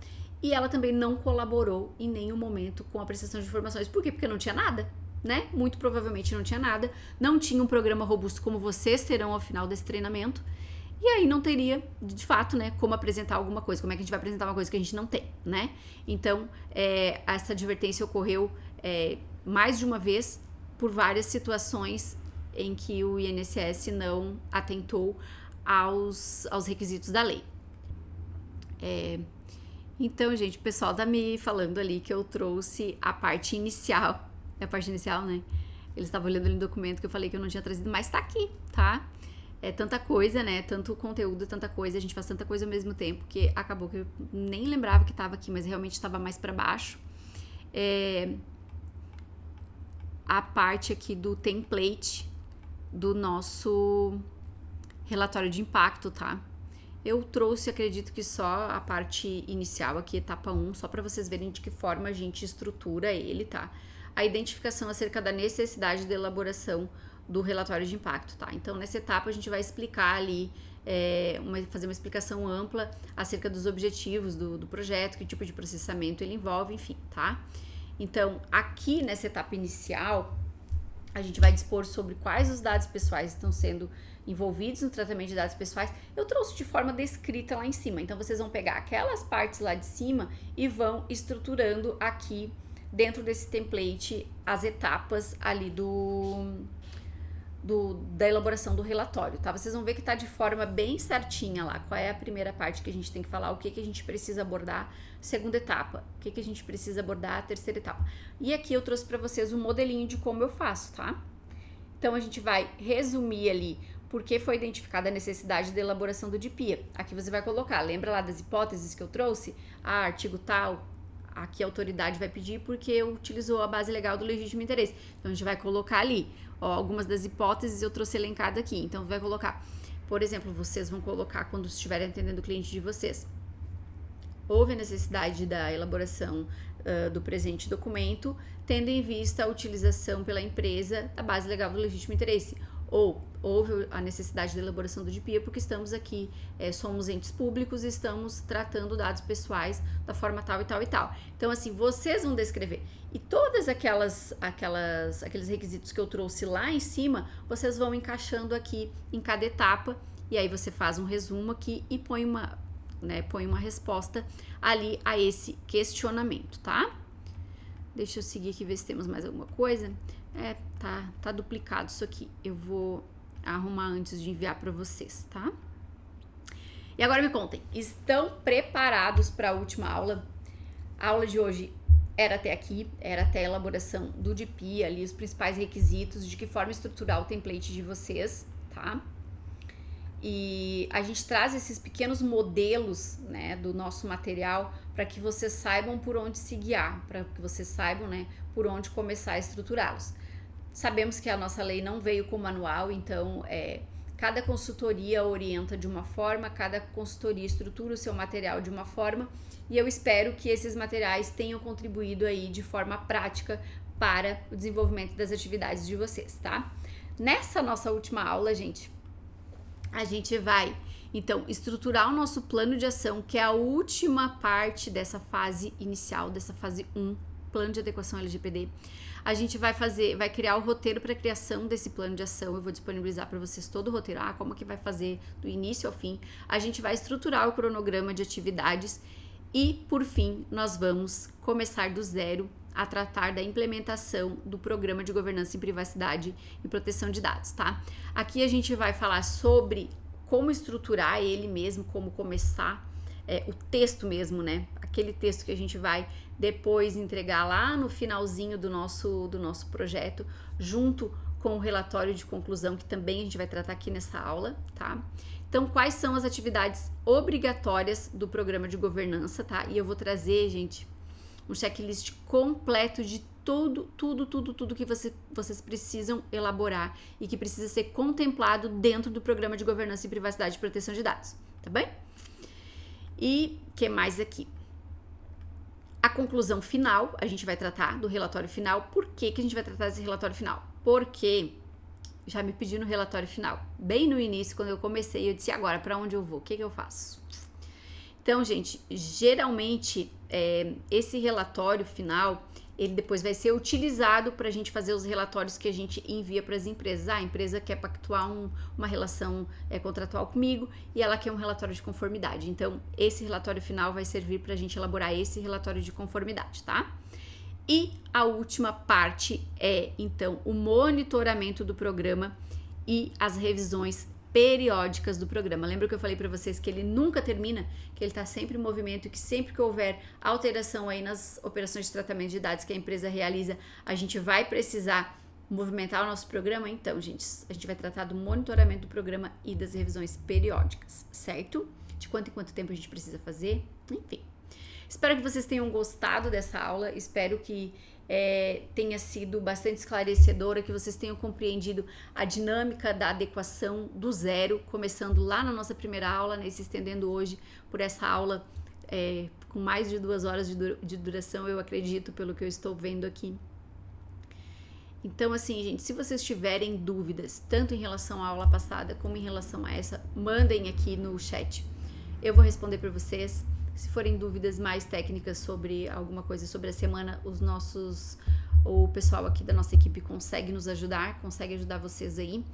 E ela também não colaborou em nenhum momento com a prestação de informações. Por quê? Porque não tinha nada, né? Muito provavelmente não tinha nada. Não tinha um programa robusto como vocês terão ao final desse treinamento. E aí não teria, de fato, né, como apresentar alguma coisa. Como é que a gente vai apresentar uma coisa que a gente não tem, né? Então, essa advertência ocorreu mais de uma vez por várias situações em que o INSS não atentou aos requisitos da lei. Então, gente, o pessoal tá me falando ali que eu trouxe a parte inicial. É a parte inicial, né? Eles estavam olhando ali no documento que eu falei que eu não tinha trazido, mas tá aqui, tá? É tanta coisa, né? Tanto conteúdo, tanta coisa. A gente faz tanta coisa ao mesmo tempo que acabou que eu nem lembrava que tava aqui, mas realmente estava mais para baixo. A parte aqui do template do nosso relatório de impacto, tá? Eu trouxe, acredito que só a parte inicial aqui, etapa 1, só para vocês verem de que forma a gente estrutura ele, tá? A identificação acerca da necessidade de elaboração do relatório de impacto, tá? Então, nessa etapa, a gente vai explicar ali, fazer uma explicação ampla acerca dos objetivos do projeto, que tipo de processamento ele envolve, enfim, tá? Então, aqui nessa etapa inicial, a gente vai dispor sobre quais os dados pessoais estão sendo envolvidos no tratamento de dados pessoais. Eu trouxe de forma descrita lá em cima, então vocês vão pegar aquelas partes lá de cima e vão estruturando aqui dentro desse template as etapas ali do da elaboração do relatório, tá? Vocês vão ver que tá de forma bem certinha lá, qual é a primeira parte que a gente tem que falar, o que a gente precisa abordar, segunda etapa, o que a gente precisa abordar, a terceira etapa. E aqui eu trouxe para vocês um modelinho de como eu faço, tá? Então a gente vai resumir ali porque foi identificada a necessidade de elaboração do DPIA. Aqui você vai colocar, lembra lá das hipóteses que eu trouxe? Artigo tal, aqui a autoridade vai pedir porque utilizou a base legal do legítimo interesse. Então a gente vai colocar ali, ó, algumas das hipóteses eu trouxe elencado aqui. Então vai colocar, por exemplo, vocês vão colocar quando estiverem atendendo o cliente de vocês. Houve a necessidade da elaboração do presente documento, tendo em vista a utilização pela empresa da base legal do legítimo interesse. Ou houve a necessidade da elaboração do DPIA porque estamos aqui, somos entes públicos e estamos tratando dados pessoais da forma tal e tal e tal. Então, assim, vocês vão descrever. E todas aqueles requisitos que eu trouxe lá em cima, vocês vão encaixando aqui em cada etapa. E aí você faz um resumo aqui e põe uma resposta ali a esse questionamento, tá? Deixa eu seguir aqui, ver se temos mais alguma coisa. Tá duplicado isso aqui. Eu vou arrumar antes de enviar para vocês, tá? E agora me contem, estão preparados para a última aula? A aula de hoje era até aqui, era até a elaboração do DPIA, ali os principais requisitos, de que forma estruturar o template de vocês, tá? E a gente traz esses pequenos modelos, né, do nosso material para que vocês saibam por onde se guiar, para que vocês saibam, né, por onde começar a estruturá-los. Sabemos que a nossa lei não veio com manual, então cada consultoria orienta de uma forma, cada consultoria estrutura o seu material de uma forma, e eu espero que esses materiais tenham contribuído aí de forma prática para o desenvolvimento das atividades de vocês, tá? Nessa nossa última aula, gente, a gente vai, então, estruturar o nosso plano de ação, que é a última parte dessa fase inicial, dessa fase 1, plano de adequação LGPD. A gente vai criar o roteiro para a criação desse plano de ação. Eu vou disponibilizar para vocês todo o roteiro, como que vai fazer do início ao fim. A gente vai estruturar o cronograma de atividades e, por fim, nós vamos começar do zero a tratar da implementação do Programa de Governança em Privacidade e Proteção de Dados, tá? Aqui a gente vai falar sobre como estruturar ele mesmo, como começar o texto mesmo, né? Aquele texto que a gente vai depois entregar lá no finalzinho do nosso projeto, junto com o relatório de conclusão, que também a gente vai tratar aqui nessa aula, tá? Então, quais são as atividades obrigatórias do Programa de Governança, tá? E eu vou trazer, gente, um checklist completo de tudo que vocês precisam elaborar e que precisa ser contemplado dentro do Programa de Governança e Privacidade e Proteção de Dados, tá bem? E o que mais aqui? A conclusão final, a gente vai tratar do relatório final. Por que a gente vai tratar desse relatório final? Porque já me pediram o relatório final. Bem no início, quando eu comecei, eu disse, agora, para onde eu vou? O que eu faço? Então, gente, geralmente, esse relatório final, ele depois vai ser utilizado para a gente fazer os relatórios que a gente envia para as empresas. A empresa quer pactuar uma relação contratual comigo e ela quer um relatório de conformidade. Então, esse relatório final vai servir para a gente elaborar esse relatório de conformidade, tá? E a última parte é, então, o monitoramento do programa e as revisões periódicas do programa. Lembra que eu falei para vocês que ele nunca termina, que ele está sempre em movimento e que sempre que houver alteração aí nas operações de tratamento de dados que a empresa realiza, a gente vai precisar movimentar o nosso programa? Então, gente, a gente vai tratar do monitoramento do programa e das revisões periódicas, certo? De quanto em quanto tempo a gente precisa fazer, enfim. Espero que vocês tenham gostado dessa aula, espero que tenha sido bastante esclarecedora, que vocês tenham compreendido a dinâmica da adequação do zero, começando lá na nossa primeira aula, né, se estendendo hoje por essa aula com mais de 2 horas de duração, eu acredito, pelo que eu estou vendo aqui. Então, assim, gente, se vocês tiverem dúvidas, tanto em relação à aula passada como em relação a essa, mandem aqui no chat. Eu vou responder para vocês. Se forem dúvidas mais técnicas sobre alguma coisa sobre a semana, o pessoal aqui da nossa equipe consegue nos ajudar, consegue ajudar vocês aí.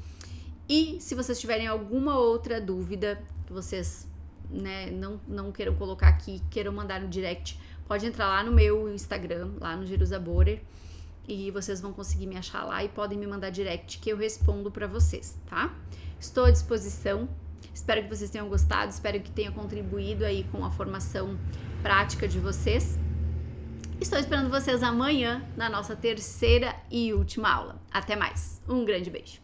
E se vocês tiverem alguma outra dúvida que vocês, né, não queiram colocar aqui, queiram mandar no direct, pode entrar lá no meu Instagram, lá no Jerusa Borer, e vocês vão conseguir me achar lá e podem me mandar direct que eu respondo para vocês, tá? Estou à disposição. Espero que vocês tenham gostado, espero que tenha contribuído aí com a formação prática de vocês. Estou esperando vocês amanhã na nossa terceira e última aula. Até mais. Um grande beijo.